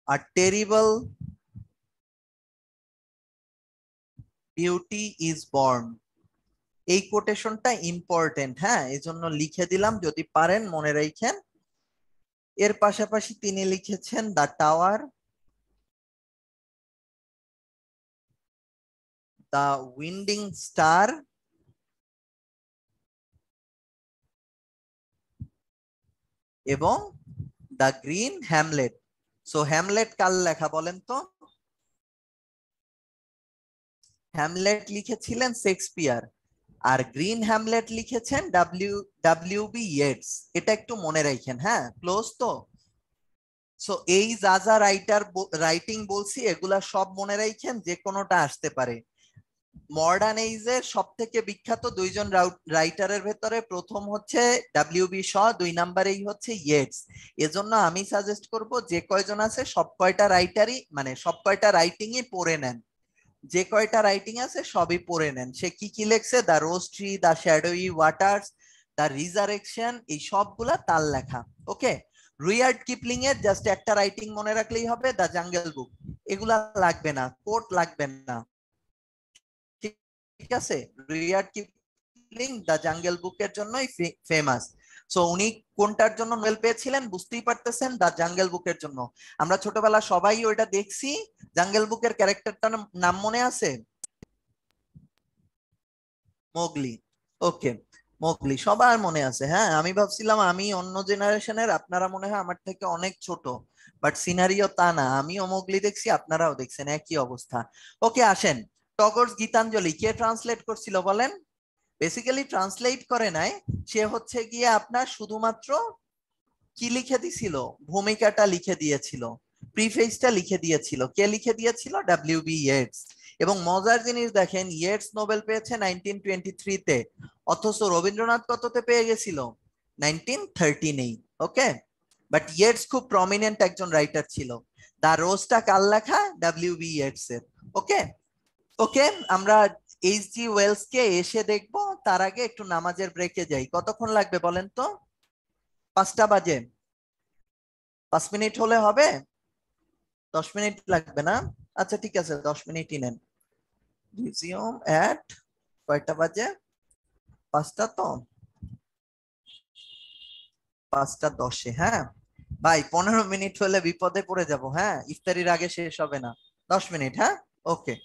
A terrible beauty is born. এই কোটেশনটা ইম্পর্টেন্ট, হ্যাঁ, এই জন্য লিখে দিলাম, যদি পারেন মনে রাখেন। এর পাশাপাশি তিনি লিখেছেন The Tower, The Winding Star এবং The Green Hamlet. So Hamlet কার লেখা বলেন তো? হ্যামলেট লিখেছিলেন শেক্সপিয়ার, আর গ্রিন হ্যামলেট লিখেছেন ডব্লিউ বি ইয়েটস। এটা একটু মনে রাখেন, হ্যাঁ, ক্লোজ তো। সো এই যা যা রাইটিং বলছি এগুলা সব মনে রাখেন, যে কোনোটা আসতে পারে। মডার্ন এইজের সব থেকে বিখ্যাত দুইজন রাইটারের ভেতরে প্রথম হচ্ছে ডব্লিউ বি শ, 2 নম্বরেই হচ্ছে ইয়েটস। এজন্য আমি সাজেস্ট করব যে কয়জন আছে সব কয়টা রাইটারই, মানে সব কয়টা রাইটিংই পড়ে নেন। যে কয়টা রাইটিং আছে সবই পড়ে নেন। সে কি কি লেখছে, the rose tree, the shadowy waters, the resurrection, এই সবগুলা তার লেখা। ওকে, রুইয়ার্ড কিপলিং এর জাস্ট একটা রাইটিং মনে রাখলেই হবে, দ্য জাঙ্গেল বুক। এগুলা লাগবে না, কোট লাগবে না, ঠিক আছে। রুইয়ার্ড কিপলিং দ্য জাঙ্গেল বুকের জন্যই ফেমাস। সো উনি কোনটার জন্য নোবেল পেয়েছিলেন বুঝতেই পারতেছেন, দ্য জাঙ্গেল বুকের জন্য। আমরা ছোটবেলা সবাই ওইটা দেখছি। জাঙ্গেল বুকের ক্যারেক্টারটার নাম মনে আছে? মোগলি। ওকে, মোগলি সবার মনে আছে, হ্যাঁ। আমি ভাবছিলাম আমি অন্য জেনারেশনের, আপনারা মনে হয় আমার থেকে অনেক ছোট, বাট সিনারিও তা না, আমিও মোগলি দেখছি, আপনারাও দেখছেন, একই অবস্থা। ওকে, আসেন। টগরস গীতাঞ্জলি কে ট্রান্সলেট করছিল বলেন? বেসিক্যালি ট্রান্সলেট করে নাই, সে হচ্ছে গিয়ে আপনার শুধুমাত্র কি লিখে দিছিল, ভূমিকাটা লিখে দিয়েছিল, প্রিফেসটা লিখে দিয়েছিল। কে লিখে দিয়েছিল? W B Yeats. এবং মজার জিনিস দেখেন, ইয়েটস নোবেল পেয়েছে 1923-তে, অথচ রবীন্দ্রনাথ কততে পেয়ে গেছিল? 1913-এই। ওকে, বাট ইয়েটস খুব প্রমিনেন্ট একজন রাইটার ছিল। দা রোজটা কার লেখা? ডব্লিউ বি ইয়েটস এর। ওকে। ওকে, আমরা এইচ জি ওয়েলস কে এসে দেখবো, তার আগে একটু নামাজের ব্রেকে যাই। কতক্ষণ লাগবে বলেন তো? 5টা বাজে। 5 মিনিট হলে হবে? 10 মিনিট লাগবে না? আচ্ছা ঠিক আছে, 10 মিনিটই নেন। রিজিউম এট কয়টা বাজে? 5টা তো, 5টা 10-এ, হ্যাঁ। ভাই 15 মিনিট হলে বিপদে পড়ে যাব, হ্যাঁ, ইফতারির আগে শেষ হবে না। 10 মিনিট, হ্যাঁ। ওকে।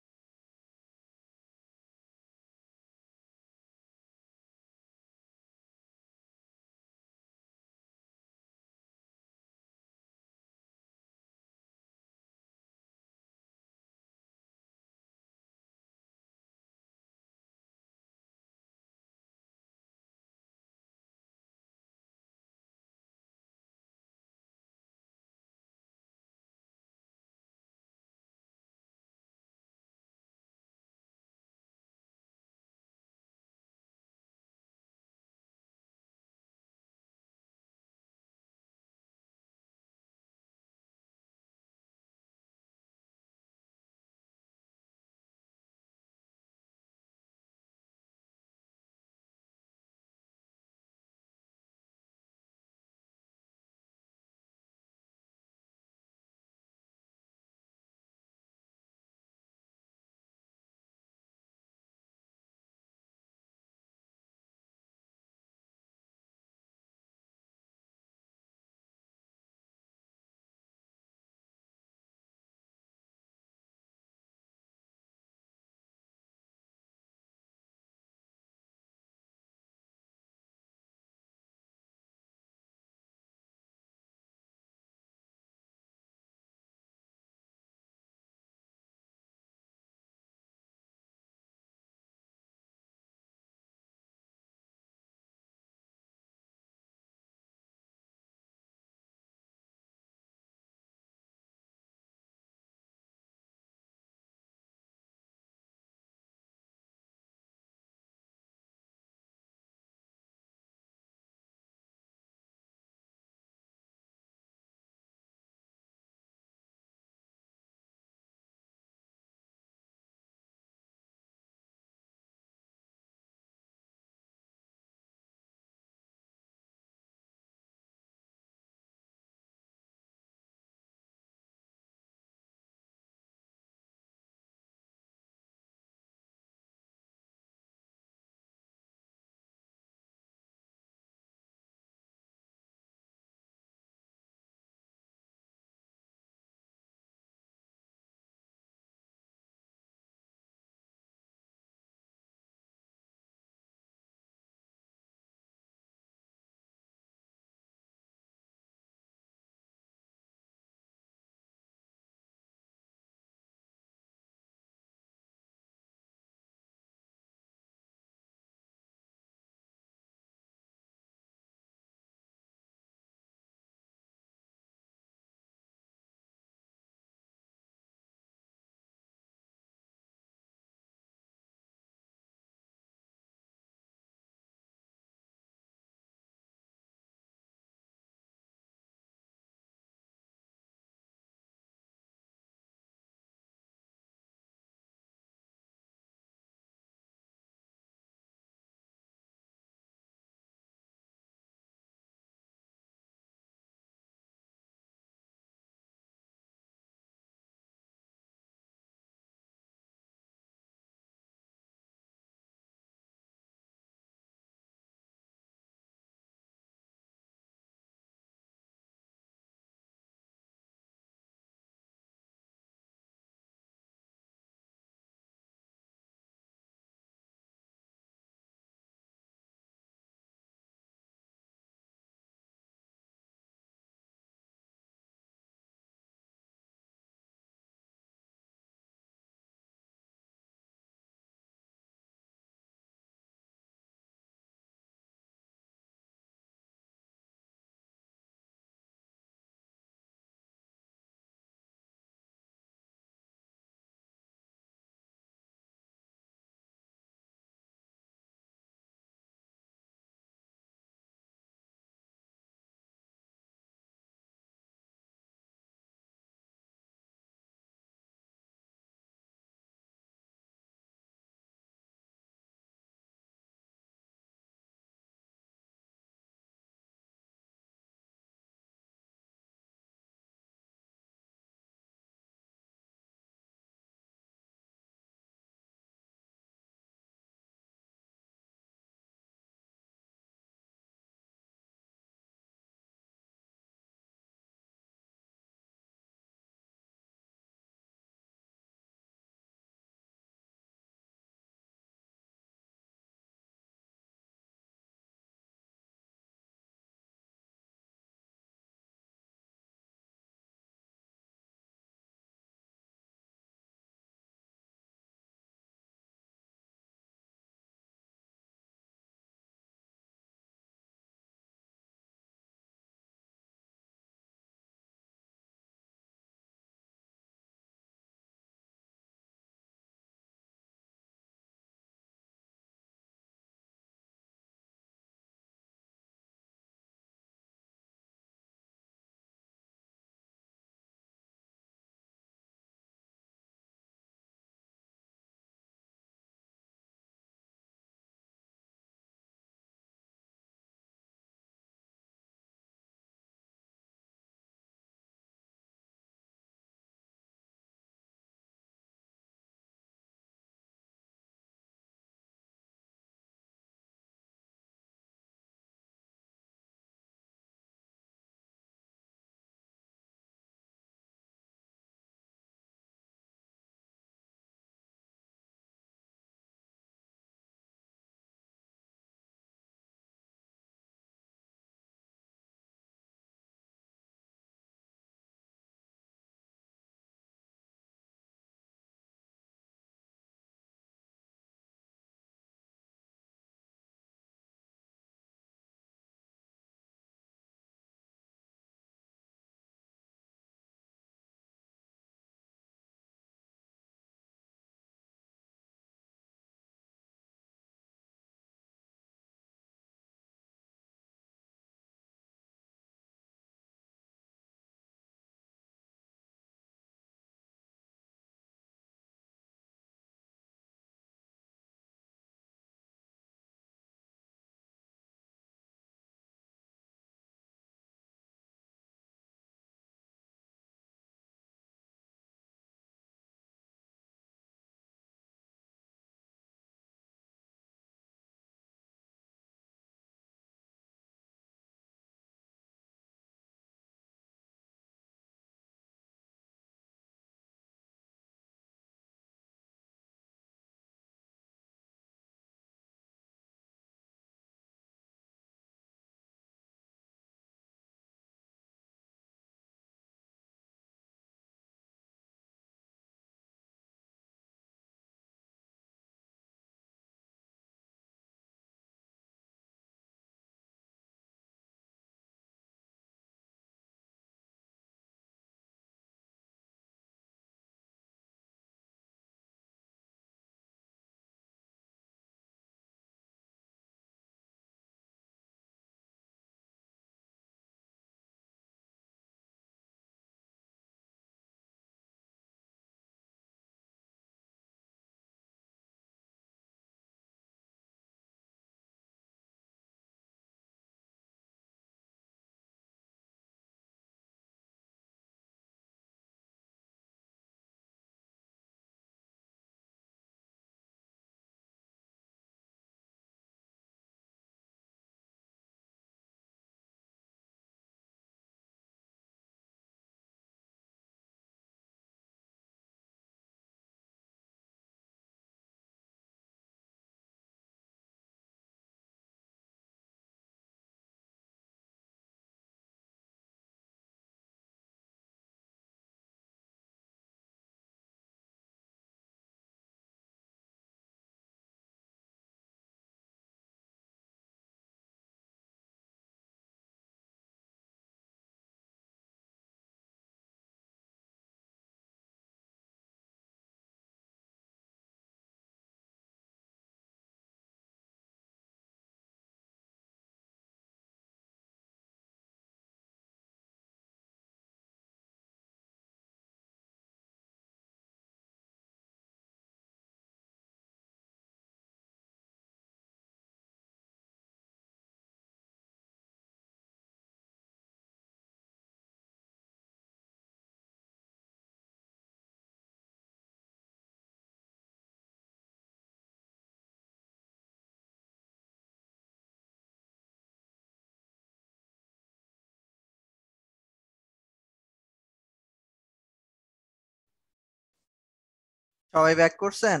সবাই ব্যাক করছেন?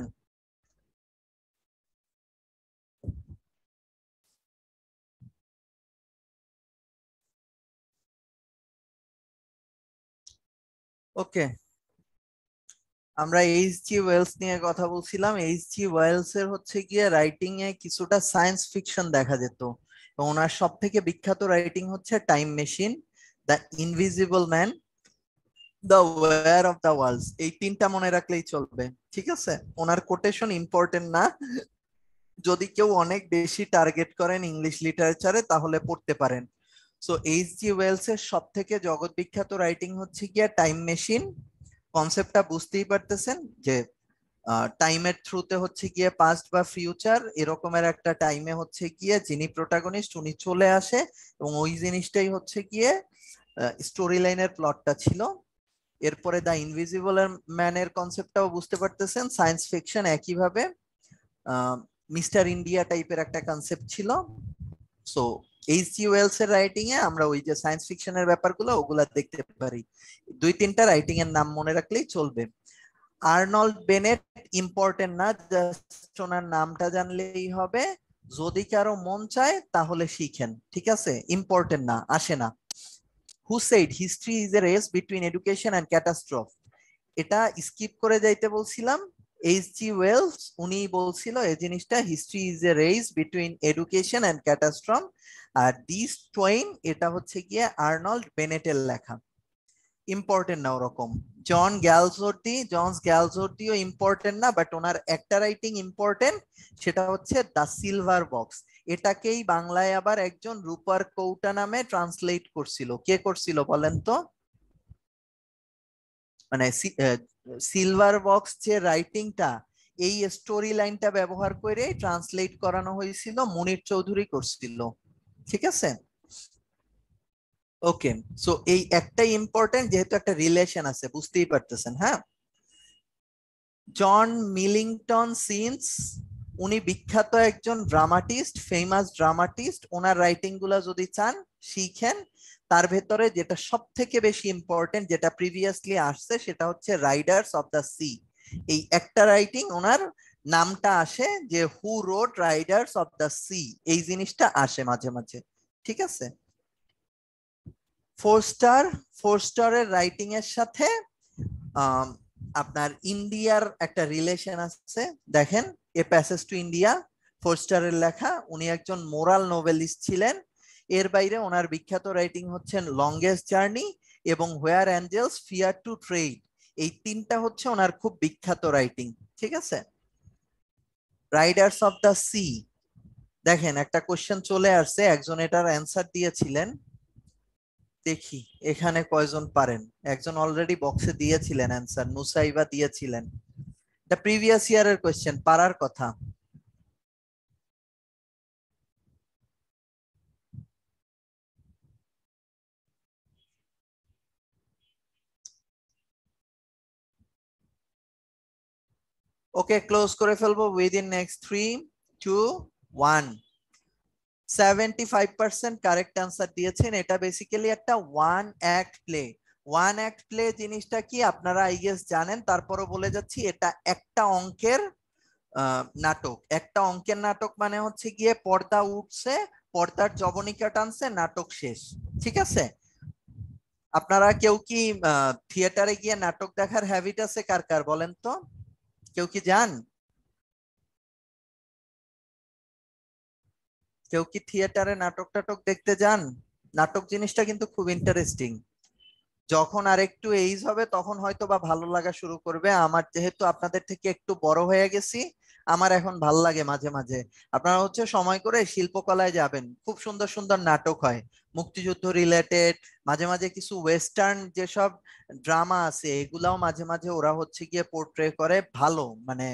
ওকে, আমরা এইচ.জি. ওয়েলস নিয়ে কথা বলছিলাম। এইচ.জি. ওয়েলস এর হচ্ছে গিয়ে রাইটিং এ কিছুটা সায়েন্স ফিকশন দেখা যেত, এবং ওনার সব থেকে বিখ্যাত রাইটিং হচ্ছে time machine, the invisible man, the war of the worlds. এই তিনটা মনে রাখলেই চলবে, ঠিক আছে? ওনার কোটেশন ইম্পর্টেন্ট না, যদি কেউ অনেক বেশি টার্গেট করেন ইংলিশ লিটারেচারে তাহলে পড়তে পারেন। সো এইচ.জি. ওয়েলস এর সব থেকে জগৎ বিখ্যাত রাইটিং হচ্ছে গিয়ে টাইম মেশিন। কনসেপ্টটা বুঝতেই পারতেছেন যে টাইমের থ্রুতে হচ্ছে গিয়ে পাস্ট বা ফিউচার এরকমের একটা টাইমে হচ্ছে গিয়ে যিনি প্রোটাগনিস্ট উনি চলে আসে, এবং ওই জিনিসটাই হচ্ছে গিয়ে স্টোরি লাইনের প্লটটা ছিল। এরপরে দ্য ইনভিজিবল ম্যানের কনসেপ্টটাও বুঝতে পারতেছেন, সায়েন্স ফিকশন একইভাবে মিস্টার ইন্ডিয়া টাইপের একটা কনসেপ্ট ছিল। সো এইচ.জি. ওয়েলস এর রাইটিং এ আমরা ওই যে সায়েন্স ফিকশনের ব্যাপারগুলো ওগুলা দেখতে পারি। দুই তিনটা রাইটিং এর নাম মনে রাখলেই চলবে। আর্নল্ড বেনেট ইম্পর্টেন্ট না, জাস্ট ওনার নামটা জানলেই হবে। যদি কারো মন চায় তাহলে শিখেন, ঠিক আছে? ইম্পর্টেন্ট না, আসে না। Who said history is a race between education and catastrophe? এটা স্কিপ করে যাইতে বলছিলাম। এইচ.জি. ওয়েলস উনি বলছিল এই জিনিসটা, history is a race between education and catastrophe. আর দিস টোয়েন এটা হচ্ছে গিয়ে আর্নল্ড বেনেটের লেখা। ইম্পর্টেন্ট না ওরকম। জনস গ্যালজোর্টিও ইম্পর্টেন্ট না, বাট ওনার একটা রাইটিং ইম্পর্টেন্ট, সেটা হচ্ছে দ্য সিলভার বক্স। এটাকেই বাংলায় আবার একজন রূপার কৌটা নামে ট্রান্সলেট করছিল। কে করছিল বলেন তো? মানে সিলভার বক্স যে রাইটিংটা, এই স্টোরি লাইনটা ব্যবহার করে ট্রান্সলেট করানো হয়েছিল, মুনির চৌধুরী করছিল, ঠিক আছে? ওকে, সো এই একটাই ইম্পর্টেন্ট, যেহেতু একটা রিলেশন আছে, বুঝতেই পারতেছেন। হ্যাঁ, জন মিলিংটন সিন্স উনি বিখ্যাত একজন ড্রামাটিস্ট, ফেমাস ড্রামাটিস্ট। ওনার রাইটিং গুলা যদি চান শিখেন। তার ভেতরে যেটা সব থেকে বেশি ইম্পর্টেন্ট, যেটা প্রিভিয়াসলি আসছে, সেটা হচ্ছে রাইডার্স অফ দ্য সি। এই একটা রাইটিং ওনার নামটা আসে, যে who wrote Riders of the sea, এই জিনিসটা আসে মাঝে মাঝে, ঠিক আছে? ফোরস্টার, ফোরস্টারের রাইটিং এর সাথে আপনার ইন্ডিয়ার একটা রিলেশন আছে। দেখেন, এ প্যাসেজ টু ইন্ডিয়া, ফোরস্টারের লেখা। উনি একজন মোরাল নোবেলিস্ট ছিলেন। এর বাইরে ওনার বিখ্যাত রাইটিং হচ্ছে লংগেস্ট জার্নি এবং হোয়ার অ্যাঞ্জেলস ফিয়ার টু ট্রেড। এই তিনটা হচ্ছে ওনার খুব বিখ্যাত রাইটিং, ঠিক আছে? রাইডার্স অফ দ্য সি, দেখেন একটা কোশ্চেন চলে আসছে, একজন এটার অ্যান্সার দিয়েছিলেন। দেখি এখানে কয়জন পারেন। একজন অলরেডি বক্সে দিয়েছিলেন অ্যান্সার, নুসাইবা দিয়েছিলেন। এটা প্রিভিয়াস ইয়ারের কোশ্চেন, পারার কথা। ওকে, ক্লোজ করে ফেলবো উইদিন নেক্সট 3, 2, 1। 75% কারেক্ট অ্যান্সার দিয়েছেন। এটা বেসিক্যালি একটা one act play. One act play জিনিসটা কি আপনারা আই গেস জানেন, তারপরও বলে যাচ্ছি। এটা একটা অঙ্কের নাটক। একটা অঙ্কের নাটক মানে হচ্ছে গিয়ে পর্দা উঠছে, পর্দার জবনিকা টানছে, নাটক শেষ, ঠিক আছে? আপনারা কেউ কি থিয়েটারে গিয়ে নাটক দেখার হ্যাবিট আছে কার কার বলেন তো? কেউ কি যান? কেউ কি থিয়েটারে নাটক টাটক দেখতে যান? নাটক জিনিসটা কিন্তু খুব ইন্টারেস্টিং। যখন আরেকটু এইজ হবে তখন হয়তো বা ভালো লাগা শুরু করবে। আমার যেহেতু আপনাদের থেকে একটু বড় হয়ে গেছি, আমার এখন ভাল লাগে মাঝে মাঝে। আপনারা হচ্ছে সময় করে শিল্পকলায় যাবেন, খুব সুন্দর সুন্দর নাটক হয় মুক্তিযুদ্ধ রিলেটেড। মাঝে মাঝে কিছু ওয়েস্টার্ন যেসব ড্রামা আছে এগুলাও মাঝে মাঝে ওরা হচ্ছে গিয়ে পোর্ট্রে করে। ভালো, মানে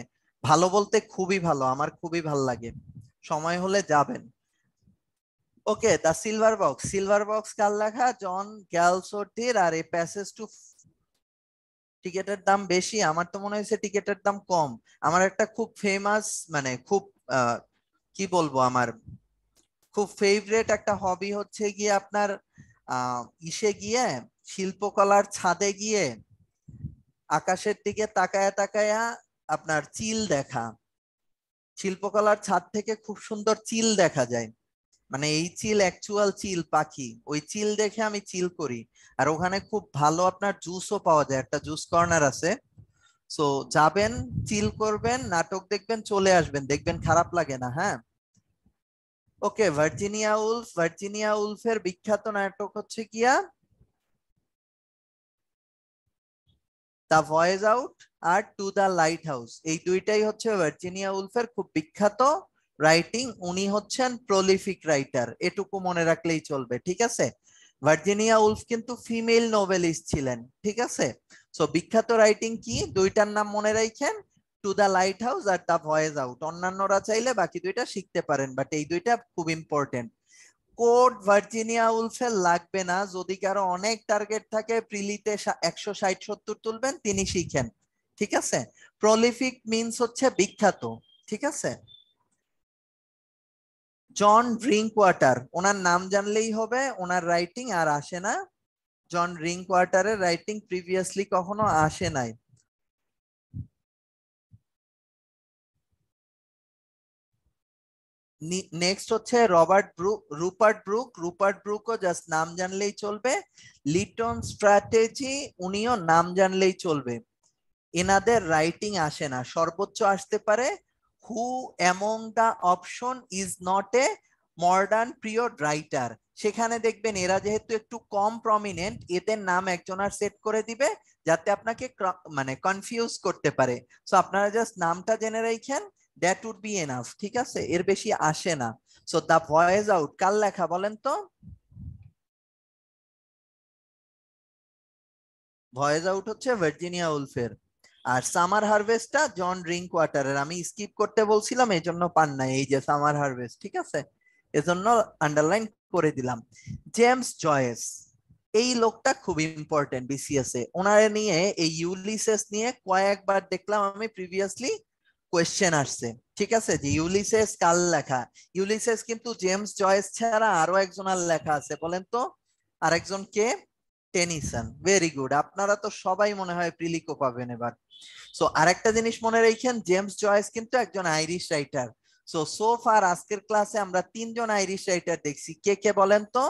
ভালো বলতে খুবই ভালো, আমার খুবই ভাল লাগে। সময় হলে যাবেন। ওকে, দা সিলভার বক্স। সিলভার বক্স কার লেখা? জন গ্যালসোটির। আর এই প্যাসেজ টু, টিকেটের দাম বেশি? আমার তো মনে হয়েছে টিকেটের দাম কম। আমার একটা খুব ফেমাস, মানে খুব কি বলবো, আমার খুব ফেভারিট একটা হবি হচ্ছে গিয়ে আপনার ইসে গিয়ে, শিল্পকলার ছাদে গিয়ে আকাশের দিকে তাকায়া তাকায়া আপনার চিল দেখা, শিল্পকলার ছাদ থেকে খুব সুন্দর চিল দেখা যায়, মানে এই চিল অ্যাকচুয়াল চিল পাখি, ওই চিল দেখে আমি চিল করি। আর ওখানে খুব ভালো আপনার জুসও পাওয়া যায়, একটা জুস কর্নার আছে। সো যাবেন, চিল করবেন, নাটক দেখবেন, চলে আসবেন, দেখবেন খারাপ লাগে না। হ্যাঁ, ওকে। ভার্জিনিয়া উলফ, ভার্জিনিয়া উলফের বিখ্যাত নাটক হচ্ছে গিয়া দ্য ভয়েস আউট আর টু দ্য লাইট হাউস। এই দুইটাই হচ্ছে ভার্জিনিয়া উলফের খুব বিখ্যাত রাইটিং। উনি হচ্ছেন প্রলিফিক রাইটার, এটুকু মনে রাখলেই চলবে, ঠিক আছে। ভার্জিনিয়া উলফ কিন্তু ফিমেল নোবেলিস্ট ছিলেন, ঠিক আছে। সো বিখ্যাত রাইটিং কি, দুইটার নাম মনে রাখেন, two the light house are the voyage out. অন্যান্যরা চাইলে বাকি দুইটা শিখতে পারেন, বাট এই দুইটা খুব ইম্পর্টেন্ট। কোড ভার্জিনিয়া উলফের লাগবে না, যদি কারো অনেক টার্গেট থাকে প্রিলিতে 160-70 তুলবেন, তিনি শিখেন, ঠিক আছে। প্রলিফিক মিন্স হচ্ছে বিখ্যাত, ঠিক আছে। জন ড্রিঙ্কওয়াটার, ওনার নাম জানলেই হবে, ওনার রাইটিং আর আসে না। জন ড্রিঙ্কওয়াটারের রাইটিং প্রিভিয়াসলি কখনো আসে নাই। নেক্সট হচ্ছে Robert Brook, Rupert Brooke. Rupert ব্রুকও জাস্ট নাম জানলেই চলবে। লিটন স্ট্র্যাটেজি, উনিও নাম জানলেই চলবে। এনাদের রাইটিং আসে না, সর্বোচ্চ আসতে পারে হু among the option is not a modern period writer. সেখানে দেখবেন এরা যেহেতু একটু কম প্রমিনেন্ট, এদের নাম একজন আর সেট করে দিবে যাতে আপনাকে মানে কনফিউজ করতে পারে। সো আপনারা জাস্ট নামটা জেনে রাখেন, দ্যাট উড বি এনাফ, ঠিক আছে, এর বেশি আসে না। সো দ্য ভয়েস আউট কার লেখা বলেন তো? ভয়েস আউট হচ্ছে ভার্জিনিয়া উলফের। আর সামার হারভেস্টটা জন ড্রিঙ্কওয়াটারের। আমি স্কিপ করতে বলছিলাম, এই জন্য পান নাই, এই যে সামার হারভেস্ট, ঠিক আছে, এজন্য আন্ডারলাইন করে দিলাম। জেমস জয়েস, এই লোকটা খুব ইম্পর্টেন্ট বিসিএস এ। ওনারে নিয়ে, এই ইউলিসেস নিয়ে কয়েকবার দেখলাম আমি প্রিভিয়াসলি কোয়েশ্চেন আসছে, ঠিক আছে। যে ইউলিসেস কার লেখা, ইউলিসেস কিন্তু জেমস জয়েস ছাড়া আরো একজনের লেখা আছে, বলেন তো আরেকজন কে? টেনিসন। ভেরি গুড, আপনারা তো সবাই মনে হয় প্রিলিকো পাবেন এবার। সো আরেকটা জিনিস মনে রাখেন, জেমস জয়েস কিন্তু একজন আইরিশ রাইটার। সো ফার আজকের ক্লাসে আমরা তিনজন আইরিশ রাইটার দেখছি, কে কে বলেন তো?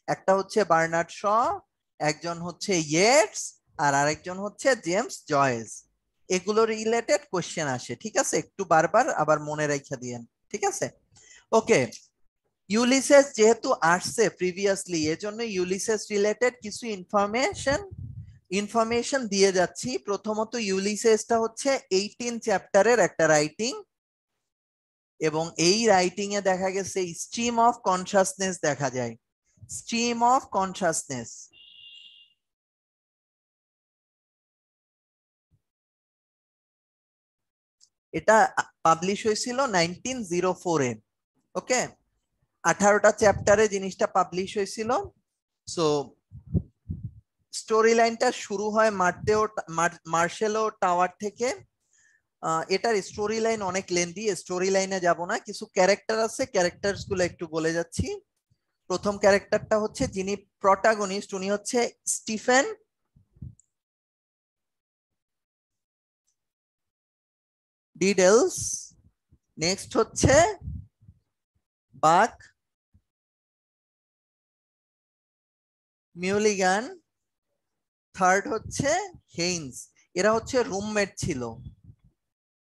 একটা হচ্ছে বার্নার্ড শ, একজন হচ্ছে ইয়েটস, আর আরেকজন হচ্ছে জেমস জয়েস। এগুলো রিলেটেড কোশ্চেন আসে, ঠিক আছে, একটু বারবার আবার মনে রাখা দিয়েন, ঠিক আছে। ওকে, ইউলিসেস যেহেতু আসছে প্রিভিয়াসলি, এজন্য ইউলিসেস রিলেটেড কিছু ইনফরমেশন দিয়ে যাচ্ছি। প্রথমত ইউলিসেসটা হচ্ছে 18 চ্যাপ্টারের একটা রাইটিং, এবং এই রাইটিং এ দেখা গেছে স্ট্রিম অফ কনসাসনেস দেখা যায়। স্ট্রিম অফ কনসাসনেস, এটা পাবলিশ হয়েছিল 1904 এ। ওকে, 18টা চ্যাপ্টারে জিনিসটা পাবলিশ হয়েছিল। সো স্টোরি লাইনটা শুরু হয় মার্শেলো টাওয়ার থেকে। এটার স্টোরি লাইন অনেক লেন্দি, স্টোরি লাইনে যাব না, কিছু ক্যারেক্টার আছে, ক্যারেক্টারস গুলো একটু বলে যাচ্ছি। প্রথম ক্যারেক্টারটা হচ্ছে, যিনি প্রটাগনিস্ট, উনি হচ্ছে স্টিফেন ডিডেলস। নেক্সট হচ্ছে বাক মিউলিগান। থার্ড হচ্ছে হেইন্স। এরা হচ্ছে রুমমেট ছিল।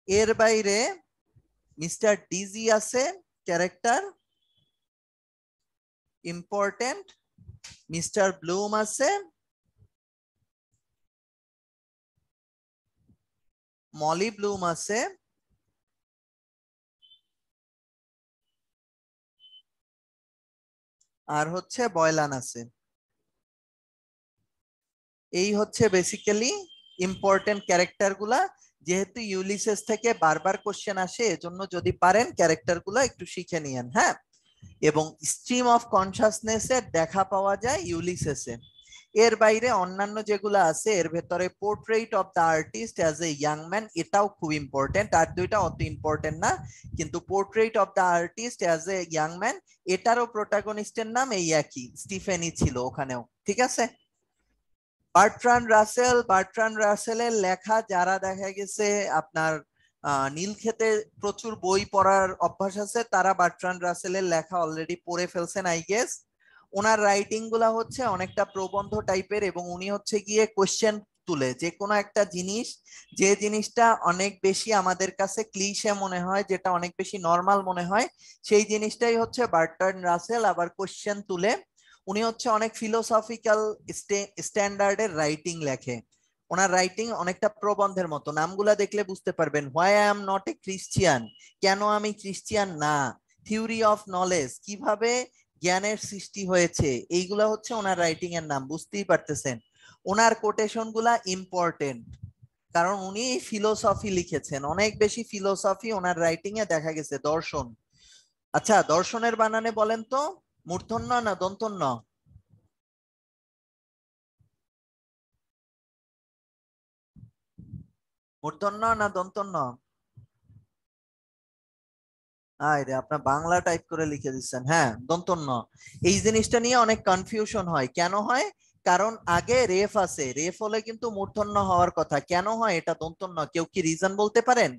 এর বাইরে মিস্টার ডিজি আছে ক্যারেক্টার, ইম্পর্টেন্ট। মিস্টার ব্লুম আছে, মলি ব্লুম আছে, আর হচ্ছে বয়লান আছে। এই হচ্ছে বেসিক্যালি ইম্পর্টেন্ট ক্যারেক্টার গুলা। যেহেতু ইউলিসেস থেকে বারবার কোশ্চেন আসে, এজন্য যদি পারেন ক্যারেক্টার গুলা একটু শিখে নিয়েন। হ্যাঁ, এবং স্ট্রিম অফ কনসাসনেস এর দেখা পাওয়া যায় ইউলিসেসে। এর বাইরে অন্যান্য যেগুলো আছে, এর ভেতরে portrait of the artist as a young man, এটাও খুব ইম্পর্টেন্ট। আর দুইটা অত ইম্পর্টেন্ট না, কিন্তু portrait of the artist as a young man, এটারও প্রোটাগনিস্টের নাম এই একই, স্টিফেনই ছিল ওখানেও, ঠিক আছে। বার্ট্রান্ড রাসেলের লেখা যারা দেখা গেছে আপনার নীলক্ষেতে প্রচুর বই পড়ার অভ্যাস আছে, তারা বার্ট্রান্ড রাসেলের লেখা অলরেডি পড়ে ফেলছেন আই গেস। ওনার রাইটিং গুলা হচ্ছে অনেকটা প্রবন্ধ টাইপের, এবং উনি হচ্ছে গিয়ে কোশ্চেন তুলে যে কোনো একটা জিনিস, যে জিনিসটা অনেক বেশি আমাদের কাছে ক্লিশে মনে হয়, যেটা অনেক বেশি নর্মাল মনে হয়, সেই জিনিসটাই হচ্ছে বার্ট্রান্ড রাসেল আবার কোশ্চেন তুলে। উনি হচ্ছে অনেক ফিলোসফিক্যাল স্ট্যান্ডার্ডের রাইটিং লেখে। ওনার রাইটিং অনেকটা প্রবন্ধের মতো, নামগুলা দেখলে বুঝতে পারবেন। Why I am not a Christian, কেন আমি ক্রিশ্চিয়ান না, থিওরি অফ নলেজ, কিভাবে জ্ঞানের সৃষ্টি হয়েছে, এইগুলা হচ্ছে ওনার রাইটিং এর নাম, বুঝতেই পারতেছেন। ওনার কোটেশন গুলা ইম্পর্টেন্ট, কারণ উনি ফিলোসফি লিখেছেন, অনেক বেশি ফিলোসফি ওনার রাইটিং এ দেখা গেছে। দর্শন, আচ্ছা দর্শনের বানানে বলেন তো, মূর্ধন্য না দন্তন্য? মূর্ধন্য না দন্তন্য? আরে আপনার বাংলা টাইপ করে লিখে দিচ্ছেন, হ্যাঁ দন্তন্য। এই জিনিসটা নিয়ে অনেক কনফিউশন হয়, কেন হয়? কারণ আগে রেফ আছে, রেফ হলে কিন্তু মূর্ধন্য হওয়ার কথা, কেন হয় এটা দন্তন্য? কেউ কি রিজন বলতে পারেন?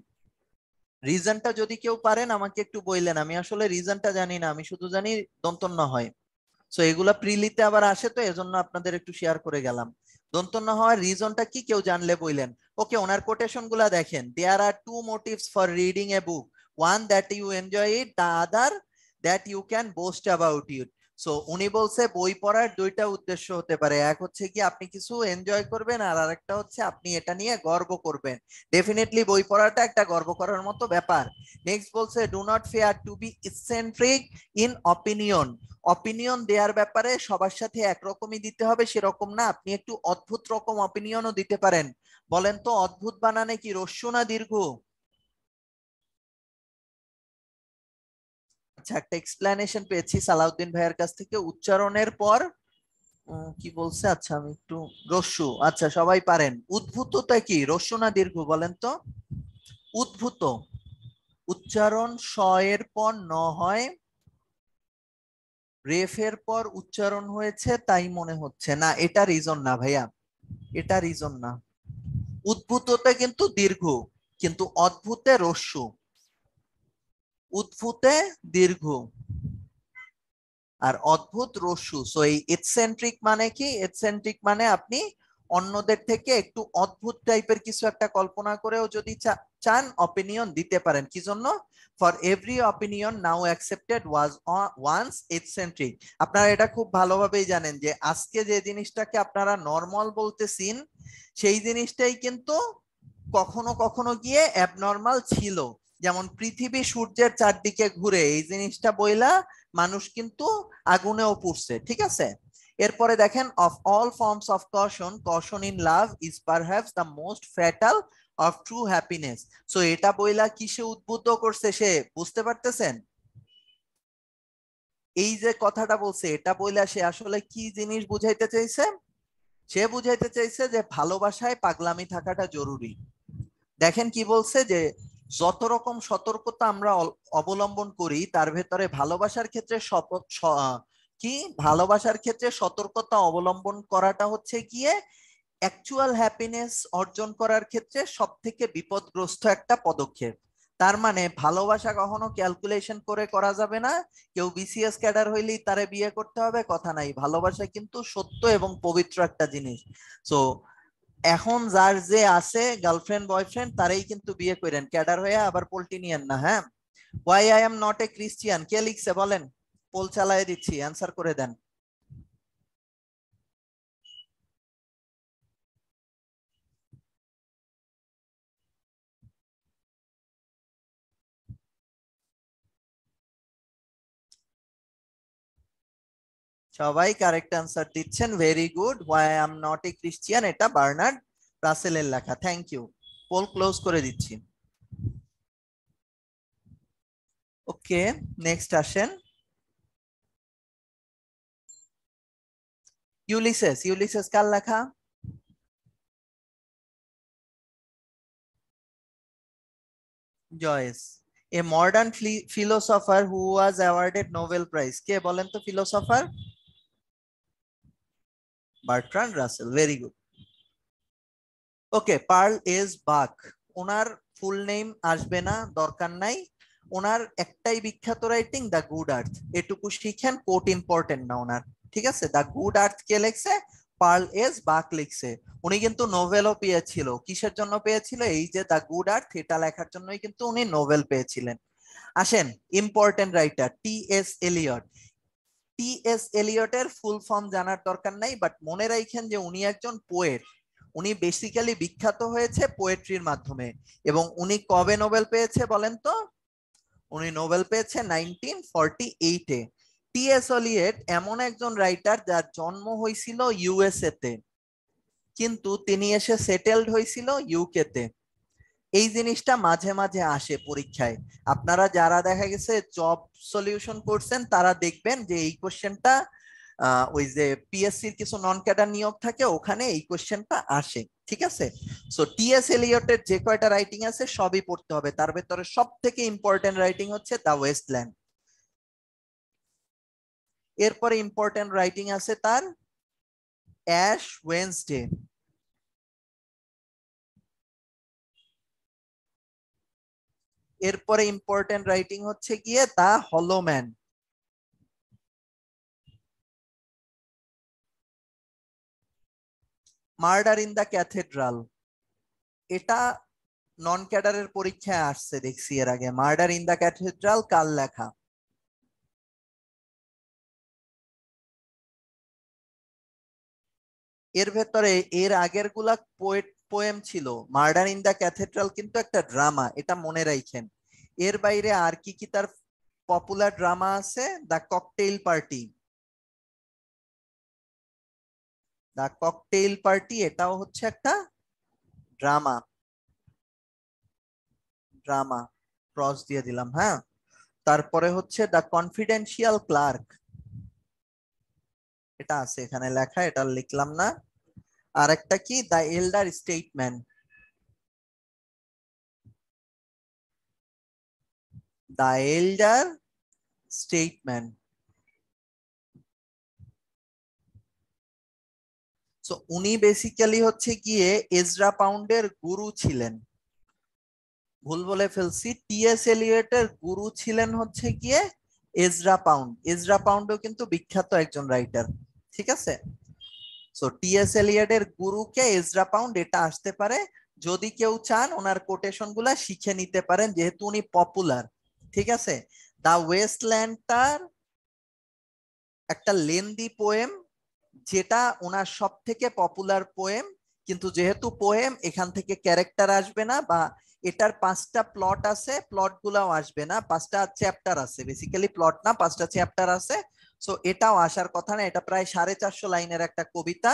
রিজনটা যদি কেউ পারেন আমাকে একটু বললেন, আমি আসলে রিজনটা জানি না, আমি শুধু জানি দন্তন্য হয়। সো এগুলা প্রিলিতে আবার আসে, তো এজন্য আপনাদের একটু শেয়ার করে গেলাম। দন্তন্য হওয়ার রিজনটা কি কেউ জানলে বললেন। ওকে, ওনার কোটেশন গুলা দেখেন। There are two motives for reading a book, one that you enjoy it, the other that you can boast about it. So উনি বলছে বই পড়ার দুইটা উদ্দেশ্য হতে পারে, এক হচ্ছে কি আপনি কিছু এনজয় করবেন, আর আরেকটা হচ্ছে আপনি এটা নিয়ে গর্ব করবেন। ডেফিনেটলি বই পড়াটা একটা গর্ব করার মতো ব্যাপার। নেক্সট বলছে do not fear to be eccentric in opinion. Opinion দেওয়ার ব্যাপারে সবার সাথে একরকমই দিতে হবে সেরকম না, আপনি একটু অদ্ভুত রকম অপিনিয়নও দিতে পারেন। বলেন তো অদ্ভুত বানানে কি রস্যু না দীর্ঘ? আচ্ছা, একটা এক্সপ্লেনেশন পেয়েছি সালাউদ্দিন ভাইয়ের কাছ থেকে, উচ্চারণের পর কি বলছে, আচ্ছা আমি একটু, রস্যু, আচ্ছা সবাই পারেন। উদ্ভূতটা কি, রস্যু না দীর্ঘ বলেন তো? উদ্ভূত উচ্চারণ স এর পর ন হয়, রেফের পর উচ্চারণ হয়েছে তাই মনে হচ্ছে না, এটা রিজন না ভাইয়া, এটা রিজন না। উদ্ভূততে কিন্তু দীর্ঘ, কিন্তু অদ্ভুতে রস্যু, উদ্ভূতে দীর্ঘ আর অদ্ভুত রস্যু। সো এই এক্সেন্ট্রিক মানে কি, এক্সেন্ট্রিক মানে আপনি অন্যদের থেকে একটু অদ্ভুত টাইপের কিছু একটা কল্পনা করেও যদি চান অপিনিয়ন দিতে পারেন। কি জন্য? For every opinion now accepted was once eccentric. আপনারা এটা খুব ভালোভাবেই জানেন যে আজকে যে জিনিসটাকে আপনারা নর্মাল বলতেছেন, সেই জিনিসটাই কিন্তু কখনো কখনো গিয়ে অ্যাবনর্মাল ছিল। যেমন পৃথিবী সূর্যের চারদিকে ঘুরে, এই জিনিসটা বইলা মানুষ কিন্তু আগুনেও পুড়ছে, ঠিক আছে? এরপরে দেখেন, of all forms of caution, caution in love is perhaps the most fatal of true happiness. So এটা বইলা কিসে উদ্বুদ্ধ করছে সে, বুঝতে পারতেছেন? এই যে কথাটা বলছে, এটা বইলা সে আসলে কি জিনিস বুঝাইতে চাইছে? সে বুঝাইতে চাইছে যে ভালোবাসায় পাগলামি থাকাটা জরুরি। দেখেন কি বলছে, যে যত রকম সতর্কতা আমরা অবলম্বন করি, তার ভেতরে ভালোবাসার ক্ষেত্রে কি, ভালোবাসার ক্ষেত্রে সতর্কতা অবলম্বন করাটা হচ্ছে গিয়ে অ্যাকচুয়াল হ্যাপিনেস অর্জন করার ক্ষেত্রে সব থেকে বিপদগ্রস্ত একটা পদক্ষেপ। তার মানে ভালোবাসা কখনো ক্যালকুলেশন করে করা যাবে না। কেউ বিসিএস ক্যাডার হইলেই তারে বিয়ে করতে হবে, কথা নাই। ভালোবাসা কিন্তু সত্য এবং পবিত্র একটা জিনিস। সো এখন যার যে আছে গার্লফ্রেন্ড বয়ফ্রেন্ড, তারাই কিন্তু বিয়ে করেন, ক্যাডার হয়ে আবার পোল্টি নিয়েন না, হ্যাঁ। Why I am not a Christian, কে লিখছে বলেন? পোল চালায় দিচ্ছি, অ্যান্সার করে দেন। সবাই কারেক্ট অ্যান্সার দিচ্ছেন, very good. Why I am not a Christian, এটা বার্নার্ড রাসেলের লেখা। Thank you. পোল ক্লোজ করে দিচ্ছি। ওকে, নেক্সট আসেন। ইউলিসেস, ইউলিসেস কার লেখা? Joyce. A modern philosopher who was awarded Nobel Prize, কে বলেন তো philosopher? Bertrand Russell, very good. Okay, Pearl S Buck, ওনার ফুল নেম আসবে না, দরকার নাই। ওনার একটাই বিখ্যাত রাইটিং দ্য গুড আর্থ, এটুকু শিখেন, কোট ইম্পর্টেন্ট না ওনার। ঠিক আছে, দ্য গুড আর্থ কে লিখছে? পার্ল এজ বাক লিখছে। উনি কিন্তু নোবেলও পেয়েছিল। কিসের জন্য পেয়েছিল? এই যে দ্য গুড আর্থ, এটা লেখার জন্যই কিন্তু উনি নোবেল পেয়েছিলেন। আসেন, important writer T S Eliot. T S এলিয়টের ফুল ফর্ম জানার দরকার নাই, বাট মনে রাখেন যে উনি একজন পোয়েট। উনি বেসিক্যালি বিখ্যাত হয়েছে পোয়েট্রির মাধ্যমে। এবং উনি কবে নোবেল পেয়েছে বলেন তো? উনি নোবেল পেয়েছে 1948-এ। টি এস এলিয়ট এমন একজন রাইটার যার জন্ম হয়েছিল ইউএসএ তে, কিন্তু তিনি এসে সেটেলড হয়েছিল ইউকে তে। এই জিনিসটা মাঝে মাঝে আসে পরীক্ষায়। আপনারা যারা দেখা গেছে জব সলিউশন করছেন তারা দেখবেন যে এই কোশ্চেনটা ওই যে পিএসসির কিছু নন ক্যাডার নিয়োগ থাকে, ওখানে এই কোশ্চেনটা আসে। ঠিক আছে, সো টিএস এলিয়টের যে কয়টা রাইটিং আছে সবই পড়তে হবে। তার ভেতরে সব থেকে ইম্পর্টেন্ট রাইটিং হচ্ছে দ্য ওয়েস্টল্যান্ড। এরপরে ইম্পর্টেন্ট রাইটিং আছে তার অ্যাশ ওয়েন্সডে। এরপরে ইম্পর্টেন্ট রাইটিং হচ্ছে গিয়ে দ্য হলো man. Murder in the cathedral, এটা নন ক্যাডারের পরীক্ষায় আসছে দেখছি এর আগে। মার্ডার ইন দ্য ক্যাথেড্রাল কার লেখা? এর ভেতরে এর আগের গুলা পোয়েম ছিল। মার্ডার ইন দ্য ক্যাথেড্রাল কিন্তু একটা ড্রামা, এটা মনে রাখেন। এর বাইরে আর কি কি তার পপুলার ড্রামা আছে? The cocktail party. The cocktail party এটাও হচ্ছে একটা ড্রামা। ড্রামা ক্রস দিয়ে দিলাম, হ্যাঁ। তারপরে হচ্ছে দ্য কনফিডেন্সিয়াল ক্লার্ক, এটা আছে এখানে লেখা, এটা লিখলাম না। আর একটা কি? The এল্ডার statesman. The এল্ডার statesman. So উনি বেসিক্যালি হচ্ছে গিয়ে এজরা পাউন্ডের গুরু ছিলেন। ভুল বলে ফেলছি, টিএস এলিয়টের গুরু ছিলেন হচ্ছে গিয়ে এজরা পাউন্ড। এজরা পাউন্ডও কিন্তু বিখ্যাত একজন রাইটার। ঠিক আছে, সো টিএস এলিয়টের গুরুকে এজরা পাউন্ড, এটা আসতে পারে। যদি কেউ চান ওনার কোটেশন গুলা শিখে নিতে পারেন, যেহেতু উনি পপুলার। ঠিক আছে, দা ওয়েস্টল্যান্ডটার একটা লেন্দি পোয়েম, যেটা ওনার সব থেকে পপুলার পোয়েম। কিন্তু যেহেতু পোয়েম, এখান থেকে ক্যারেক্টার আসবে না, বা এটার 5টা প্লট আছে, প্লট গুলাও আসবে না। 5টা চ্যাপ্টার আছে, বেসিক্যালি প্লট না, 5টা চ্যাপ্টার আছে। সো এটাও আসার কথা না। এটা প্রায় 450 লাইনের একটা কবিতা।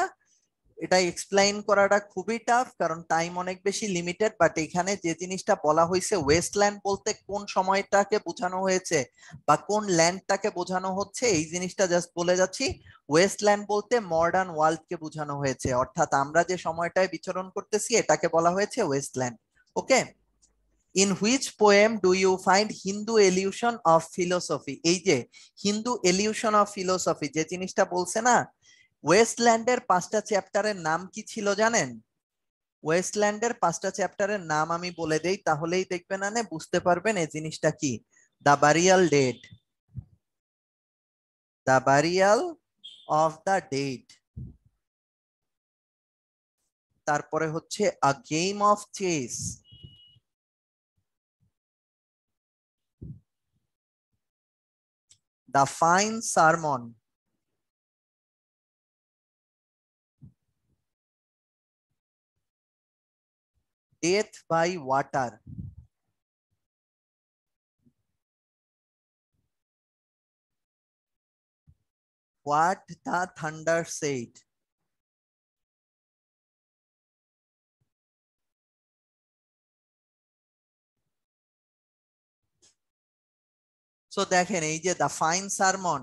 এটা এক্সপ্লেইন করাটা খুবই টাফ, কারণ টাইম অনেক বেশি লিমিটেড। বাট এখানে যে জিনিসটা বলা হয়েছে, ওয়েস্টল্যান্ড বলতে কোন সময়টাকে বোঝানো হয়েছে বা কোন ল্যান্ডটাকে বোঝানো হচ্ছে, এই জিনিসটা জাস্ট বলে যাচ্ছি। ওয়েস্টল্যান্ড বলতে মডার্ন ওয়ার্ল্ড কে বোঝানো হয়েছে, অর্থাৎ আমরা যে সময়টায় বিচরণ করতেছি এটাকে বলা হয়েছে Waste Land. Okay, in which poem do you find Hindu allusion of philosophy? এই যে হিন্দু এলিউশন অফ ফিলোসফি যে জিনিসটা বলছে না, ওয়েস্টল্যান্ডের 5টা চ্যাপ্টারের নাম কি ছিল জানেন? ওয়েস্টল্যান্ডের 5টা চ্যাপ্টারের নাম আমি বলে দেই, তাহলেই দেখবেন আনে বুঝতে পারবেন এই জিনিসটা কি। The Burial Dead, The Burial of the Dead. তারপরে হচ্ছে A Game of Chess, The Fine Sermon, Death by Water, What the Thunder Said, so দেখেন এই যে The Fine Sermon,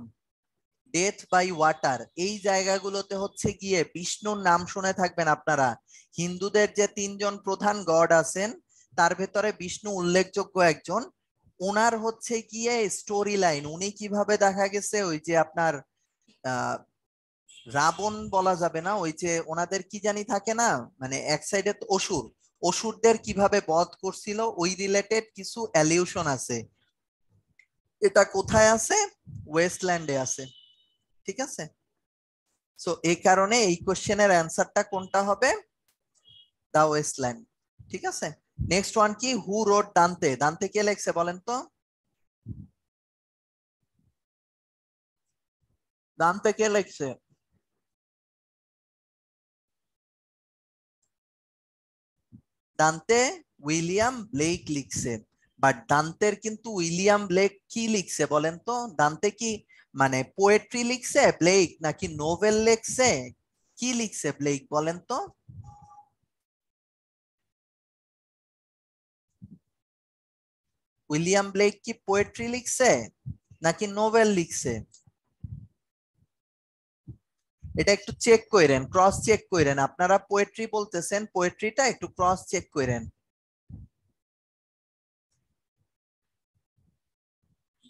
Death by Water, এই জায়গাগুলোতে হচ্ছে গিয়ে বিষ্ণুর নাম শুনে থাকবেন আপনারা। হিন্দুদের যে 3জন প্রধান গড আছেন তার ভেতরে বিষ্ণু উল্লেখযোগ্য একজন। ওনার হচ্ছে গিয়ে স্টোরি লাইন, উনি কিভাবে দেখা গেছে ওই যে আপনার রাবণ বলা যাবে না, ওই যে ওনাদের কি জানি থাকে না, মানে এক সাইডে অসুর, অসুরদের কিভাবে বধ করছিল ওই রিলেটেড কিছু অ্যালিউশন আছে। এটা কোথায় আছে? ওয়েস্টল্যান্ডে আছে। ঠিক আছে, সো এই কারণে এই কোশ্চেনের অ্যান্সারটা কোনটা হবে? দা ওয়েস্টল্যান্ড। ঠিক আছে, নেক্সট ওয়ান কি, হু রোড দান্তে? দান্তে কে লেখছে বলেন তো? দান্তে কে লেখছে? দান্তে উইলিয়াম ব্লেক লিখছে। বাট দান্তের কিন্তু উইলিয়াম ব্লেক কি লিখছে বলেন তো? দান্তে কি মানে পোয়েট্রি লিখছে ব্লেক, নাকি নোভেল লিখছে? কি লিখছে ব্লেক বলেন তো? উইলিয়াম ব্লেক কি পোয়েট্রি লিখছে নাকি নোভেল লিখছে? এটা একটু চেক করেন, ক্রস চেক করেন। আপনারা পোয়েট্রি বলতেছেন, পোয়েট্রিটা একটু ক্রস চেক করেন।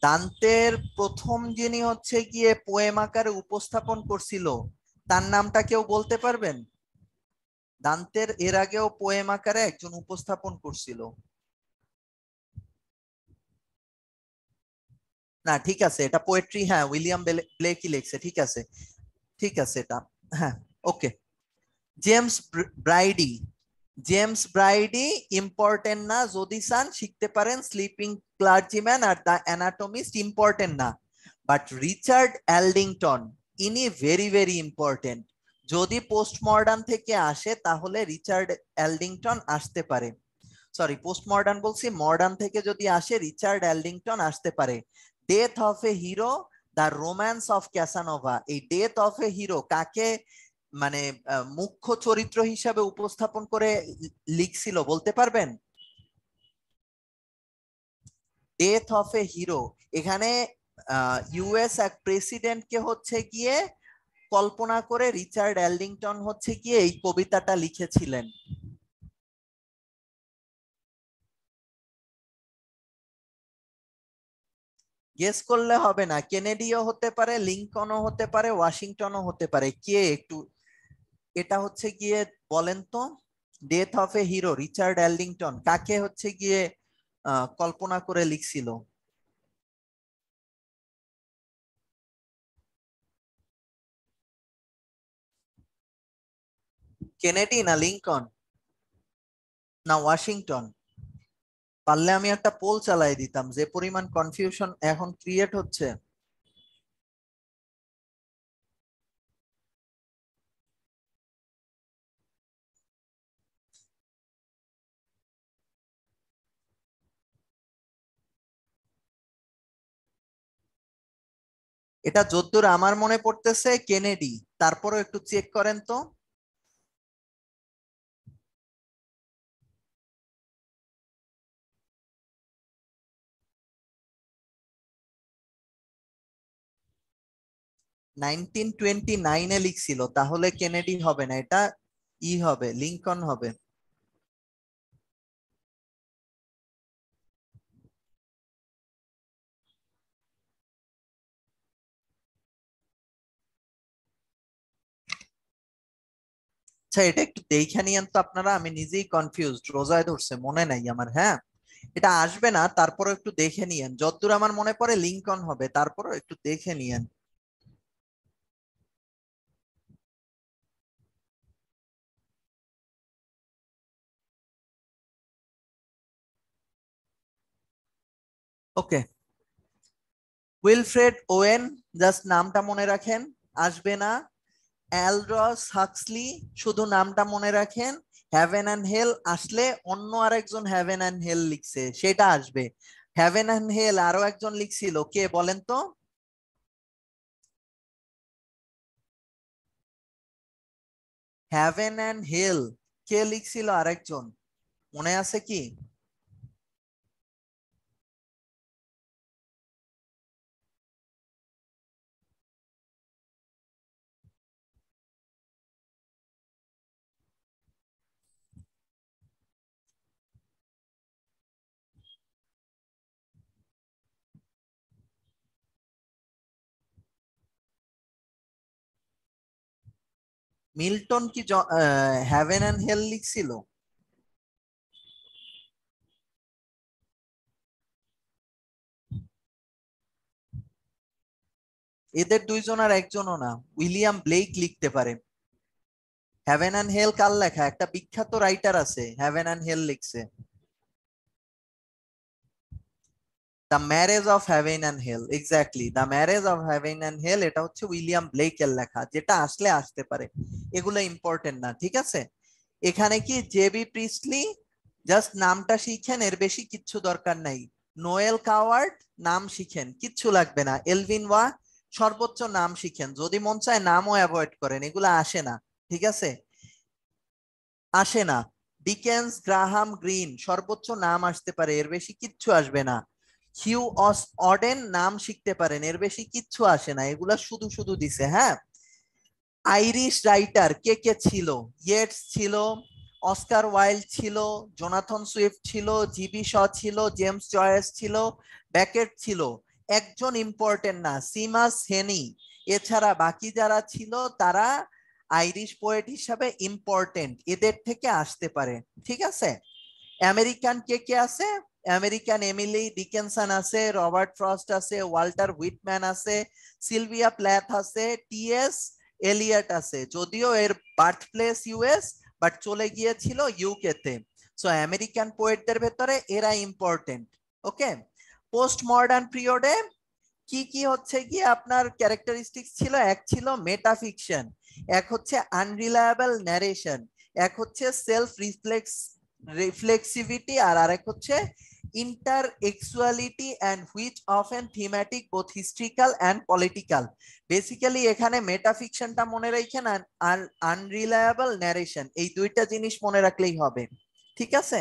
দান্তের প্রথম যিনি হচ্ছে গিয়ে পোয়েম আকারে উপস্থাপন করছিল, তার নামটা কেউ বলতে পারবেন? দান্তের এর আগেও পোয়েম আকারে একজন উপস্থাপন করছিল। না ঠিক আছে, এটা পোয়েট্রি, হ্যাঁ উইলিয়াম ব্লেকই লিখছে, ঠিক আছে। ঠিক আছে এটা, হ্যাঁ, ওকে। জেমস ব্রাইডি। জেমস ব্রাইডি ইম্পর্টেন্ট না, যদি চান শিখতে পারেন স্লিপিং ক্লার্জিম্যান আর দ্য অ্যানাটমিস্ট, ইম্পর্টেন্ট না। বাট রিচার্ড অ্যালডিংটন, ইনি ভেরি ভেরি ইম্পর্টেন্ট। যদি পোস্ট মডার্ন থেকে আসে তাহলে রিচার্ড অ্যালডিংটন আসতে পারে। সরি, পোস্ট মডার্ন বলছি, মডার্ন থেকে যদি আসে রিচার্ড অ্যালডিংটন আসতে পারে। Death of a hero, the romance of Casanova, এই ডেথ অফ এ হিরো কাকে মানে মুখ্য চরিত্র হিসাবে উপস্থাপন করে লিখছিল বলতে পারবেন? ডেথ অফ এ হিরো, এখানে ইউএস এক প্রেসিডেন্টকে হচ্ছে গিয়ে কল্পনা করে রিচার্ড অ্যালডিংটন হচ্ছে গিয়ে এই কবিতাটা লিখেছিলেন। গেস করলে হবে না, কেনেডিও হতে পারে, লিঙ্কনও হতে পারে, ওয়াশিংটনও হতে পারে, কে একটু এটা হচ্ছে গিয়ে বলেন তো। Death of a Hero Richard Aldington কাকে হচ্ছে গিয়ে কল্পনা করে লিখছিল? কেনেডি না লিঙ্কন না ওয়াশিংটন? পারলে আমি একটা পোল চালাই দিতাম, যে পরিমাণ কনফিউশন এখন ক্রিয়েট হচ্ছে। এটা যদ্দূর আমার মনে পড়তেছে কেনেডি, তারপরও একটু চেক করেন তো। 1929-এ লিখছিল, তাহলে কেনেডি হবে না, এটা ই হবে, লিঙ্কন হবে। আচ্ছা এটা একটু দেখে নিয়েন তো আপনারা, আমি নিজেই কনফিউজড, রোজায় ধরছে মনে নাই আমার, হ্যাঁ। এটা আসবে না, তারপরও একটু দেখে নিয়েন, যতদূর আমার মনে পড়ে লিঙ্কন হবে, তারপরও একটু দেখে নিয়েন। ওকে, উইলফ্রেড ওয়েন, জাস্ট নামটা মনে রাখেন, আসবে না। অ্যালড্রস হাক্সলি, শুধু নামটা মনে রাখেন। হ্যাভেন অ্যান্ড হেল আসলে অন্য আরেকজন হ্যাভেন অ্যান্ড হেল লিখছে, সেটা আসবে। হ্যাভেন অ্যান্ড হেল আরো একজন লিখছিল, কে বলেন তো? হ্যাভেন অ্যান্ড হেল কে লিখছিল আরেকজন, মনে আছে কি? মিল্টন কি হ্যাভেন অ্যান্ড হেল লিখছিল? এদের দুইজন আর একজনও না, উইলিয়াম ব্লেক লিখতে পারে। হ্যাভেন অ্যান্ড হেল কার লেখা? একটা বিখ্যাত রাইটার আছে হ্যাভেন অ্যান্ড হেল লিখছে, The Marriage of Heaven and Hell. Exactly, The Marriage of Heaven and Hell, এটা হচ্ছে উইলিয়াম ব্লেকের লেখা, যেটা আসলে আসতে পারে, এগুলো ইম্পর্টেন্ট না, ঠিক আছে? এখানে কি জেবি প্রিস্টলি, জাস্ট নামটা শিখেন, এর বেশি কিচ্ছু দরকার নাই। নোয়েল কাওয়ার্ড, নাম শিখেন, কিচ্ছু লাগবে না। এলভিন ওয়া, সর্বোচ্চ নাম শিখেন, যদি মন চায় নামও অ্যাভয়েড করেন, এগুলো আসে না, ঠিক আছে? আসে না। ডিকেন্স, গ্রাহাম গ্রিন, সর্বোচ্চ নাম আসতে পারে, এর বেশি কিচ্ছু আসবে না। হিউ অডেন, নাম শিখতে পারেন, এর বেশি কিচ্ছু আসে না, এগুলা শুধু শুধু দিছে, হ্যাঁ। আইরিশ রাইটার কে কে ছিল? ইয়েটস ছিল, অস্কার ওয়াইল্ড ছিল, জোনাথন সুইফট ছিল, জিবি শ ছিল, জেমস জয়েস ছিল, ব্যাকেট ছিল। একজন ইম্পর্টেন্ট না, সিমাস হেনি। এছাড়া বাকি যারা ছিল তারা আইরিশ পোয়েট হিসাবে ইম্পর্টেন্ট, এদের থেকে আসতে পারে, ঠিক আছে? আমেরিকান কে কে আছে? আমেরিকান এমিলি ডিকেনসন আছে, রবার্ট ফ্রস্ট আছে, ওয়াল্টার হুইটম্যান আছে, সিলভিয়া প্ল্যাথ আছে, টিএস এলিয়ট আছে, যদিও এর বার্থ প্লেস ইউএস, বাট চলে গিয়েছিল ইউকে তে। সো আমেরিকান পোয়েটদের ভেতরে এরা ইম্পর্টেন্ট, ওকে? পোস্ট মডার্ন পিরিয়ডে কি কি হচ্ছে গিয়ে আপনার ক্যারেক্টারিস্টিক্স ছিল? এক ছিল মেটাফিকশন, এক হচ্ছে আনরিলায়েবল ন্যারেশন, এক হচ্ছে সেলফ রিফ্লেক্সিভিটি, আর আরেক হচ্ছে intertextuality and which often thematic both historical and political. Basically এখানে মেটাফিকশনটা মনে রাখেন, আর আনরিলায়েবল ন্যারেশন, এই দুইটা জিনিস মনে রাখলেই হবে, ঠিক আছে?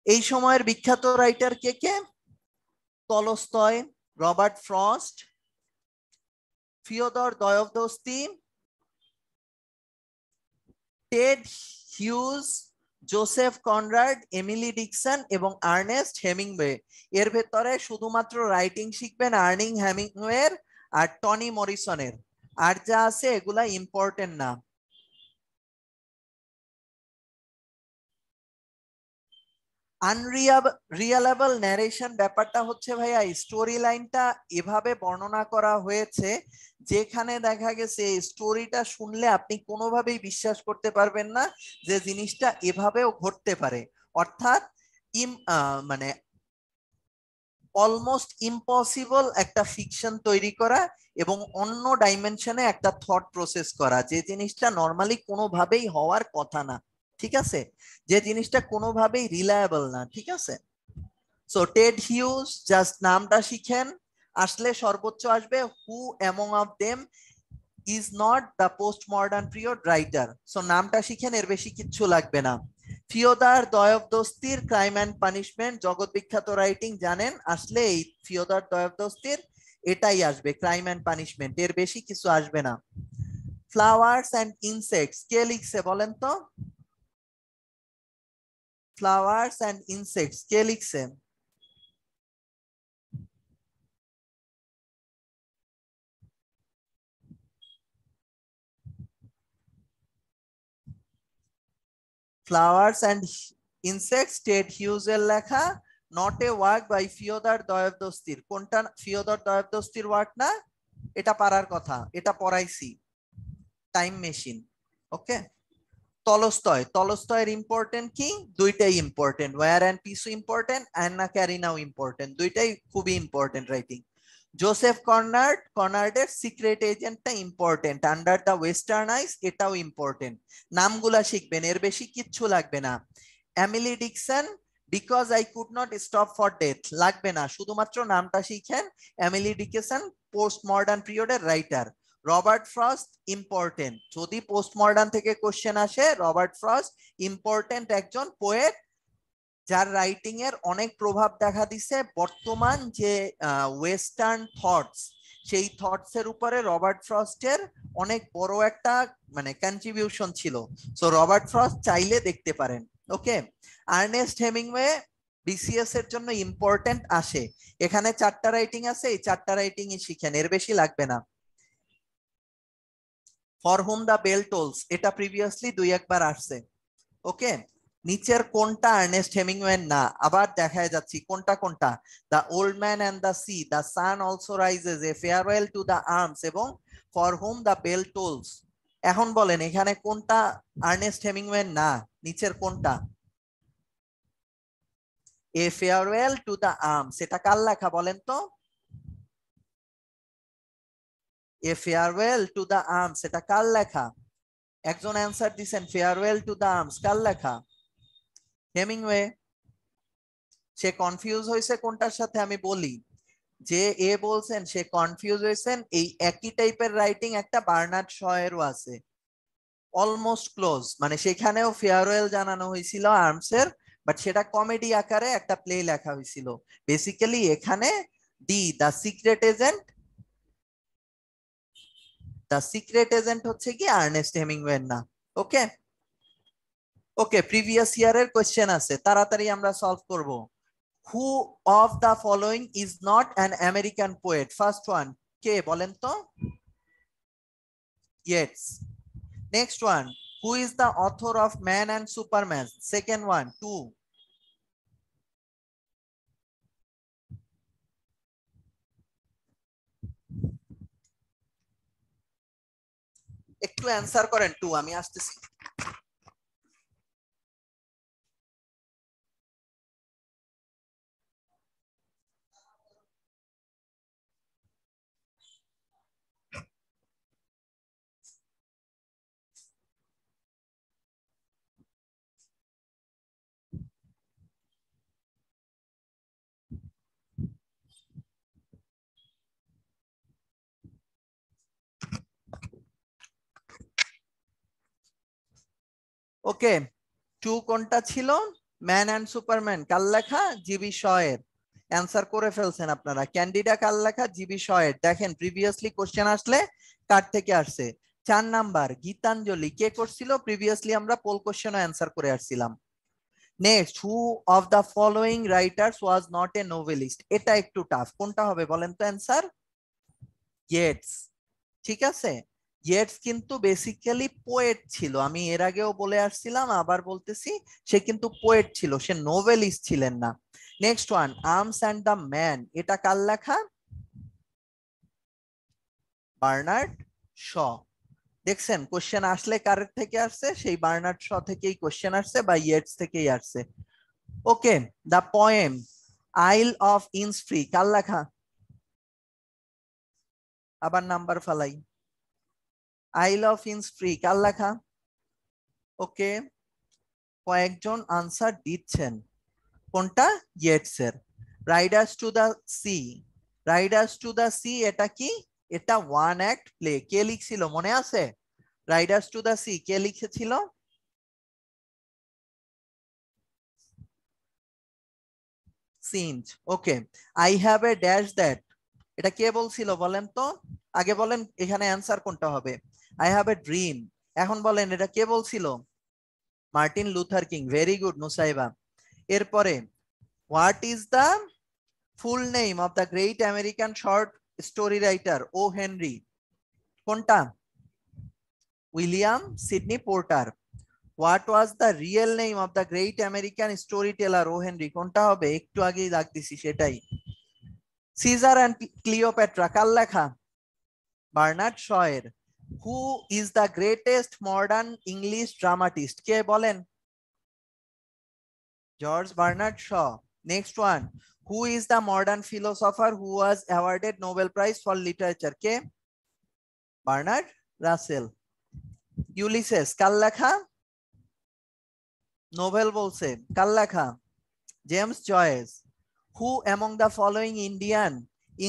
এই সময়ের বিখ্যাত রাইটার কে কে? Tolstoy, Robert Frost, Fyodor Dostoevsky, Ted Hughes, Joseph Conrad, Emily Dickinson এবং আর্নেস্ট হেমিংওয়ে। এর ভেতরে শুধুমাত্র রাইটিং শিখবেন আর্নিং হেমিংওয়ের আর টনি মরিসনের, আর যা আছে এগুলা ইম্পর্টেন্ট না। আনরিয়ালেবল ন্যারেশন ব্যাপারটা হচ্ছে ভাইয়া, স্টোরি লাইনটা এভাবে বর্ণনা করা হয়েছে যেখানে দেখা গেছে স্টোরিটা শুনলে আপনি কোনোভাবেই বিশ্বাস করতে পারবেন না যে জিনিসটা এভাবেও ঘটতে পারে। অর্থাৎ মানে অলমোস্ট ইম্পসিবল একটা ফিকশন তৈরি করা এবং অন্য ডাইমেনশনে একটা থট প্রসেস করা, যে জিনিসটা নর্মালি কোনোভাবেই হওয়ার কথা না, ঠিক আছে? যে জিনিসটা কোনোভাবেই রিলায়েবল না, ঠিক আছে? সো টেড হিউজ, জাস্ট নামটা শিখেন, আসলে সর্বোচ্চ আসবে। হু among of them is not the post modern period writer? So নামটা শিখেন, এর বেশি কিচ্ছু লাগবে না। ফিওদার দয়োভদস্তির ক্রাইম অ্যান্ড পানিশমেন্ট, জগৎ বিখ্যাত রাইটিং, জানেন, আসলে এই ফিওদার দয়োভদস্তির এটাই আসবে, ক্রাইম অ্যান্ড পানিশমেন্ট, এর বেশি কিছু আসবে না। ফ্লাওয়ার্স অ্যান্ড ইনসেক্টস কে লিখছে বলেন তো? ফ্লাওয়ার্স অ্যান্ড ইনসেক্টস কে লিখছে? Flowers and Insects, Ted Hughes এর লেখা, not a work by Fyodor দয়োভদস্তির। কোনটা ফিওদর দয়োভদস্তির ওয়ার্ক না? এটা পারার কথা, এটা পড়াইছি, টাইম মেশিন, ওকে? টলস্টয়ের ইম্পর্টেন্ট কি? দুইটাই ইম্পর্টেন্ট, ওয়ার অ্যান্ড পিসও ইম্পর্টেন্ট, অ্যান্না ক্যারিনাও ইম্পর্টেন্ট, দুইটাই খুবই ইম্পর্টেন্ট রাইটিং। জোসেফ কর্নার্ডের সিক্রেট এজেন্টটা important, Under the Western Eyes, এটাও ইম্পর্টেন্ট। নামগুলা শিখবেন, এর বেশি কিচ্ছু লাগবে না। Emily Dickinson, because I could not stop for death, লাগবে না, শুধুমাত্র নামটা শিখেন। এমিলি ডিকসন পোস্ট মডার্ন পিরিয়ডের রাইটার। রবার্ট ফ্রস্ট ইম্পর্টেন্ট, যদি পোস্ট মডার্ন থেকে কোশ্চেন আসে, রবার্ট ফ্রস্ট ইম্পর্টেন্ট একজন পোয়েট, যার রাইটিং এর অনেক প্রভাব দেখা দিছে বর্তমান যে ওয়েস্টার্ন থটস, সেই থটস এর উপরে রবার্ট ফ্রস্টের অনেক বড় একটা মানে কন্ট্রিবিউশন ছিল। সো রবার্ট ফ্রস্ট চাইলে দেখতে পারেন, ওকে? আর্নেস্ট হেমিংওয়ে বিসিএস এর জন্য ইম্পর্টেন্ট আসে, এখানে 4টা রাইটিং আছে, এই 4টা রাইটিংই শিখেন, এর বেশি লাগবে না। For hmm the bell tolls, এটা প্রিভিয়াসলি দুই একবার আসছে। ওকে, নিচের কোনটা আর্নেস্ট হেমিংওয়ে না? আবার দেখায় যাচ্ছি কোনটা কোনটা। The Old Man and the Sea, The sun also Rises, A Farewell to the Arms এবং For hmm the bell Tolls. এখন বলেন এখানে কোনটা আর্নেস্ট হেমিংওয়ে না? নিচের কোনটা? A Farewell to the Arms, এটা কার লেখা বলেন তো? A Farewell to the Arms, এটা কার লেখা? একজন অ্যান্সার দিছেন, ফেয়ারওয়েল টু দ্য আর্মস কার লেখা? হেমিংওয়ে। সে কনফিউজ হয়েছে কোনটার সাথে আমি বলি, যে এ বলছেন সে কনফিউজ হয়েছেন এই একই টাইপের রাইটিং একটা বার্নার্ড শয়েরও আছে, অলমোস্ট ক্লোজ, মানে সেখানেও ফেয়ারওয়েল জানানো হয়েছিল আর্মসের, বাট সেটা কমেডি আকারে একটা প্লে লেখা হয়েছিল। বেসিক্যালি এখানে D the secret agent, the secret agent হচ্ছে কি আর্নেস্ট হেমিংওয়ে না। ওকে ওকে, প্রিভিয়াস ইয়ারের কোশ্চেন আছে, তাড়াতাড়ি আমরা সলভ করব। Who of the following is not an American poet? First one কে বলেন তো? Yeats. Next one, who is the author of Man and Superman? Second one, two. একটু অ্যান্সার করেন, টু, আমি আসতেছি। ওকে, টু কোনটা ছিল? ম্যান অ্যান্ড সুপারম্যান কার লেখা? জিবি শয়ের। অ্যান্সার করে ফেলছেন আপনারা। ক্যান্ডিডা কার লেখা? জিবি শয়ের। দেখেন প্রিভিয়াসলি কোশ্চেন আসলে কার থেকে আসছে। 4 নাম্বার, গীতাঞ্জলি কে করছিল? প্রিভিয়াসলি আমরা পোল কোশ্চেনও অ্যান্সার করে আসছিলাম। Next, who of the following writers was not a novelist? এটা একটু টাফ, কোনটা হবে বলেন তো অ্যান্সার? ইয়েটস। ঠিক আছে, ইয়েটস কিন্তু বেসিক্যালি পোয়েট ছিল, আমি এর আগেও বলে আসছিলাম, আবার বলতেছি, সে কিন্তু পোয়েট ছিল, সে নোভেলিস্ট ছিলেন না। Next one, arms and the man, এটা কার লেখা? Bernard Shaw. দেখছেন কোশ্চেন আসলে কার থেকে আসছে? সেই বার্নার্ড শ থেকেই কোশ্চেন আসছে, বা ইয়েটস থেকেই আসছে। ওকে, দ্য পোয়েম আইল অফ ইনসফ্রি কার লেখা? আবার নাম্বার ফালাই, আইল অফ ইনসফ্রি কার লেখা? ওকে, কয়েকজন আনসার দিচ্ছেন, কোনটা? ইয়েটস এর। Riders to the Sea, Riders to the Sea এটা কি? এটা ওয়ান অ্যাক্ট প্লে। কে লিখছিল মনে আছে? রাইডার্স টু দা সি কে লিখেছিল? Synge. Okay, I have a dash that, এটা কে বলছিল বলেন তো? আগে বলেন এখানে অ্যান্সার কোনটা হবে। I have a dream. এখন বলেন এটা কে বলছিল? Martin Luther King. Very good Musaiba. এরপরে, what is the full name of the great American short story writer O Henry? কোনটা? William Sidney Porter. What was the real name of the great American story teller O Henry? কোনটা হবে? একটু আগেই দাগ দিছি সেটাই। সিজার অ্যান্ড ক্লিওপেট্রা কার লেখা? বার্নার্ড শয়ের। Who is the greatest modern English dramatist? কে বলেন? George Bernard Shaw. Next one, who is the modern philosopher who was awarded Nobel Prize for literature? কে? Bernard Russell. ইউলিসেস কার লেখা? নোবেল বলছে, কার লেখা? James Joyce. Who among the following Indian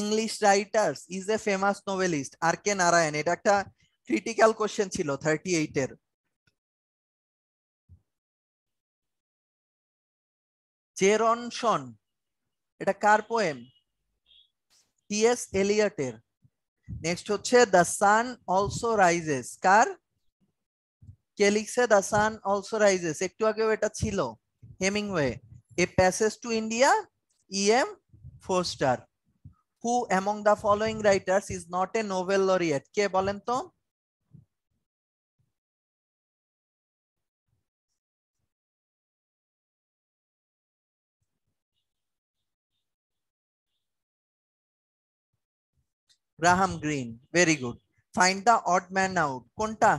English writers is a famous Nobelist? R K Narayan. এটা একটা ক্রিটিক্যাল কোশ্চেন ছিল 38 এর। জেরনসন, এটা কার পোয়েম? টি.এস. এলিয়টের। নেক্সট হচ্ছে দ্য সান অলসো রাইজেস কার? কে লিখছে দ্য সান অলসো রাইজেস? একটু আগেও এটা ছিল, Hemingway. A Passage to India, E M. Forster. Who among the following writers is not a Nobel laureate? কে বলেন তো? Graham Greene, very good. Find the odd man out, কোনটা?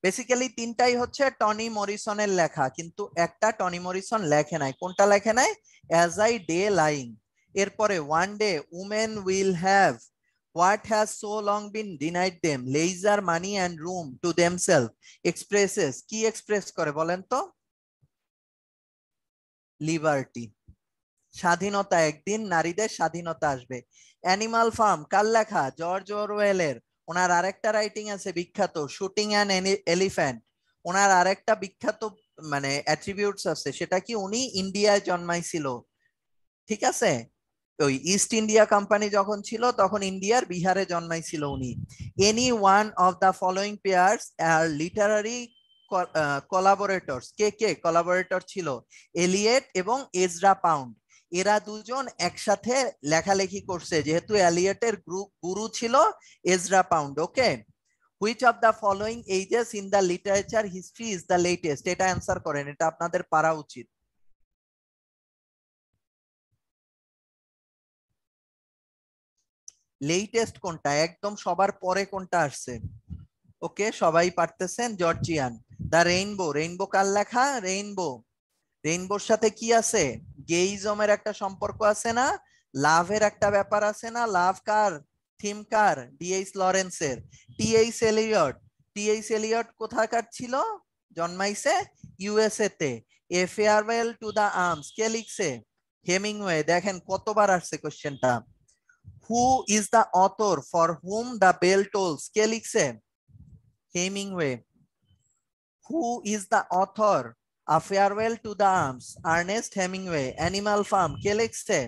বেসিক্যালি তিনটাই হচ্ছে টনি মরিসনের লেখা, কিন্তু একটা টনি মরিসন লেখে নাই। কোনটা লেখে নাই? As I Day Lying. এরপরে one day women will have what has so long been denied them, leisure, money and room to themselves, expresses, কি এক্সপ্রেস করে বলেন তো? লিবার্টি, স্বাধীনতা, একদিন নারীদের স্বাধীনতা আসবে। অ্যানিমাল ফার্ম কার লেখা? জর্জ অরওয়েলের। ওনার আরেকটা রাইটিং আছে বিখ্যাত, শুটিং অ্যান এলিফ্যান্ট। ওনার আরেকটা বিখ্যাত মানে অ্যাট্রিবিউটস আছে, সেটা কি উনি ইন্ডিয়ায় জন্মাইছিল, ঠিক আছে? ওই ইস্ট ইন্ডিয়া কোম্পানি যখন ছিল তখন ইন্ডিয়ার বিহারে জন্মাইছিল উনি। Any one of the following pairs are literary collaborators, কে কে কোলাবোরেটর ছিল? এলিয়েট এবং এজরা পাউন্ড। এরা দুজন একসাথে লেখালেখি করছে, যেহেতু এলিয়েটের গুরু ছিল Ezra Pound. Okay, which of the following ages in the literature history is the latest? এটা অ্যান্সার করেন, এটা আপনাদের পারা উচিত। লেটেস্ট কোনটা, একদম সবার পরে কোনটা আসছে? ওকে, সবাই পারতেছেন। জর্জিয়ান। দ্য রেইনবো, রেইনবো কার লেখা? রেইনবো, রেইনবোর সাথে কি আছে? গেইজমের একটা সম্পর্ক আছে না? লাভের একটা ব্যাপার আছে না? লাভ কার? থিম কার? ডিএইচ লরেন্সের। টিএইচ এলিয়ট, টিএইচ এলিয়ট কোথাকার ছিল? জন্মাইছে ইউএসএ তে। A Farewell to the Arms কে লিখছে? হেমিংওয়ে। দেখেন কতবার আসছে কোশ্চেনটা। Who is the author For hmm the bell Tolls কে লিখছে? Hemingway. Who is the author A Farewell to the Arms, Ernest Hemingway. Animal Farm কে লিখছে?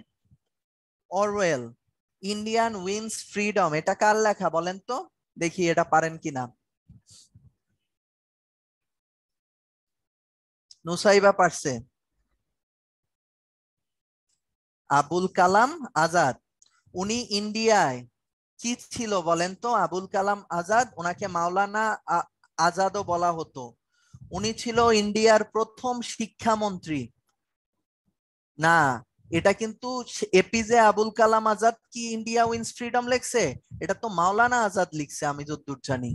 অরওয়েল। ইন্ডিয়ান উইন্স ফ্রিডম, এটা কার লেখা বলেন তো? দেখি এটা পারেন কিনা। নুসাইবা পারছে। আবুল কালাম আজাদ। উনি ইন্ডিয়ায় কি ছিল বলেন তো? আবুল কালাম আজাদ, ওনাকে মাওলানা আজাদও বলা হতো। উনি ছিল ইন্ডিয়ার প্রথম শিক্ষামন্ত্রী। না, এটা কিন্তু এপিজে আবুল কালাম আজাদ কি ইন্ডিয়া উইন্স ফ্রিডম লিখছে? এটা তো মাওলানা আজাদ লিখছে আমি যতদূর জানি।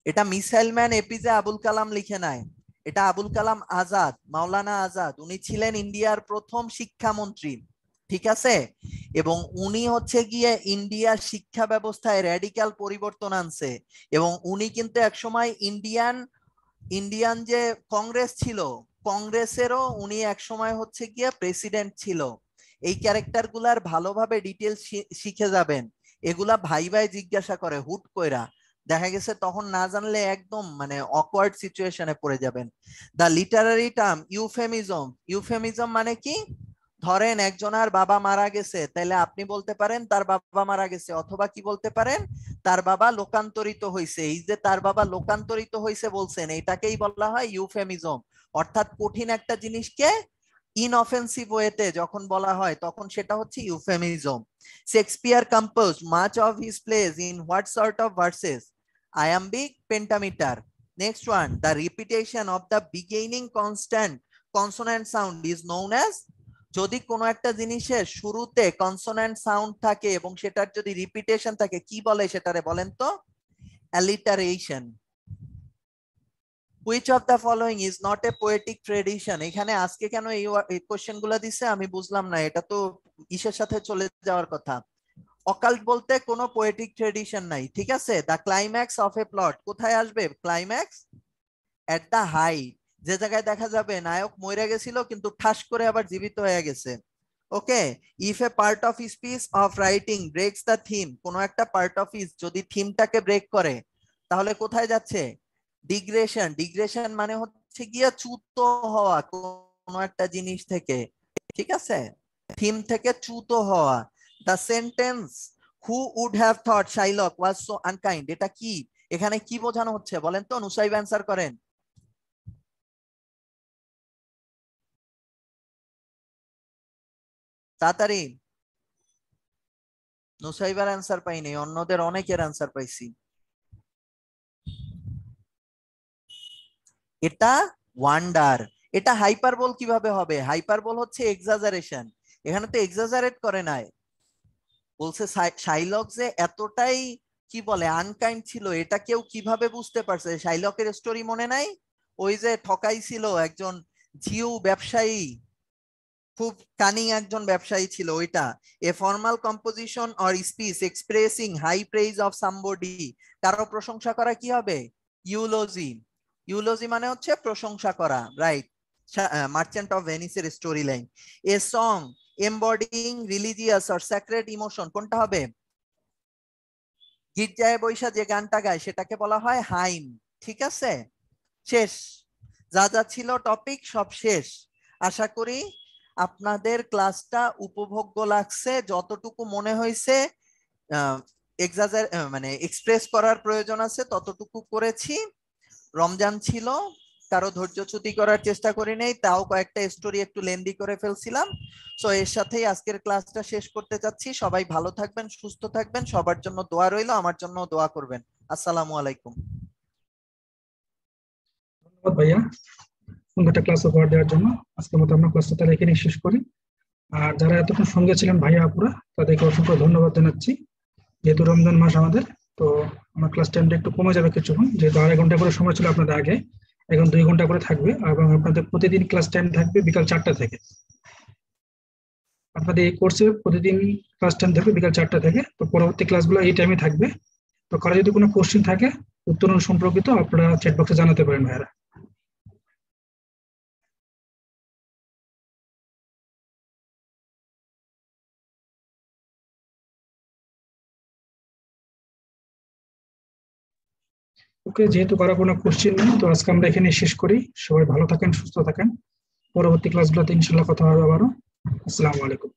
এটা missile man APJ Abul Kalam লিখে নাই, এটা আবুল কালাম আজাদ, মাওলানা আজাদ। উনি ছিলেন ইন্ডিয়ার প্রথম শিক্ষামন্ত্রী, ঠিক আছে? এবং উনি হচ্ছে গিয়ে ইন্ডিয়ার শিক্ষা ব্যবস্থায় র্যাডিক্যাল পরিবর্তন আনছে। এবং উনি কিন্তু একসময় ইন্ডিয়ান ইন্ডিয়ান যে কংগ্রেস ছিল, কংগ্রেসেরও উনি একসময় হচ্ছে গিয়ে প্রেসিডেন্ট ছিল। এই ক্যারেক্টার গুলার ভালোভাবে ডিটেলস শিখে যাবেন। এগুলা ভাই ভাই জিজ্ঞাসা করে হুট কইরা, দেখা গেছে তখন না জানলে একদম মানে অকওয়ার্ড সিচুয়েশনে পড়ে যাবেন। দা লিটারারি টার্ম ইউফেমিজম, ইউফেমিজম মানে কি? ধরেন একজনের বাবা মারা গেছে, তাহলে আপনি বলতে পারেন তার বাবা মারা গেছে, অথবা কি বলতে পারেন? তার বাবা লোকান্তরিত হয়েছে। এই যে তার বাবা লোকান্তরিত হয়েছে বলছেন, এটাকেই বলা হয় ইউফেমিজম। অর্থাৎ কঠিন একটা জিনিসকে ইনঅফেন্সিভ ওয়েতে যখন বলা হয় তখন সেটা হচ্ছে euphemism. Shakespeare compose much of his place in what sort of versus? Iambic, pentameter. Next one, the repetition of the beginning constant consonant sound is known as? যদি কোনো একটা জিনিসের শুরুতে কনসোনেন্ট সাউন্ড থাকে এবং সেটার যদি রিপিটেশন থাকে কি বলে সেটারে বলেন তো? Alliteration. Which of the following is not A poetic tradition? এখানে আজকে কেন এই কোশ্চেন গুলা দিচ্ছে আমি বুঝলাম না, এটা তো ইসের সাথে চলে যাওয়ার কথা। অকাল্ট বলতে কোনো পোয়েটিক ট্রেডিশন নাই, ঠিক আছে? The climax of A plot কোথায় আসবে? ক্লাইম্যাক্স এট দ্য হাইট, যে জায়গায় দেখা যাবে নায়ক মরে গেছিল কিন্তু ঠাস করে আবার জীবিত হয়ে গেছে। Okay, if a part of speech of writing breaks the theme, কোনো একটা পার্ট অফ ইস যদি থিমটাকে ব্রেক করে তাহলে কোথায় যাচ্ছে? ডিগ্রেশন। ডিগ্রেশন মানে হচ্ছে গিয়া চ্যুত হওয়া কোনো একটা জিনিস থেকে, ঠিক আছে? থিম থেকে চ্যুত হওয়া। The sentence who would have thought Shylock was so unkind, এটা কি? এখানে কি বোঝানো হচ্ছে বলেন তো? নুসাইব অ্যান্সার করেন। তাড়াতাড়ি। নুসাইবার অ্যান্সার পাইনি, অন্যদের অনেকের অ্যান্সার পাইছি। এটা ওয়ান্ডার। এটা হাইপারবোল কিভাবে হবে? হাইপারবোল হচ্ছে এক্সাজারেশন, এখানে তো এক্সাজারেট করে নাই। বলছে শাইলক যে এতটাই কি বলে আনকাইন্ড ছিল, এটা কেউ কিভাবে বুঝতে পারছে? শাইলকের স্টোরি মনে নাই? ওই যে ঠকাইছিল একজন জিউ ব্যবসায়ী, খুব কানিং একজন ব্যবসায়ী ছিল ওইটা। A formal composition or speech expressing high praise of somebody, কারো প্রশংসা করা কি হবে? ইউলোজি। ইউলোজি মানে হচ্ছে প্রশংসা করা, রাইট? মার্চেন্ট অফ ভেনিসের story line. A song embodying religious or sacred emotion, কোনটা হবে? গির্জায় বৈশা যে গানটা গায় সেটাকে বলা হয় হাইম। ঠিক আছে, শেষ। যা যা ছিল টপিক সব শেষ। আশা করি আপনাদের ক্লাসটা উপভোগ্য লাগছে। যতটুকু মনে হয়েছে মানে এক্সপ্রেস করার প্রয়োজন আছে ততটুকু করেছি। রমজান ছিল, কারো ধৈর্যচ্যুতি করার চেষ্টা করি নেই, তাও কয়েকটা স্টোরি একটু লেন্দি করে ফেলছিলাম। সো এর সাথেই আজকের ক্লাসটা শেষ করতে যাচ্ছি। সবাই ভালো থাকবেন, সুস্থ থাকবেন, সবার জন্য দোয়া রইলো, আমার জন্য দোয়া করবেন। আসসালামু আলাইকুম। ধন্যবাদ ভাইয়া সুন্দর ক্লাস উপহার দেওয়ার জন্য। আজকের মতো আমরা ক্লাসটা তাহলে এখানে শেষ করি। আর যারা এতক্ষণ সঙ্গে ছিলেন ভাইয়া আপুরা, তাদেরকে অসংখ্য ধন্যবাদ জানাচ্ছি। যেহেতু রমজান মাস আমাদের, তো আমার ক্লাস টাইমটা একটু কমে যাবে কিছুক্ষণ, যেহেতু 2.5 ঘন্টা করে সময় ছিল আপনাদের আগে, এখন 2 ঘন্টা করে থাকবে। এবং আপনাদের প্রতিদিন ক্লাস টাইম থাকবে বিকাল 4টা থেকে। আপনাদের এই কোর্সে প্রতিদিন ক্লাস টাইম থাকবে বিকাল 4টা থেকে। তো পরবর্তী ক্লাসগুলো এই টাইমে থাকবে। তো কারো যদি কোনো কোশ্চেন থাকে উত্তরণ সম্পর্কিত, আপনারা চ্যাট বক্সে জানাতে পারেন ভাইয়ারা। ওকে, যেহেতু কারো কোনো কোশ্চেন নেই, তো আজকে আমরা এখানে শেষ করি। সবাই ভালো থাকেন, সুস্থ থাকেন। পরবর্তী ক্লাসগুলোতে ইনশাল্লাহ কথা হবে আবারও। আসসালামু আলাইকুম।